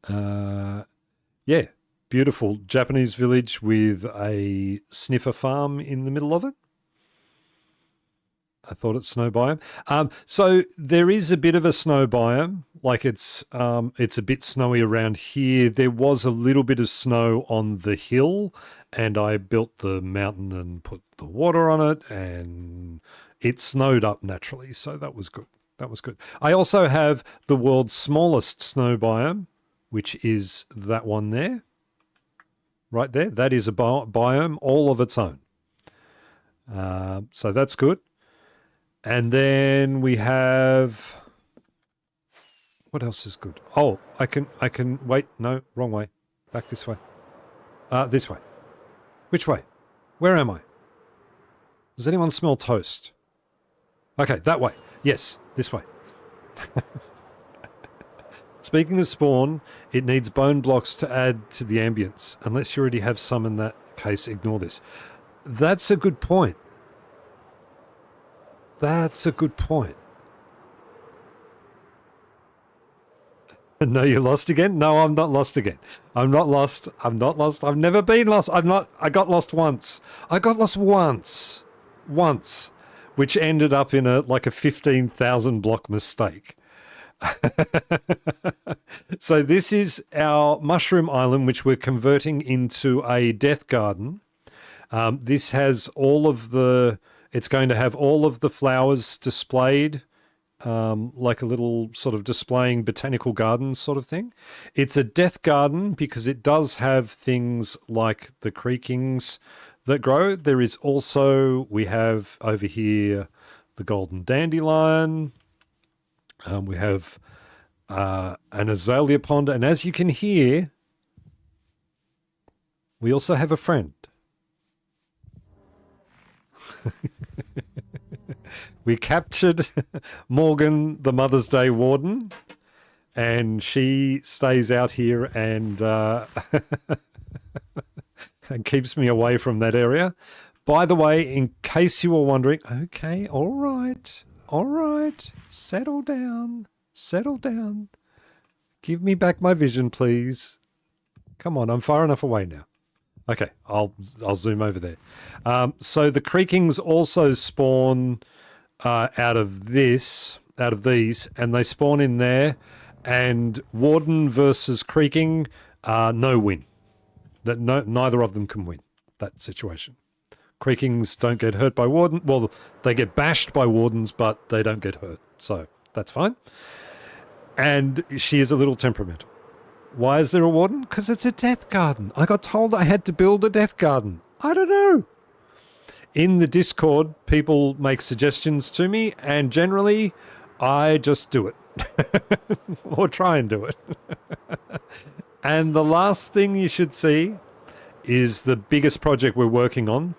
Speaker 1: Yeah, beautiful Japanese village with a sniffer farm in the middle of it. I thought it's snow biome. So there is a bit of a snow biome. Like it's a bit snowy around here. There was a little bit of snow on the hill, and I built the mountain and put the water on it, and it snowed up naturally. So that was good. That was good. I also have the world's smallest snow biome, which is that one there. Right there. That is a biome all of its own. So that's good. And then we have, what else is good? Oh, I can wait. No, wrong way. Back this way. This way. Which way? Where am I? Does anyone smell toast? Okay, that way. Yes, this way. Speaking of spawn, it needs bone blocks to add to the ambience. Unless you already have some in that case, ignore this. That's a good point. That's a good point. No, you're lost again? No, I'm not lost again. I'm not lost. I'm not lost. I've never been lost. I got lost once. I got lost once. Once. Which ended up in a 15,000 block mistake. So this is our mushroom island, which we're converting into a death garden. This has all of the... It's going to have all of the flowers displayed, like a little sort of displaying botanical gardens sort of thing. It's a death garden because it does have things like the creakings that grow. There is also, we have over here the golden dandelion. We have an azalea pond. And as you can hear, we also have a friend. We captured Morgan, the Mother's Day warden, and she stays out here and and keeps me away from that area. By the way, in case you were wondering, okay, all right, settle down. Give me back my vision, please. Come on, I'm far enough away now. Okay, I'll zoom over there. So the creakings also spawn out of these, and they spawn in there. And warden versus creaking, no win. Neither of them can win that situation. Creakings don't get hurt by warden. Well, they get bashed by wardens, but they don't get hurt. So that's fine. And she is a little temperamental. Why is there a warden? Because it's a death garden. I got told I had to build a death garden. I don't know. In the Discord, people make suggestions to me, and generally, I just do it. Or try and do it. And the last thing you should see is the biggest project we're working on,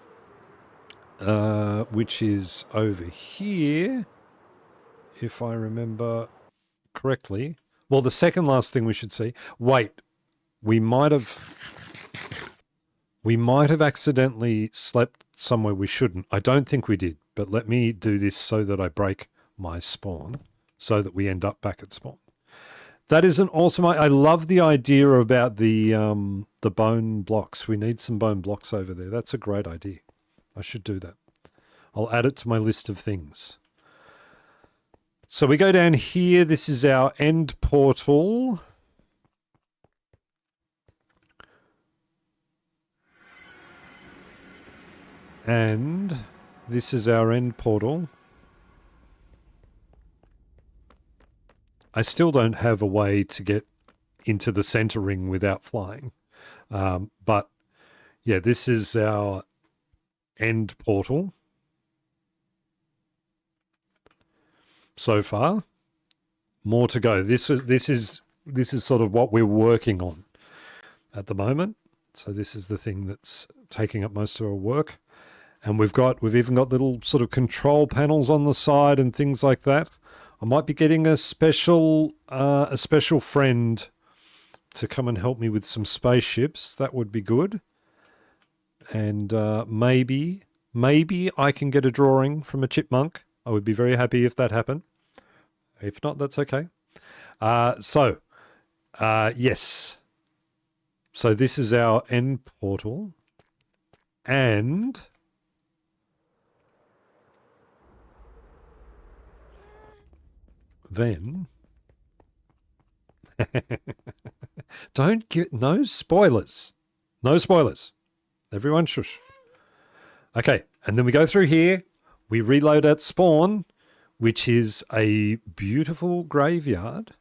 Speaker 1: which is over here, if I remember correctly. Well, the second last thing we should see. Wait, we might have accidentally slept somewhere we shouldn't. I don't think we did, but let me do this so that I break my spawn, so that we end up back at spawn. That is an awesome... I love the idea about the bone blocks. We need some bone blocks over there. That's a great idea. I should do that. I'll add it to my list of things. So we go down here. This is our end portal. And this is our end portal. I still don't have a way to get into the center ring without flying. But yeah, this is our end portal. So far, more to go. This is sort of what we're working on at the moment. So this is the thing that's taking up most of our work. And we've even got little sort of control panels on the side and things like that. I might be getting a special friend to come and help me with some spaceships. That would be good. And maybe I can get a drawing from a chipmunk. I would be very happy if that happened. If not, that's okay. Yes. So this is our end portal. And then don't get no spoilers. No spoilers. Everyone shush. Okay, and then we go through here. We reload at spawn, which is a beautiful graveyard.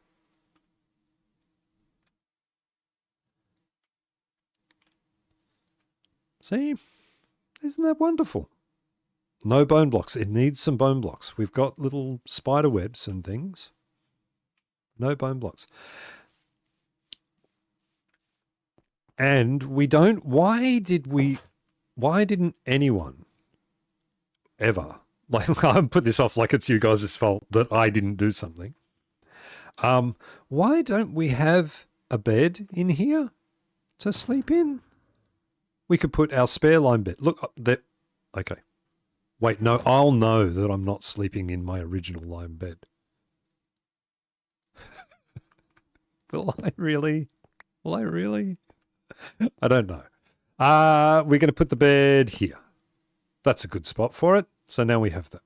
Speaker 1: See? Isn't that wonderful? No bone blocks. It needs some bone blocks. We've got little spider webs and things. No bone blocks. And we don't... Why didn't anyone ever... Like, I put this off like it's you guys' fault that I didn't do something. Why don't we have a bed in here to sleep in? We could put our spare line bed. Look, that... Okay. Wait, no, I'll know that I'm not sleeping in my original lime bed. Will I really? I don't know. We're going to put the bed here. That's a good spot for it. So now we have that.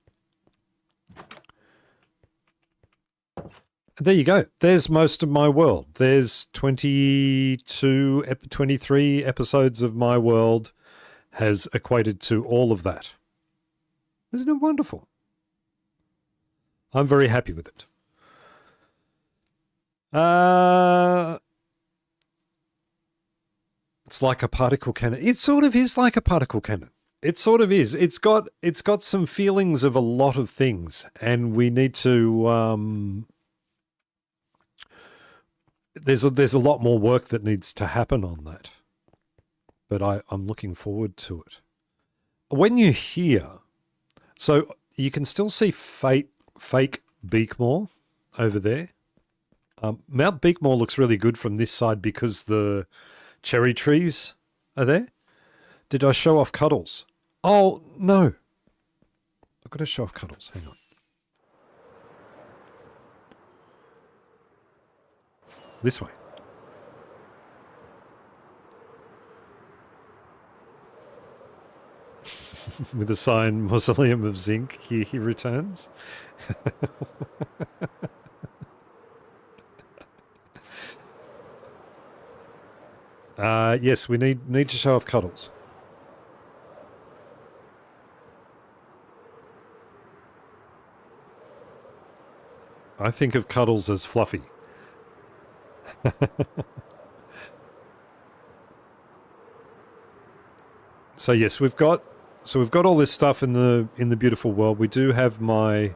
Speaker 1: There you go. There's most of my world. There's 23 episodes of my world has equated to all of that. Isn't it wonderful? I'm very happy with it. It's like a particle cannon. It sort of is like a particle cannon. It sort of is. It's got some feelings of a lot of things, and we need to. There's a lot more work that needs to happen on that, but I'm looking forward to it. When you hear, so you can still see fake Beakmore over there. Mount Beakmore looks really good from this side because the cherry trees are there. Did I show off Cuddles? Oh, no. I've got to show off Cuddles. Hang on. This way. With the sign, Mausoleum of Zinc, he returns. Yes, we need to show off Cuddles. I think of Cuddles as fluffy. So yes, we've got all this stuff in the beautiful world. We do have my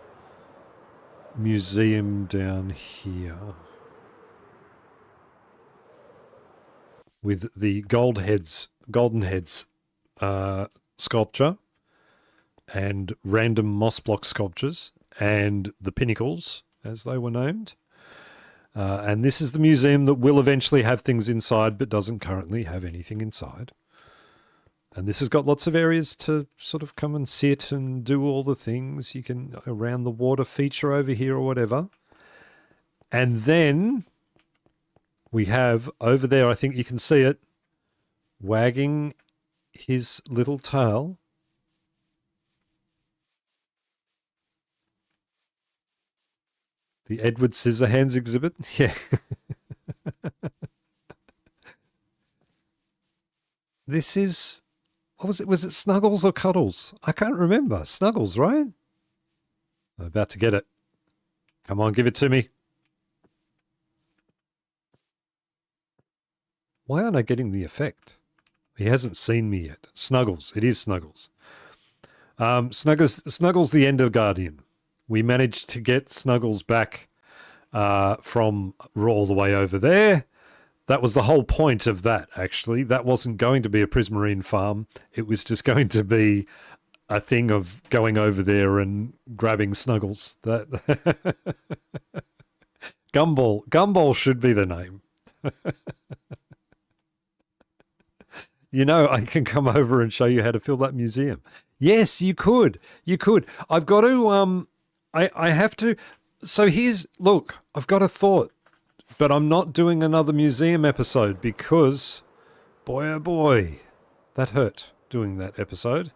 Speaker 1: museum down here with the golden heads sculpture and random moss block sculptures and the pinnacles, as they were named. And this is the museum that will eventually have things inside, but doesn't currently have anything inside. And this has got lots of areas to sort of come and sit and do all the things. You can, around the water feature over here or whatever. And then we have over there, I think you can see it, wagging his little tail. The Edward Scissorhands exhibit. Yeah. This is, what was it? Was it Snuggles or Cuddles? I can't remember. Snuggles, right? I'm about to get it. Come on, give it to me. Why aren't I getting the effect? He hasn't seen me yet. Snuggles. It is Snuggles. Snuggles the Ender Guardian. We managed to get Snuggles back from all the way over there. That was the whole point of that, actually. That wasn't going to be a Prismarine farm. It was just going to be a thing of going over there and grabbing Snuggles. That Gumball. Gumball should be the name. You know, I can come over and show you how to fill that museum. Yes, you could. You could. I've got to, I have to. So here's, look, I've got a thought, but I'm not doing another museum episode because, boy, oh boy, that hurt doing that episode.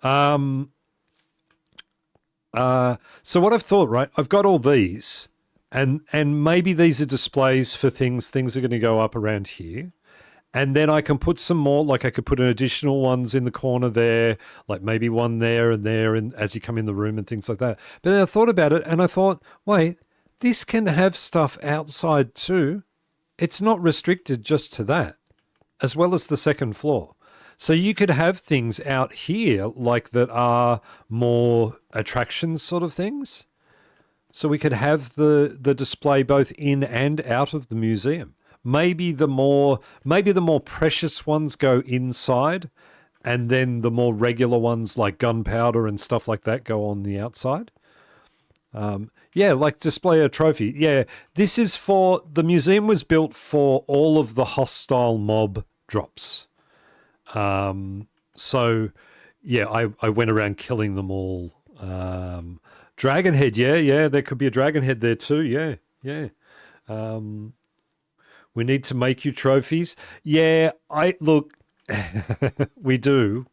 Speaker 1: So what I've thought, right, I've got all these and maybe these are displays for things are going to go up around here. And then I can put some more, like I could put an additional ones in the corner there, like maybe one there, and as you come in the room and things like that. But then I thought about it and I thought, wait, this can have stuff outside too. It's not restricted just to that, as well as the second floor. So you could have things out here like that are more attractions sort of things. So we could have the display both in and out of the museum. Maybe the more precious ones go inside, and then the more regular ones like gunpowder and stuff like that go on the outside. Yeah, like display a trophy. Yeah, this is for the museum was built for all of the hostile mob drops. So yeah, I went around killing them all. Dragonhead, yeah, there could be a dragonhead there too. Yeah. We need to make you trophies. Yeah, look, we do.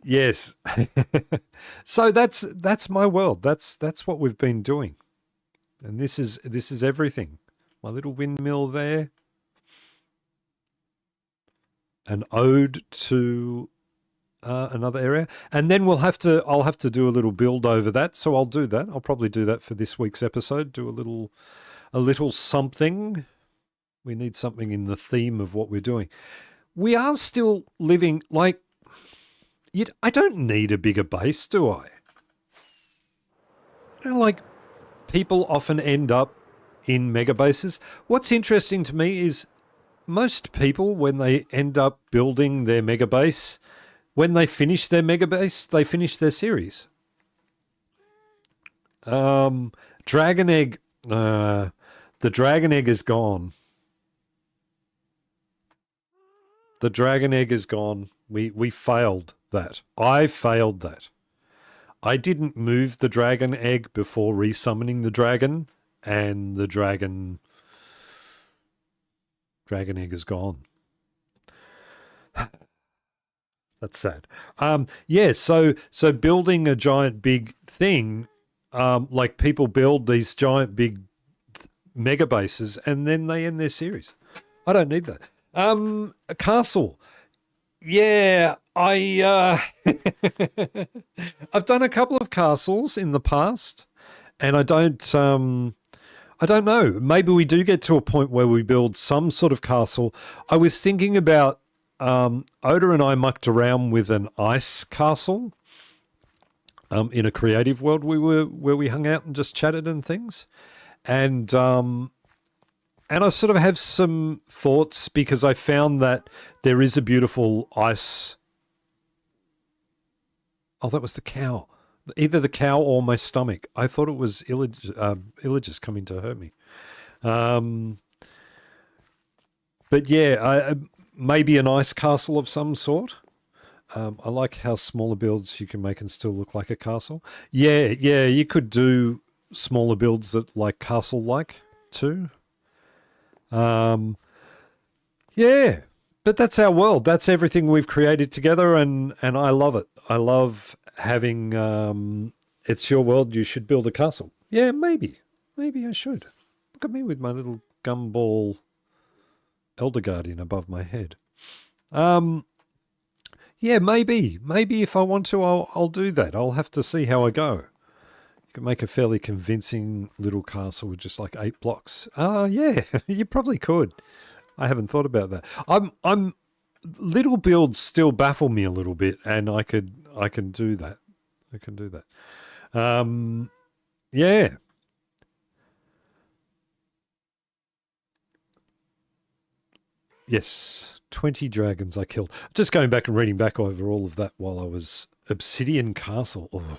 Speaker 1: Yes. So that's my world. That's what we've been doing. And this is everything. My little windmill there. An ode to another area, and then I'll have to do a little build over that. So I'll do that. I'll probably do that for this week's episode. Do a little something. We need something in the theme of what we're doing. We are still living like. I don't need a bigger base, do I? You know, like people often end up in mega bases. What's interesting to me is most people, when they end up building their mega base, when they finish their mega base, they finish their series. Dragon Egg, the Dragon Egg is gone. The Dragon Egg is gone. We failed that. I failed that. I didn't move the Dragon Egg before resummoning the dragon, and the Dragon Egg is gone. That's sad. Yeah, so building a giant big thing, like people build these giant big mega bases and then they end their series. I don't need that. A castle. Yeah, I've done a couple of castles in the past, and I don't know. Maybe we do get to a point where we build some sort of castle. I was thinking about Oda and I mucked around with an ice castle in a creative world where we hung out and just chatted and things. And I sort of have some thoughts because I found that there is a beautiful ice. Oh, that was the cow. Either the cow or my stomach. I thought it was Illages coming to hurt me. But yeah, maybe an ice castle of some sort. I like how smaller builds you can make and still look like a castle. Yeah, you could do smaller builds that like castle-like too. Yeah, but that's our world. That's everything we've created together, and I love it. I love having it's your world. You should build a castle. Yeah, maybe I should. Look at me with my little gumball elder guardian above my head. Yeah, maybe if I want to, I'll do that. I'll have to see how I go. You can make a fairly convincing little castle with just like 8 blocks. Yeah, you probably could. I haven't thought about that. I'm little builds still baffle me a little bit, and I can do that. I can do that. Yeah. Yes, 20 dragons I killed. Just going back and reading back over all of that while I was Obsidian Castle. Oh.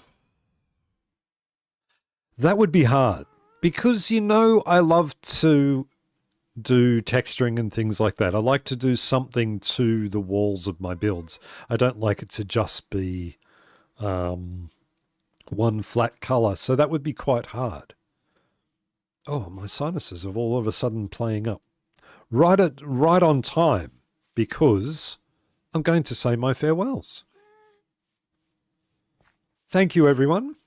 Speaker 1: That would be hard because, I love to do texturing and things like that. I like to do something to the walls of my builds. I don't like it to just be one flat color, so that would be quite hard. Oh, my sinuses have all of a sudden playing up. Right on time, because I'm going to say my farewells. Thank you, everyone,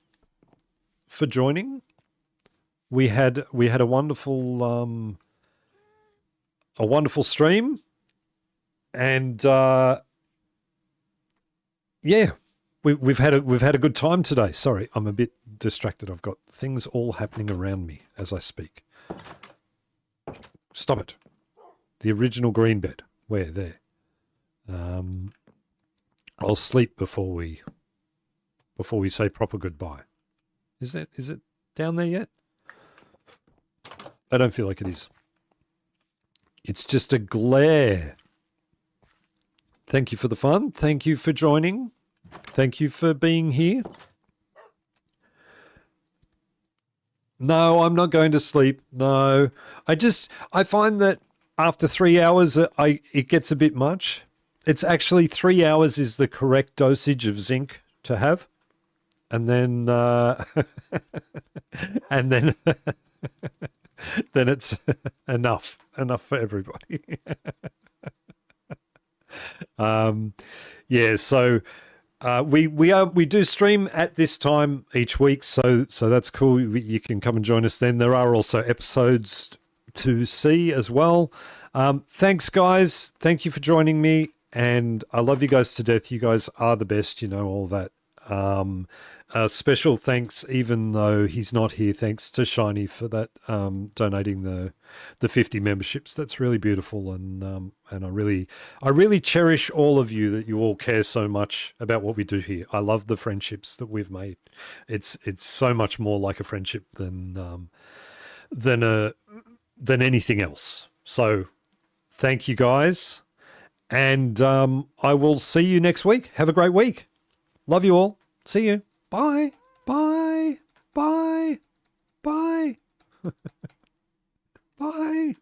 Speaker 1: for joining. We had a wonderful stream, and yeah, we've had a good time today. Sorry, I'm a bit distracted. I've got things all happening around me as I speak. Stop it. The original green bed. Where? There. I'll sleep before we say proper goodbye. Is it down there yet? I don't feel like it is. It's just a glare. Thank you for the fun. Thank you for joining. Thank you for being here. No, I'm not going to sleep. No. I find that after 3 hours, it gets a bit much. It's actually 3 hours is the correct dosage of zinc to have. And then, then it's enough for everybody. Yeah, so we do stream at this time each week, so that's cool. You can come and join us then. There are also episodes to see as well. Thanks, guys. Thank you for joining me, and I love you guys to death. You guys are the best, all that. Special thanks, even though he's not here, thanks to Shiny for that, donating the 50 memberships. That's really beautiful, and I really cherish all of you, that you all care so much about what we do here. I love the friendships that we've made. It's so much more like a friendship than anything else. So thank you, guys, and I will see you next week. Have a great week. Love you all. See you. Bye. Bye. Bye. Bye. Bye.